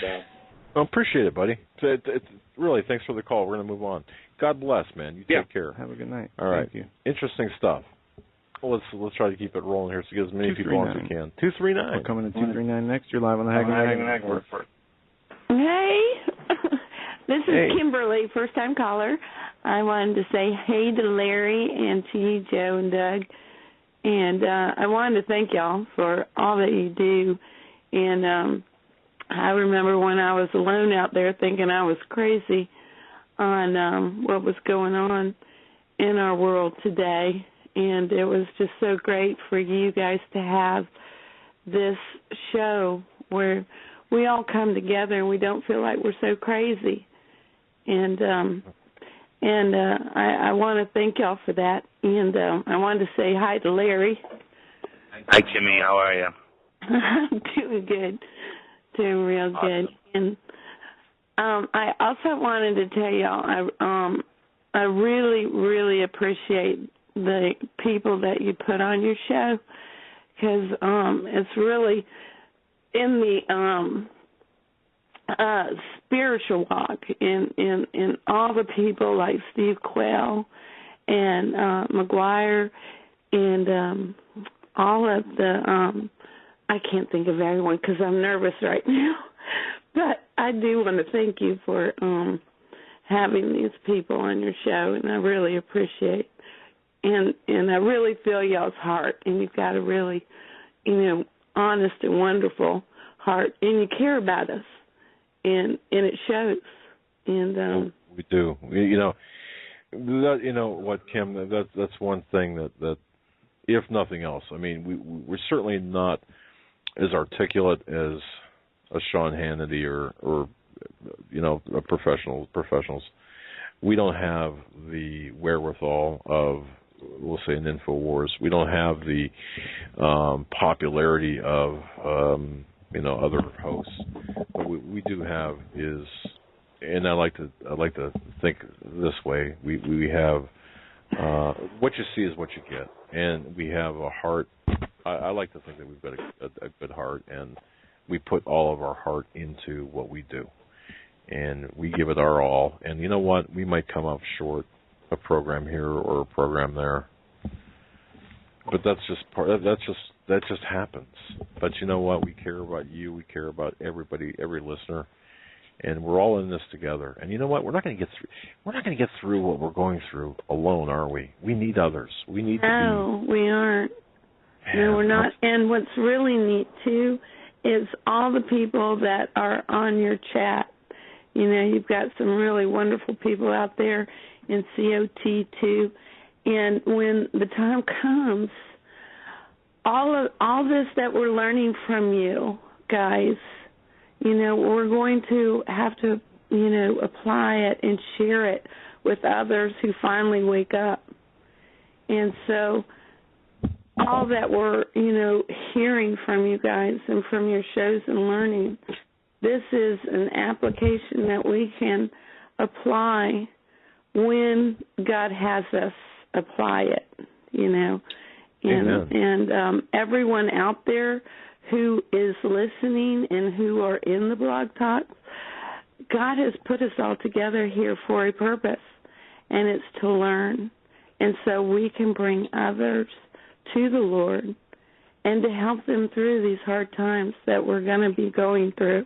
I appreciate it, buddy. It's really, thanks for the call. We're going to move on. God bless, man. You take care. Have a good night. All right. Thank you. Interesting stuff. Well, let's try to keep it rolling here so we get as many people on as we can. 239. We're coming in 239 next. You're live on the Hagmann Hagmann Report. Hey. This is Kimberly, first-time caller. I wanted to say hey to Larry and to you, Joe and Doug. And I wanted to thank y'all for all that you do. And I remember when I was alone out there thinking I was crazy on what was going on in our world today. And it was just so great for you guys to have this show where we all come together and we don't feel like we're so crazy. And I want to thank y'all for that. And I wanted to say hi to Larry. Hi, Kimmy. How are you? I'm doing good. Doing real good. And I also wanted to tell y'all, I really, really appreciate the people that you put on your show, because it's really in the spiritual walk in all the people like Steve Quayle and McGuire and all of the I can't think of everyone because I'm nervous right now, but I do want to thank you for having these people on your show, and I really appreciate it. And I really feel y'all's heart, and you've got a really, honest and wonderful heart, and you care about us, and it shows. And we do. You know what, Kim? That's one thing that if nothing else, I mean, we're certainly not as articulate as a Sean Hannity or professionals. We don't have the wherewithal of, we'll say, an InfoWars. We don't have the popularity of other hosts. What we do have is, and I like to think this way. We have what you see is what you get, and we have a heart. I like to think that we've got a good heart, and we put all of our heart into what we do, and we give it our all. And you know what? We might come up short a program here or a program there, but that's just happens. But you know what? We care about you. We care about everybody, every listener, and we're all in this together. And you know what? We're not going to get through what we're going through alone, are we? We need others. We need to be. No, we aren't. No, we're not. And what's really neat too is all the people that are on your chat. You've got some really wonderful people out there in COT too. And when the time comes, all this that we're learning from you guys, we're going to have to, apply it and share it with others who finally wake up. And so all that we're, hearing from you guys and from your shows and learning, this is an application that we can apply when God has us apply it, And everyone out there who is listening and who are in the blog talk, God has put us all together here for a purpose, and it's to learn. And so we can bring others to the Lord and to help them through these hard times that we're going to be going through.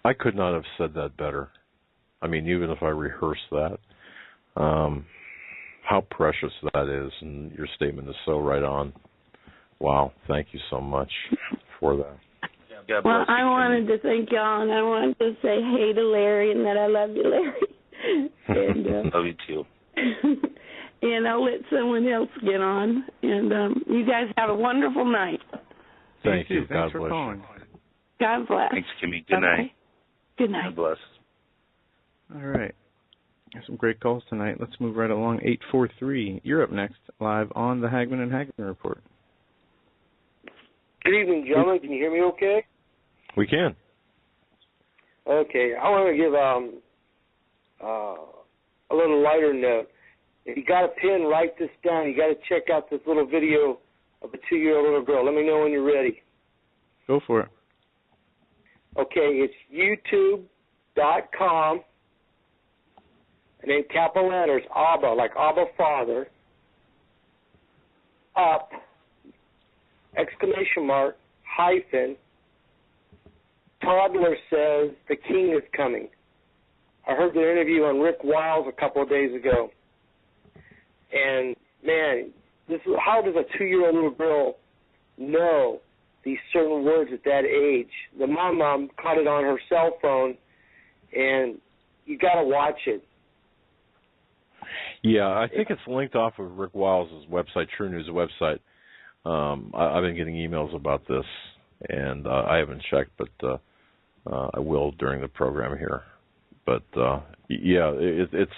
I could not have said that better. I mean, even if I rehearsed that, how precious that is, and your statement is so right on. Wow, thank you so much for that. Well, I wanted to thank y'all, and I wanted to say hey to Larry and that I love you, Larry. And, love you too. And I'll let someone else get on. And you guys have a wonderful night. Thank you. Thanks God for bless calling. you. God bless. Thanks, Kimmy. Good night. Good night. God bless. All right. Some great calls tonight. Let's move right along. 843. You're up next, live on the Hagmann and Hagmann Report. Good evening, gentlemen. Can you hear me okay? We can. Okay. I want to give a little lighter note. If you got a pen, write this down. You got to check out this little video of a 2-year-old little girl. Let me know when you're ready. Go for it. Okay, it's youtube.com, and then capital letters, Abba, like Abba Father, up, exclamation mark, hyphen, toddler says the king is coming. I heard the interview on Rick Wiles a couple of days ago. And, man, how does a 2-year-old little girl know these certain words at that age? The mom caught it on her cell phone, and you got to watch it. Yeah, I think it's linked off of Rick Wiles' website, True News website. I've been getting emails about this, and I haven't checked, but I will during the program here. But yeah, it's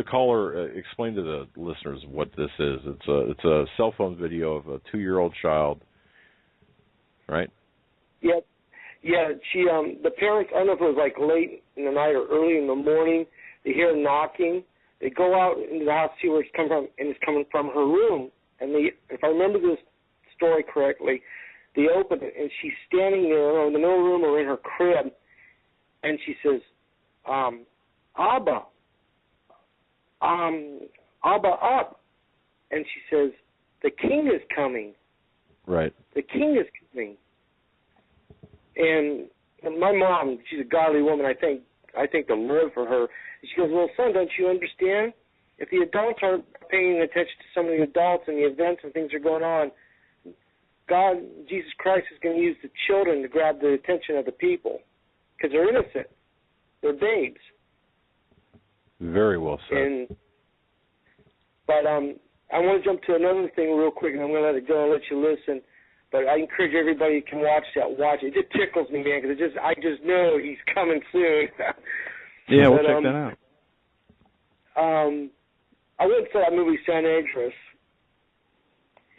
caller. Explain to the listeners what this is. It's a cell phone video of a 2-year-old child, right? Yep. Yeah, she the parents, I don't know if it was like late in the night or early in the morning, they hear knocking. They go out into the house to see where it's coming from, and it's coming from her room. And they, if I remember this story correctly, they open it, and she's standing there in the middle of the room or in her crib, and she says, Abba, Abba up. And she says, the king is coming. Right. The king is coming. And my mom, she's a godly woman. I thank the Lord for her. And she goes, well, son, don't you understand? If the adults aren't paying attention to some of the adults and the events and things are going on, God, Jesus Christ, is going to use the children to grab the attention of the people because they're innocent. They're babes. Very well said. But I want to jump to another thing real quick, and I'm going to let it go and let you listen. But I encourage everybody who can watch that, watch it. It just tickles me, man, because I just know he's coming soon. Yeah, we'll check that out. I went to that movie San Andreas,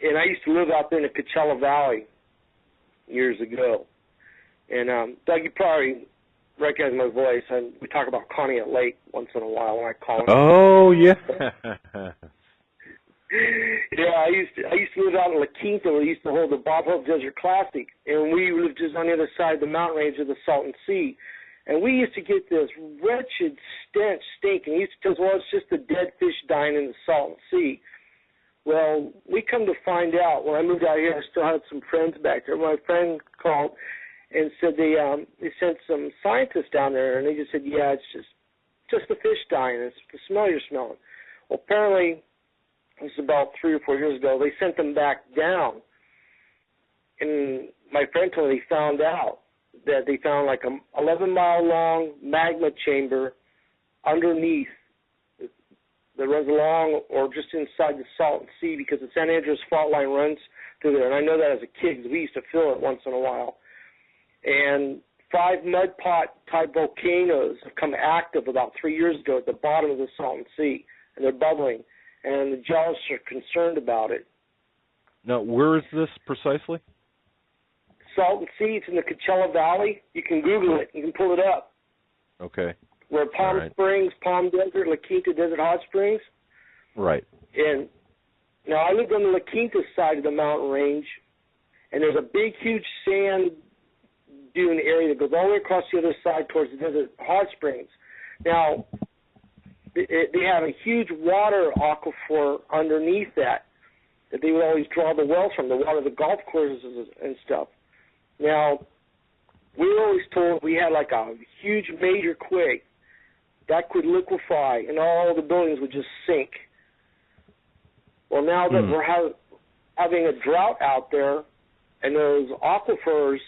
and I used to live out there in the Coachella Valley years ago. And Doug, you probably recognize my voice. We talk about Connie at Lake once in a while when I call him. Oh yeah. Yeah, I used to live out in La Quinta, where we used to hold the Bob Hope Desert Classic, and we lived just on the other side of the mountain range of the Salton Sea. And we used to get this wretched stink, and he used to tell us, well, it's just the dead fish dying in the Salton Sea. Well, we come to find out, when I moved out here, I still had some friends back there. My friend called and said they sent some scientists down there, and they just said, yeah, it's just the fish dying. It's the smell you're smelling. Well, apparently, this was about 3 or 4 years ago, they sent them back down. And my friend told me they found out that they found like a 11-mile-long magma chamber underneath that runs along or just inside the Salton Sea, because the San Andreas fault line runs through there. And I know that as a kid because we used to feel it once in a while. And 5 mud pot-type volcanoes have come active about 3 years ago at the bottom of the Salton Sea, and they're bubbling. And the geologists are concerned about it. Now, where is this precisely? Salton Sea, it's in the Coachella Valley. You can Google it. You can pull it up. Okay. Where Palm Springs, Palm Desert, La Quinta Desert Hot Springs. Right. And now I lived on the La Quinta side of the mountain range, and there's a big, huge sand dune area that goes all the way across the other side towards the Desert Hot Springs. Now, they have a huge water aquifer underneath that they would always draw the wells from, the water of the golf courses and stuff. Now, we were always told we had like a huge major quake that could liquefy and all the buildings would just sink. Well, now that we're having a drought out there and those aquifers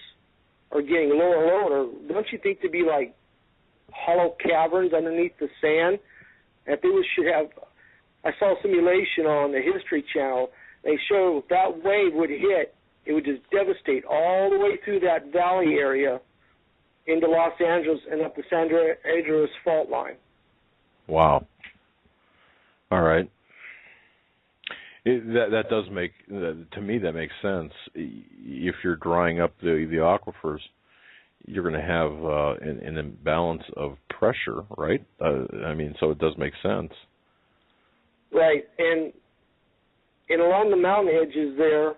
are getting lower and lower, don't you think there'd be like hollow caverns underneath the sand? That they should have. I saw a simulation on the History Channel. They show if that wave would hit, it would just devastate all the way through that valley area into Los Angeles and up the San Andreas fault line. Wow. All right. That does make, to me, that makes sense. If you're drying up the aquifers, you're going to have an imbalance of pressure, right? I mean, so it does make sense. Right, and along the mountain edges there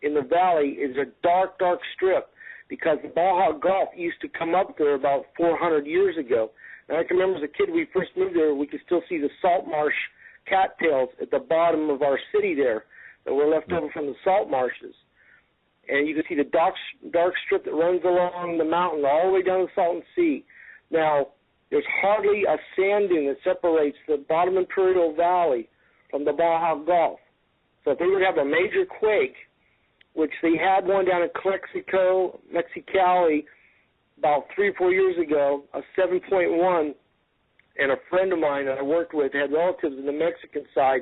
in the valley is a dark, dark strip because the Baja Gulf used to come up there about 400 years ago. And I can remember as a kid, we first moved there, we could still see the salt marsh cattails at the bottom of our city there that were left over from the salt marshes. And you can see the dark strip that runs along the mountain all the way down the Salton Sea. Now, there's hardly a sand dune that separates the bottom Imperial Valley from the Baja Gulf. So if they would have a major quake, which they had one down in Mexicali about 3 or 4 years ago, a 7.1, and a friend of mine that I worked with had relatives in the Mexican side.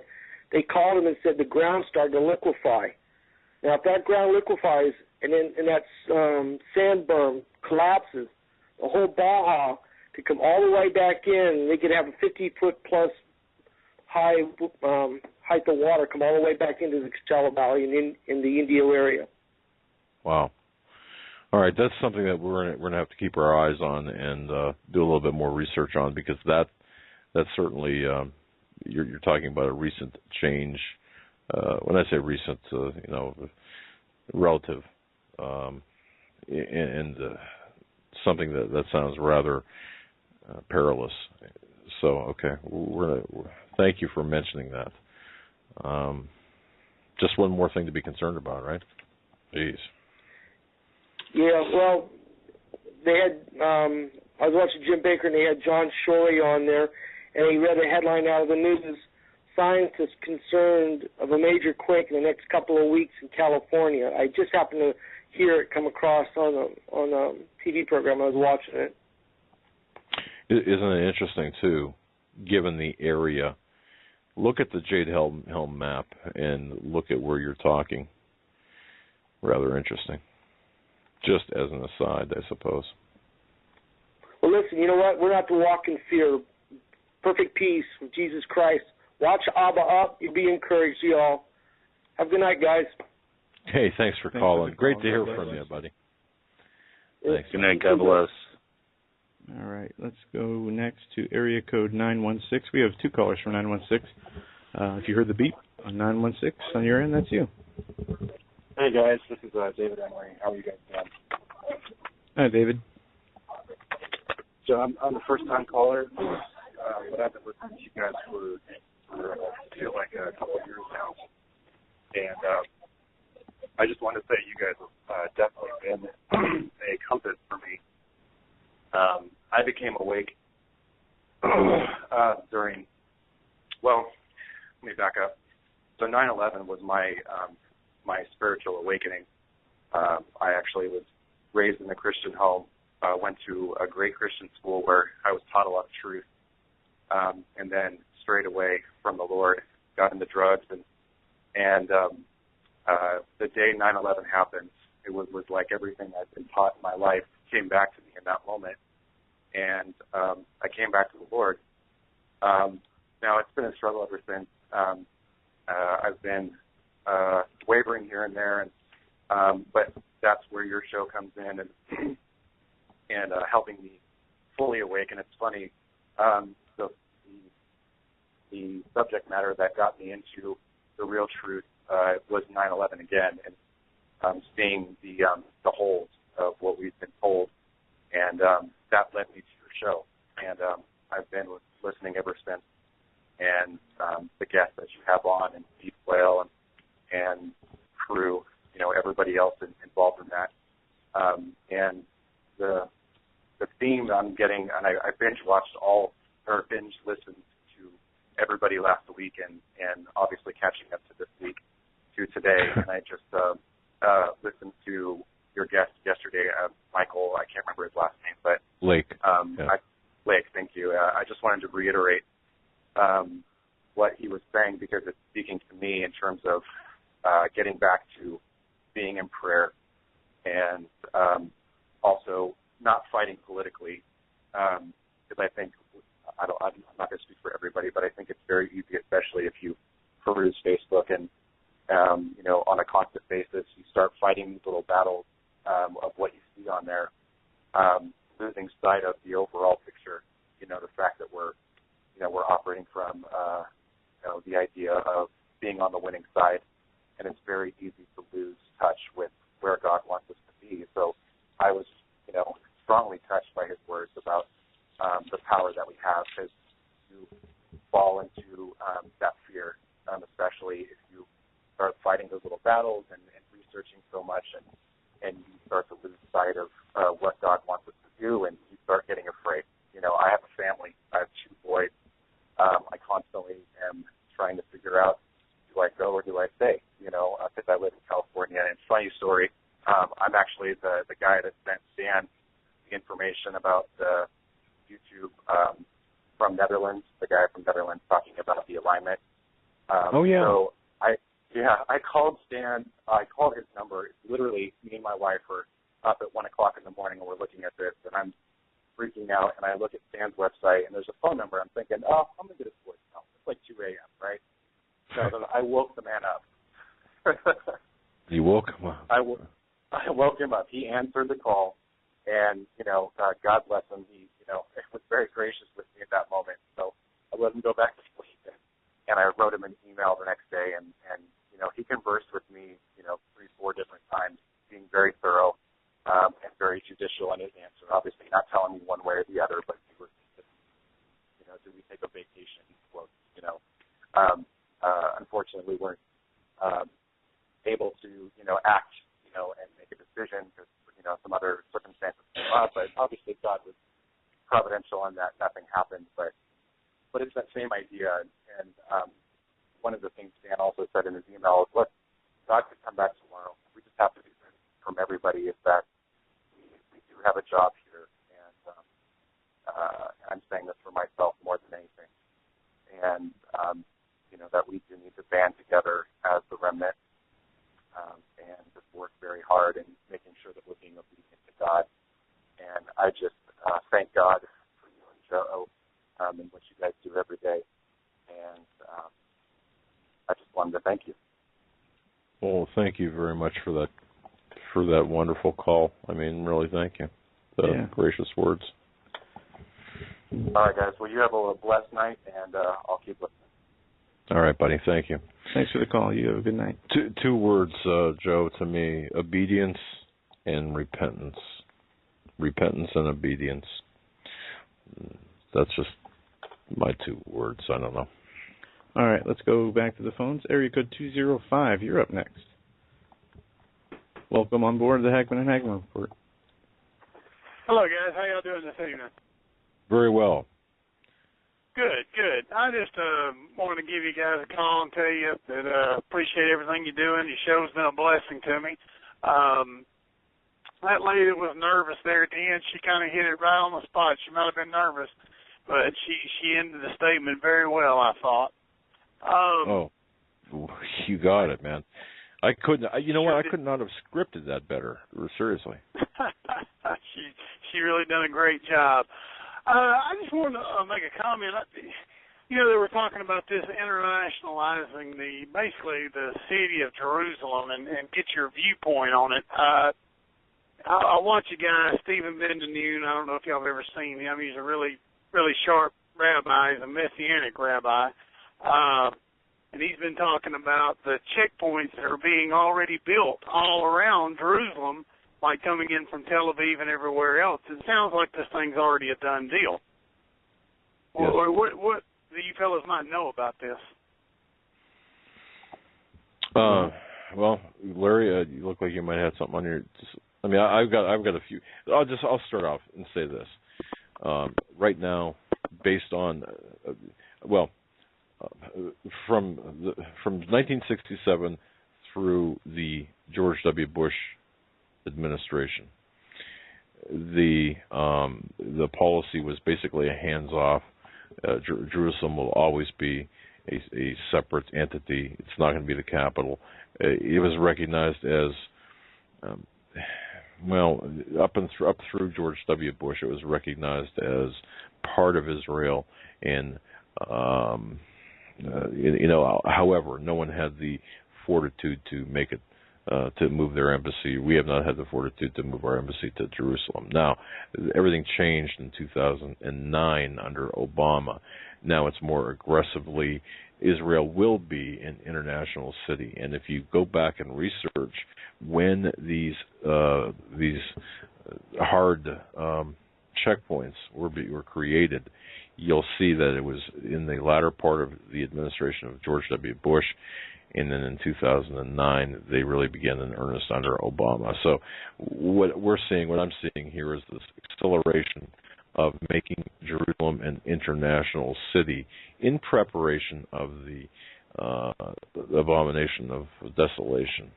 They called him and said the ground started to liquefy. Now, if that ground liquefies and that sand berm collapses, the whole Baja could come all the way back in, and they could have a 50-foot plus height of water come all the way back into the Coachella Valley in the Indio area. Wow. All right, that's something that we're going to have to keep our eyes on and do a little bit more research on, because that's certainly you're talking about a recent change. When I say recent, relative, and something that sounds rather perilous. So, okay, thank you for mentioning that. Just one more thing to be concerned about, right? Jeez. Yeah, well, they had, I was watching Jim Baker, and they had John Shorey on there, and he read a headline out of the news: scientists concerned of a major quake in the next couple of weeks in California. I just happened to hear it come across on a TV program. I was watching it. Isn't it interesting, too, given the area? Look at the Jade Helm map and look at where you're talking. Rather interesting. Just as an aside, I suppose. Well, listen, you know what? We're not to walk in fear. Perfect peace with Jesus Christ. Watch Abba up. You'll be encouraged, y'all. Have a good night, guys. Hey, thanks for calling. Great to hear from you, buddy. Thanks. Good night. God bless. All right, let's go next to area code 916. We have two callers from 916. If you heard the beep on 916 on your end, that's you. Hey, guys. This is David Emery. How are you guys doing? Hi, David. So I'm the first-time caller, but I've been listening to you guys for I feel like a couple of years now. And I just wanted to say you guys have definitely been a compass for me. I became awake during, well, let me back up. So 9/11 was my spiritual awakening. I actually was raised in a Christian home, went to a great Christian school where I was taught a lot of truth, and then strayed away from the Lord, got into drugs, and the day 9/11 happened, it was like everything I'd been taught in my life came back to me in that moment. And I came back to the Lord. Now, it's been a struggle ever since. I've been wavering here and there, but that's where your show comes in and helping me fully awaken. It's funny, the subject matter that got me into the real truth was 9/11 again, and seeing the holes of what we've been told. And that led me to your show, and I've been listening ever since. And the guests that you have on, and Steve Quayle and crew, everybody else involved in that. And the theme I'm getting, and I binge listened to everybody last week, and obviously catching up to this week to today. And I just listened to your guest yesterday, Michael, I can't remember his last name, but Lake. Lake, thank you. I just wanted to reiterate what he was saying, because it's speaking to me in terms of getting back to being in prayer, and also not fighting politically, because I think, I'm not going to speak for everybody, but I think it's very easy, especially if you peruse Facebook and, on a constant basis, you start fighting these little battles of what you see on there, losing sight of the overall picture, the fact that we're operating from, the idea of being on the winning side, and it's very easy to lose touch with where God wants us to be. So I was, strongly touched by his words about the power that we have, because you fall into that fear, especially if you start fighting those little battles and researching so much, and you start to lose sight of what God wants us to do, and you start getting afraid. I have a family. I have 2 boys. I constantly am trying to figure out, do I go or do I stay? Because I live in California. And funny story, I'm actually the guy that sent Dan the information about the YouTube from Netherlands, the guy from Netherlands talking about the alignment. Oh, yeah. So Yeah, I called Stan. I called his number. Literally, me and my wife were up at 1 o'clock in the morning, and we're looking at this, and I'm freaking out. And I look at Stan's website, and there's a phone number. I'm thinking, oh, I'm gonna get his voicemail. It's like 2 a.m., right? So I woke the man up. You woke him up. I woke him up. He answered the call, and God bless him. He was very gracious with me at that moment. So I let him go back to sleep, and I wrote him an email the next day, and he conversed with me 3-4 different times, being very thorough and very judicial in his answer. Obviously, not telling me one way or the other, but he was, do we take a vacation? Well, unfortunately, we weren't able to act and make a decision because some other circumstances came up. But obviously, God was providential in that nothing happened. But it's that same idea. And one of the things Dan also said in his email is, look, God could come back tomorrow. We just have to be heard from everybody is that we do have a job here. And I'm saying this for myself more than anything. And, that we do need to band together as the remnant and just work very hard in making sure that we're being obedient to God. And I just thank God for you and Joe and what you guys do every day. And I just wanted to thank you. Well, thank you very much for that wonderful call. I mean, really, thank you. Gracious words. All right, guys. Well, you have a blessed night, and I'll keep listening. All right, buddy. Thank you. Thanks for the call. You have a good night. Two words, Joe, to me: obedience and repentance. Repentance and obedience. That's just my 2 words. I don't know. All right, let's go back to the phones. Area code 205. You're up next. Welcome on board the Hagmann Hagmann Report. Hello, guys. How y'all doing this evening? Very well. Good. I just wanted to give you guys a call and tell you that appreciate everything you're doing. Your show's been a blessing to me. That lady that was nervous there at the end, she kind of hit it right on the spot. She might have been nervous, but she ended the statement very well, I thought. You got it, man. I couldn't. You know what? I could not have scripted that better. Seriously. She really done a great job. I just wanted to make a comment. They were talking about this internationalizing basically the city of Jerusalem and get your viewpoint on it. I watch a guy, Stephen Benjamin. I don't know if y'all have ever seen him. He's a really, really sharp rabbi. He's a Messianic rabbi. And he's been talking about the checkpoints that are being already built all around Jerusalem, like coming in from Tel Aviv and everywhere else. It sounds like this thing's already a done deal. Yes. What do you fellas might know about this? Well, Larry, you look like you might have something on your. I've got a few. I'll start off and say this. Right now, based on, from 1967 through the George W. Bush administration, the policy was basically a hands-off. Jerusalem will always be a separate entity. It's not going to be the capital. It was recognized as, up through George W. Bush, it was recognized as part of Israel. And however, no one had the fortitude to make it. To move their embassy. We have not had the fortitude to move our embassy to Jerusalem. Now, everything changed in 2009 under Obama. Now it's more aggressively, Israel will be an international city. And if you go back and research when these hard checkpoints were created, you'll see that it was in the latter part of the administration of George W. Bush. And then in 2009, they really began in earnest under Obama. So what I'm seeing here is this acceleration of making Jerusalem an international city in preparation of the abomination of desolation,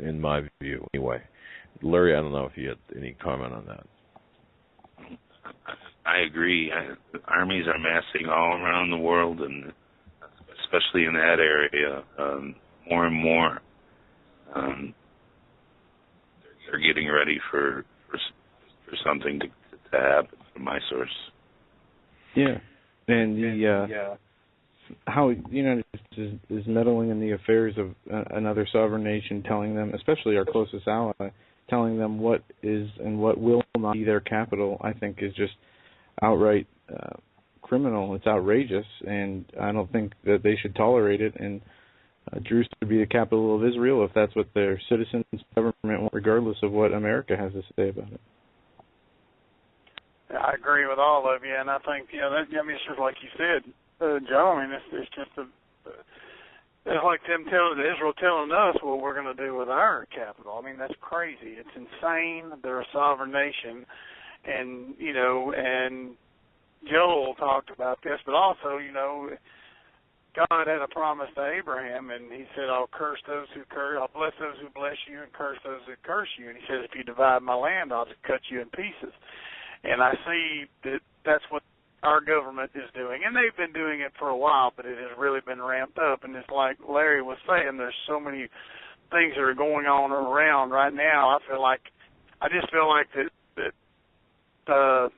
in my view, anyway. Larry, I don't know if you had any comment on that. I agree. Armies are massing all around the world, and especially in that area. more and more they're getting ready for something to happen from my source. Yeah, and how the United States is meddling in the affairs of another sovereign nation, telling them, especially our closest ally, telling them what is and what will not be their capital, I think is just outright criminal. It's outrageous, and I don't think that they should tolerate it. And Jerusalem would be the capital of Israel if that's what their citizens' government want, regardless of what America has to say about it. I agree with all of you, and I think that. I mean, it's just like you said, Joe. I mean, it's just it's like Israel telling us what we're going to do with our capital. I mean, that's crazy. It's insane. They're a sovereign nation, and and Joel talked about this, but also, God had a promise to Abraham, and he said, I'll curse those who curse, I'll bless those who bless you, and curse those who curse you. And he says, if you divide my land, I'll just cut you in pieces. And I see that that's what our government is doing. And they've been doing it for a while, but it has really been ramped up. And it's like Larry was saying, there's so many things that are going on around right now. I just feel like that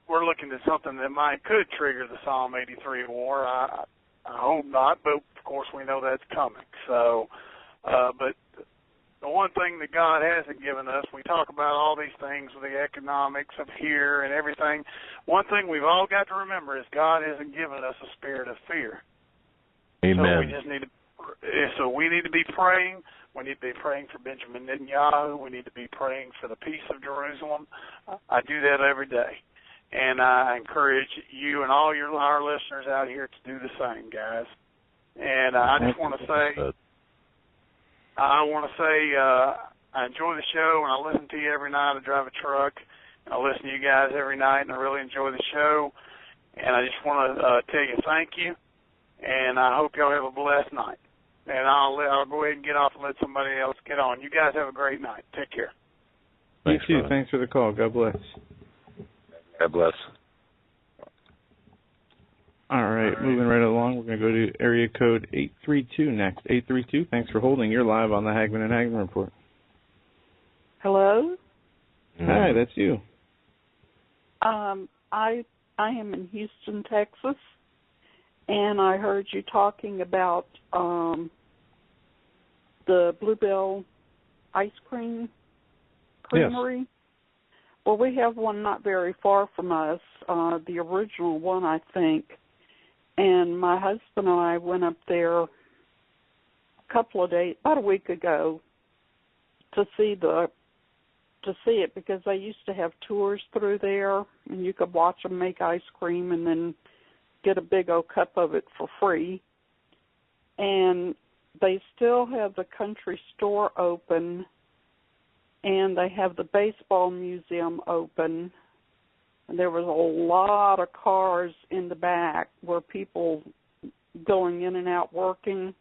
we're looking at something that could trigger the Psalm 83 war. I hope not, but of course we know that's coming. So, but the one thing that God hasn't given us, we talk about all these things with the economics of here and everything. One thing we've all got to remember is God hasn't given us a spirit of fear. Amen. So we just need to be praying. We need to be praying for Benjamin Netanyahu. We need to be praying for the peace of Jerusalem. I do that every day. And I encourage you and all our listeners out here to do the same, guys. And I just want to say, I enjoy the show, and I listen to you every night. I drive a truck, and I listen to you guys every night, and I really enjoy the show. And I just want to tell you thank you, and I hope y'all have a blessed night. And I'll go ahead and get off and let somebody else get on. You guys have a great night. Take care. Thanks, you too. Thanks for the call. God bless. God bless. All right, moving right along, we're going to go to area code 832 next. 832, thanks for holding. You're live on the Hagmann and Hagmann Report. Hello? Hi, that's you. I am in Houston, Texas, and I heard you talking about the Bluebell ice cream creamery. Yes. Well, we have one not very far from us, the original one, I think. And my husband and I went up there about a week ago, to see it, because they used to have tours through there, and you could watch them make ice cream and then get a big old cup of it for free. And they still have the country store open, and they have the baseball museum open. And there was a lot of cars in the back where people going in and out working.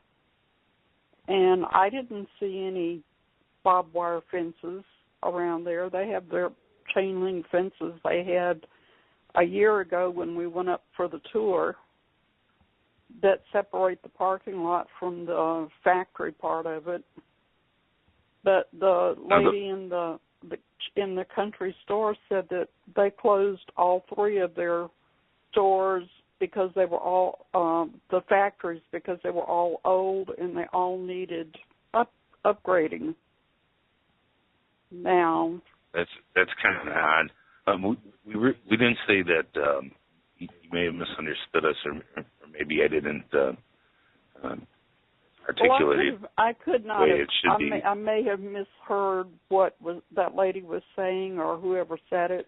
And I didn't see any barbed wire fences around there. They have their chain link fences they had a year ago when we went up for the tour that separate the parking lot from the factory part of it. But the lady in the country store said that they closed all three of their stores because they were all the factories, because they were all old and they all needed upgrading. Now that's kind of odd. We didn't say that. You may have misunderstood us, or maybe I didn't articulate it. I could not. The way it should be. I may have misheard what that lady was saying, or whoever said it.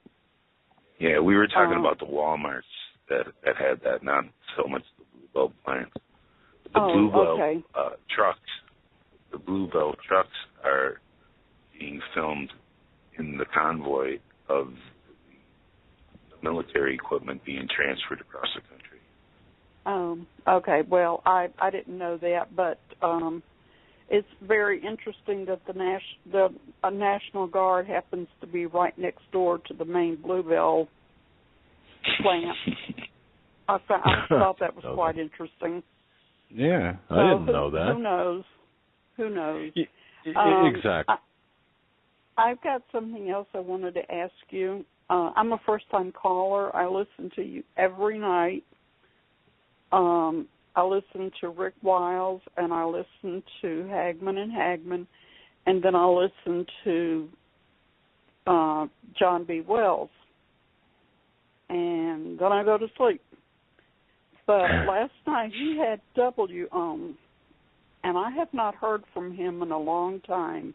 Yeah, we were talking about the Walmarts that had that, not so much the Bluebell plants. The Bluebell trucks. The Bluebell trucks are being filmed in the convoy of the military equipment being transferred across the country. Okay. Well, I didn't know that, but it's very interesting that the National Guard happens to be right next door to the main Bluebell plant. I thought that was quite interesting. Yeah, I didn't know that. Who knows? Who knows? Exactly. I've got something else I wanted to ask you. I'm a first-time caller. I listen to you every night. I listen to Rick Wiles, and I listen to Hagmann Hagmann, and then I listen to John B. Wells, and then I go to sleep. But last night he had W on, and I have not heard from him in a long time.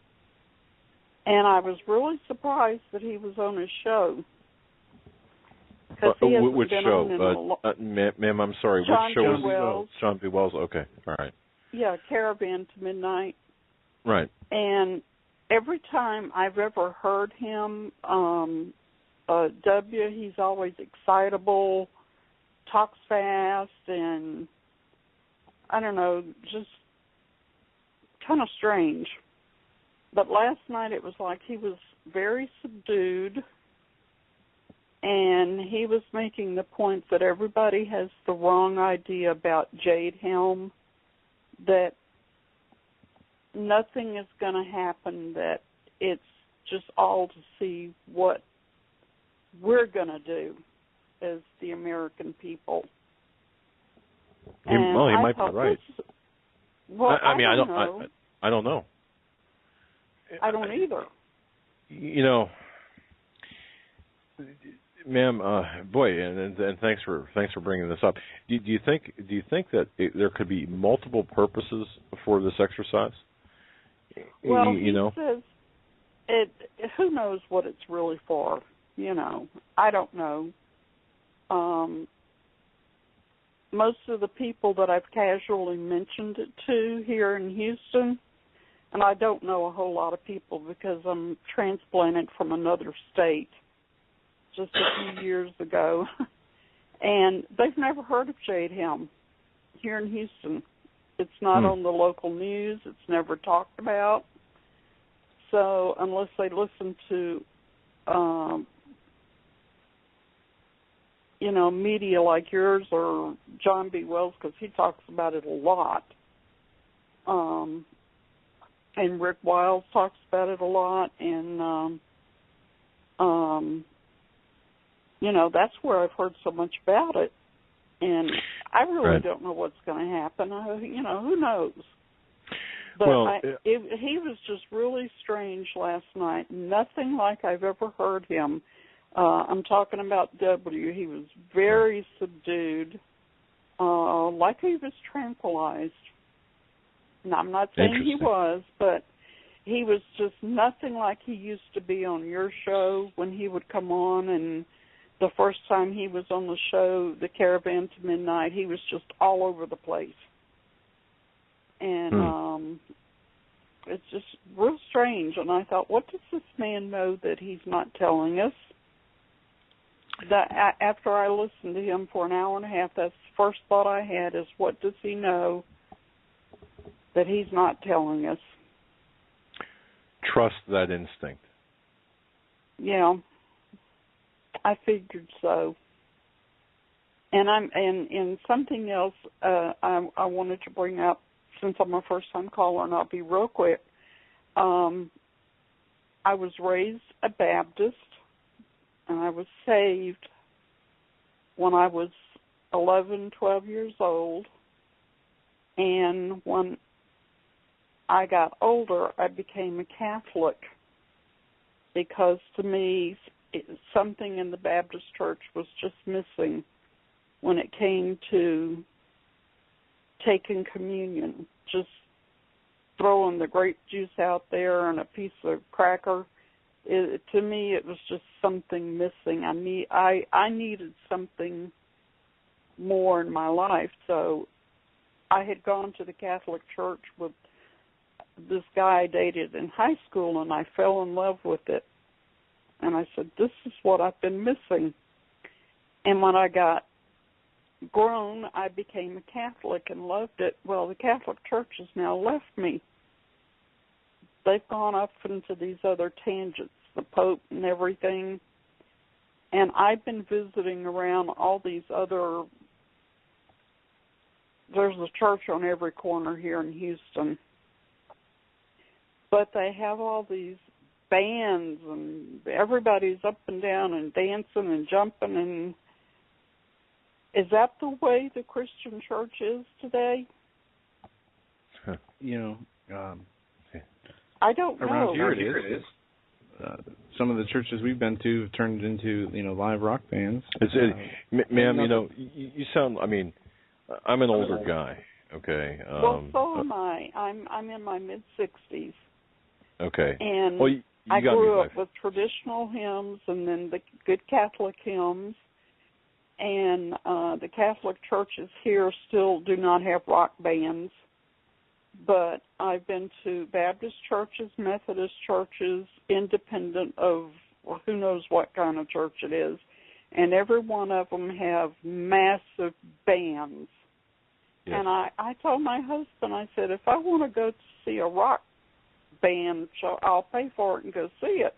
And I was really surprised that he was on his show. Which show? Ma'am, I'm sorry. John Which show B. Wells. John B. Wells. Okay, all right. Yeah, Caravan to Midnight. Right. And every time I've ever heard him, W, he's always excitable, talks fast, and I don't know, just kind of strange. But last night it was like he was very subdued, and he was making the point that everybody has the wrong idea about Jade Helm, that nothing is going to happen, that it's just all to see what we're going to do as the American people. He might be right. I mean, I don't know. I don't know. I don't either. You know, ma'am, boy, and thanks for bringing this up. Do you think that there could be multiple purposes for this exercise? Well, he says it. Who knows what it's really for? You know, I don't know. Most of the people that I've casually mentioned it to here in Houston, and I don't know a whole lot of people because I'm transplanted from another state just a few years ago, and they've never heard of Jade Helm here in Houston. It's not on the local news. It's never talked about. So unless they listen to, media like yours or John B. Wells, because he talks about it a lot, and Rick Wiles talks about it a lot, and that's where I've heard so much about it, and I really don't know what's going to happen. Who knows? But he was just really strange last night. Nothing like I've ever heard him. I'm talking about W. He was very subdued, like he was tranquilized. Now, I'm not saying he was, but he was just nothing like he used to be on your show when he would come on. And the first time he was on the show, the Caravan to Midnight, he was just all over the place. And it's just real strange. And I thought, what does this man know that he's not telling us? After I listened to him for an hour and a half, that's the first thought I had is, what does he know that he's not telling us? Trust that instinct. Yeah, I figured so. And something else I wanted to bring up, since I'm a first-time caller, and I'll be real quick. I was raised a Baptist, and I was saved when I was 11, 12 years old. And when I got older, I became a Catholic because, to me, something in the Baptist church was just missing when it came to taking communion. Just throwing the grape juice out there and a piece of cracker. To me, it was just something missing. I needed something more in my life. So I had gone to the Catholic Church with this guy I dated in high school, and I fell in love with it. And I said, this is what I've been missing. And when I got grown, I became a Catholic and loved it. Well, the Catholic Church has now left me. They've gone off into these other tangents, the Pope and everything. And I've been visiting around all these other... There's a church on every corner here in Houston. but they have all these bands and everybody's up and down and dancing and jumping. And is that the way the Christian church is today? I don't know. Around here it is. Some of the churches we've been to have turned into, live rock bands. Ma'am, you sound. I mean, I'm an older guy. Okay. Well, so am I. I'm in my mid-60s. Okay. And well, you I got grew me up with traditional hymns and then the good Catholic hymns. And the Catholic churches here still do not have rock bands. But I've been to Baptist churches, Methodist churches, independent of who knows what kind of church it is. And every one of them have massive bands. Yes. And I told my husband, I said, if I want to go see a rock band, I'll pay for it and go see it.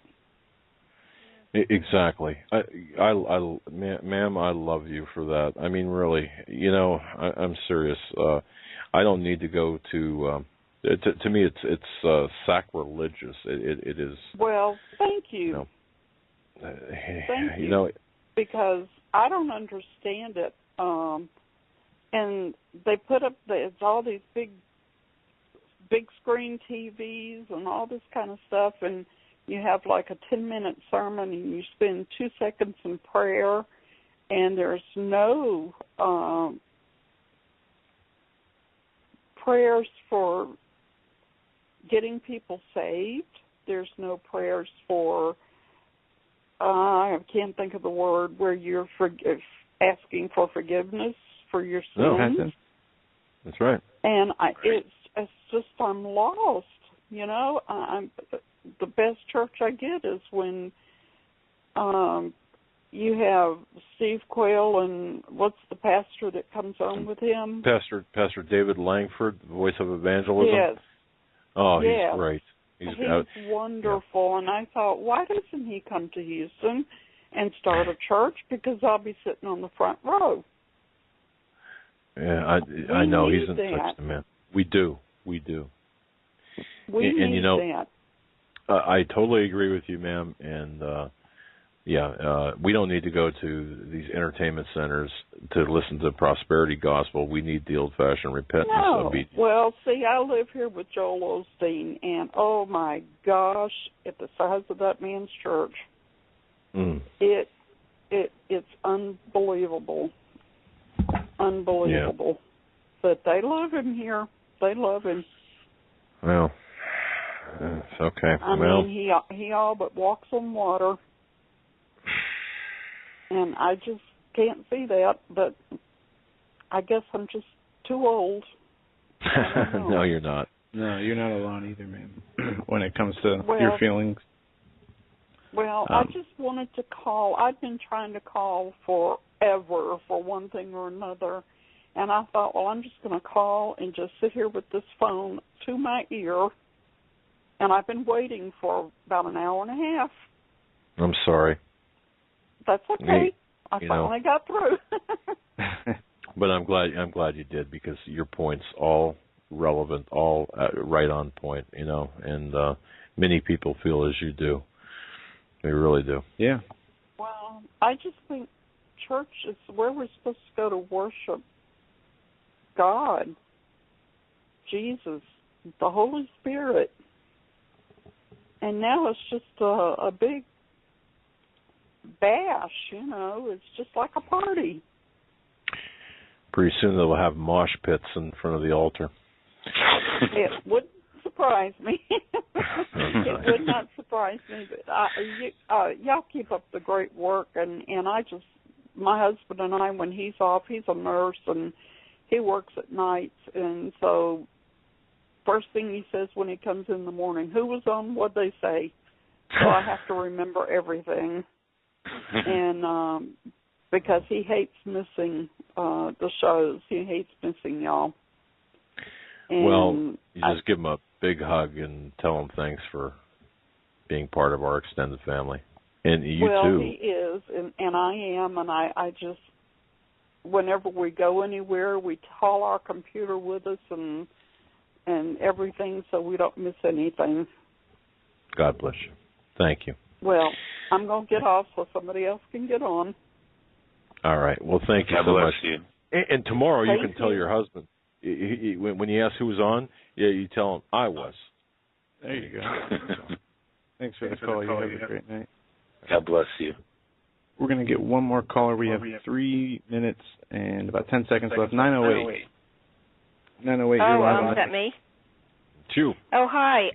Exactly. Ma'am, I love you for that. I mean, really, I'm serious. I don't need to go to. To me, it's sacrilegious. It is. Well, thank you. Thank you. Because I don't understand it. And they put up it's all these big screen TVs and all this kind of stuff, and you have like a 10-minute sermon, and you spend 2 seconds in prayer, and there's no prayers for getting people saved. There's no prayers for, I can't think of the word, where you're asking for forgiveness for your sins. No, that's right. And it's just I'm lost. I'm the best church I get is when you have Steve Quayle and what's the pastor that comes on with him? Pastor David Langford, the voice of evangelism. Yes. Oh, yes. He's great. He's wonderful. Yeah. And I thought, why doesn't he come to Houston and start a church? Because I'll be sitting on the front row. Yeah, I know he's in touch, man. We do. We and need that. I totally agree with you, ma'am. And we don't need to go to these entertainment centers to listen to prosperity gospel. We need the old-fashioned repentance. Well, see, I live here with Joel Osteen, and oh my gosh, at the size of that man's church, it's unbelievable. Unbelievable. Yeah. But they love him here. They love him. Well, it's okay. I mean, he all but walks on water. And I just can't see that, but I guess I'm just too old. No, you're not. No, you're not alone either, man, when it comes to your feelings. Well, I just wanted to call. I've been trying to call forever for one thing or another, and I thought, well, I'm just going to call and just sit here with this phone to my ear, and I've been waiting for about an hour and a half. I'm sorry. That's okay. I finally got through. But I'm glad you did, because your point's all relevant, all right on point, and many people feel as you do. They really do. Yeah. Well, I just think church is where we're supposed to go to worship God, Jesus, the Holy Spirit. And now it's just a big bash, It's just like a party. Pretty soon they'll have mosh pits in front of the altar. It wouldn't surprise me. It would not surprise me. But y'all keep up the great work, and my husband and I, when he's off, he's a nurse and he works at nights, and so first thing he says when he comes in the morning, who was on, what'd they say? So I have to remember everything. And because he hates missing the shows. He hates missing y'all. And well, you just give him a big hug and tell him thanks for being part of our extended family. And you too. Well, he is, and I am, and I just, whenever we go anywhere, we haul our computer with us and everything so we don't miss anything. God bless you. Thank you. Well, I'm going to get off so somebody else can get on. All right. Well, thank you God so bless much. you. And tomorrow you Thank can tell your husband. When you ask who was on, you tell him I was. There you go. Thanks for the call. You have a great night. God bless you. We're going to get one more caller. We have 3 minutes and about 10 seconds left. 908. 908, you're live on. Is that me? It's you. Oh, hi.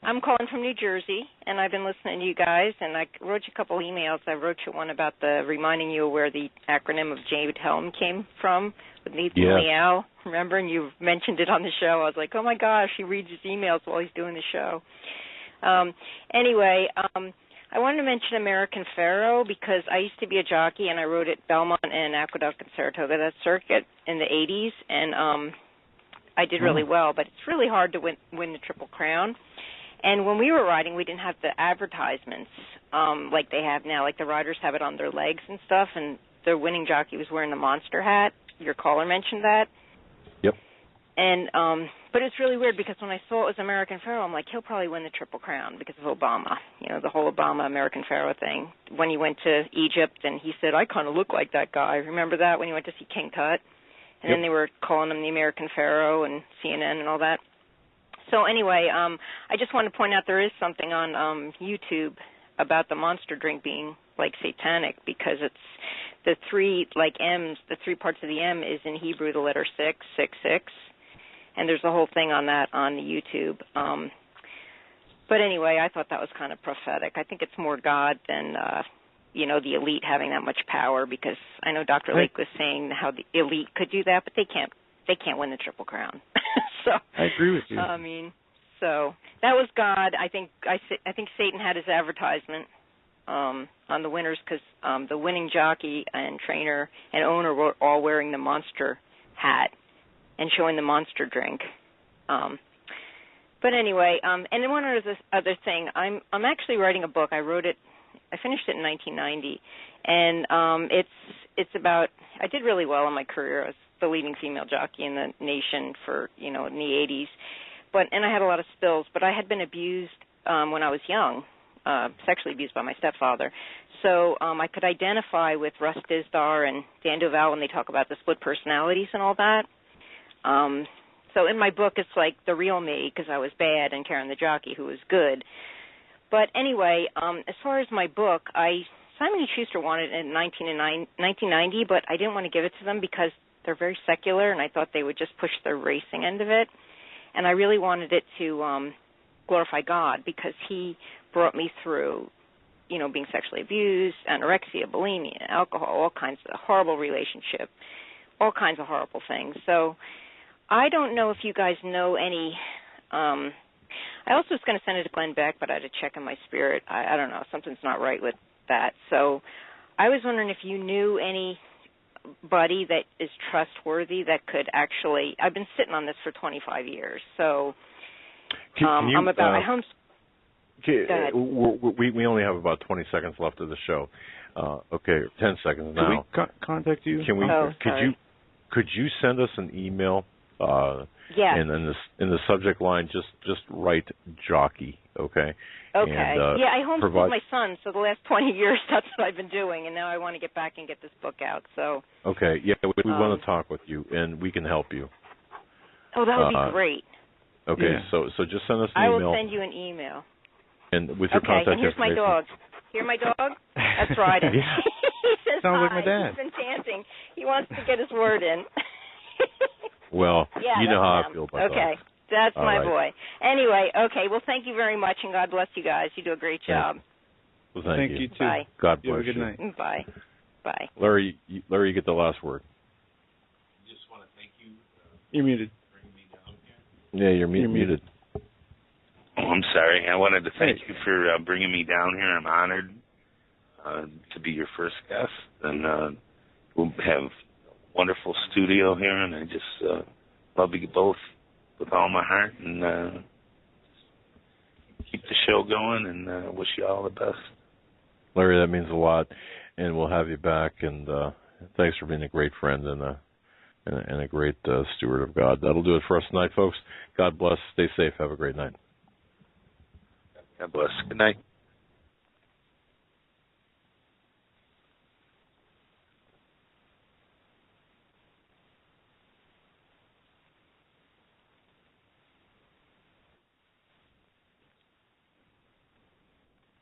I'm calling from New Jersey, and I've been listening to you guys, and I wrote you a couple emails. I wrote you one about reminding you where the acronym of Jade Helm came from with Nathan Liao, remember? And you mentioned it on the show. I was like, oh, my gosh, he reads his emails while he's doing the show. I wanted to mention American Pharaoh because I used to be a jockey, and I rode at Belmont and Aqueduct and Saratoga, that circuit, in the 80s, and I did really well, but it's really hard to win the Triple Crown. And when we were riding, we didn't have the advertisements like they have now. Like the riders have it on their legs and stuff, and the winning jockey was wearing the monster hat. Your caller mentioned that. Yep. And but it's really weird because when I saw it was American Pharaoh, I'm like, he'll probably win the Triple Crown because of Obama. You know, the whole Obama American Pharaoh thing. When he went to Egypt and he said, I kind of look like that guy. Remember that when he went to see King Tut? And then they were calling him the American Pharaoh and CNN and all that. So anyway, I just want to point out there is something on YouTube about the monster drink being like satanic because it's the three like M's, the three parts of the M is in Hebrew the letter 666, and there's a whole thing on that on the YouTube. But anyway, I thought that was kind of prophetic. I think it's more God than the elite having that much power because I know Dr. Lake was saying how the elite could do that, but they can't win the Triple Crown. So I agree with you. I mean, so that was God. I think Satan had his advertisement on the winners because the winning jockey and trainer and owner were all wearing the monster hat and showing the monster drink. But anyway, and then one other thing, I'm actually writing a book. I finished it in 1990, and it's about. I did really well in my career. I was the leading female jockey in the nation for in the 80s, and I had a lot of spills. But I had been abused when I was young, sexually abused by my stepfather. So I could identify with Russ Dizdar and Dan Devel when they talk about the split personalities and all that. So in my book, it's like the real me because I was bad and Karen the jockey who was good. But anyway, as far as my book, Simon & Schuster wanted it in 1990, but I didn't want to give it to them because they're very secular, and I thought they would just push the racing end of it. And I really wanted it to glorify God because he brought me through, being sexually abused, anorexia, bulimia, alcohol, all kinds of horrible relationship, all kinds of horrible things. So I don't know if you guys know any I also was going to send it to Glenn Beck, but I had to check in my spirit. I don't know. Something's not right with that. So I was wondering if you knew anybody that is trustworthy that could actually – I've been sitting on this for 25 years. So I'm about – I homeschool. Go ahead. We only have about 20 seconds left of the show. Okay, 10 seconds now. Can we contact you? Can we? Could you send us an email? Yeah. And then in the subject line, just write jockey, okay? Okay. And, I homeschooled my son, so the last 20 years that's what I've been doing, and now I want to get back and get this book out. So. Okay. Yeah, we want to talk with you, and we can help you. Oh, that would be great. Okay. Yeah. So just send us an email. I will send you an email. And with your contact and here's information. my dog. Hear my dog? That's right. Yeah. He says sounds hi. Like my dad. He's been chanting. He wants to get his word in. Well, you know how I feel about that. Okay, that's all my right. boy. Anyway, okay, well, thank you very much, and God bless you guys. You do a great job. Well, thank you. Too. Bye. God bless you. Have a good night. Bye. Bye. Larry, you get the last word. I just want to thank you. You're muted. Bringing me down here. Yeah, you're muted. Oh, I'm sorry. I wanted to thank you for bringing me down here. I'm honored to be your first guest, and we'll have wonderful studio here, and I just love you both with all my heart, and keep the show going, and wish you all the best. Larry, that means a lot, and we'll have you back, and thanks for being a great friend and a great steward of God. That'll do it for us tonight, folks. God bless. Stay safe. Have a great night. God bless. Good night.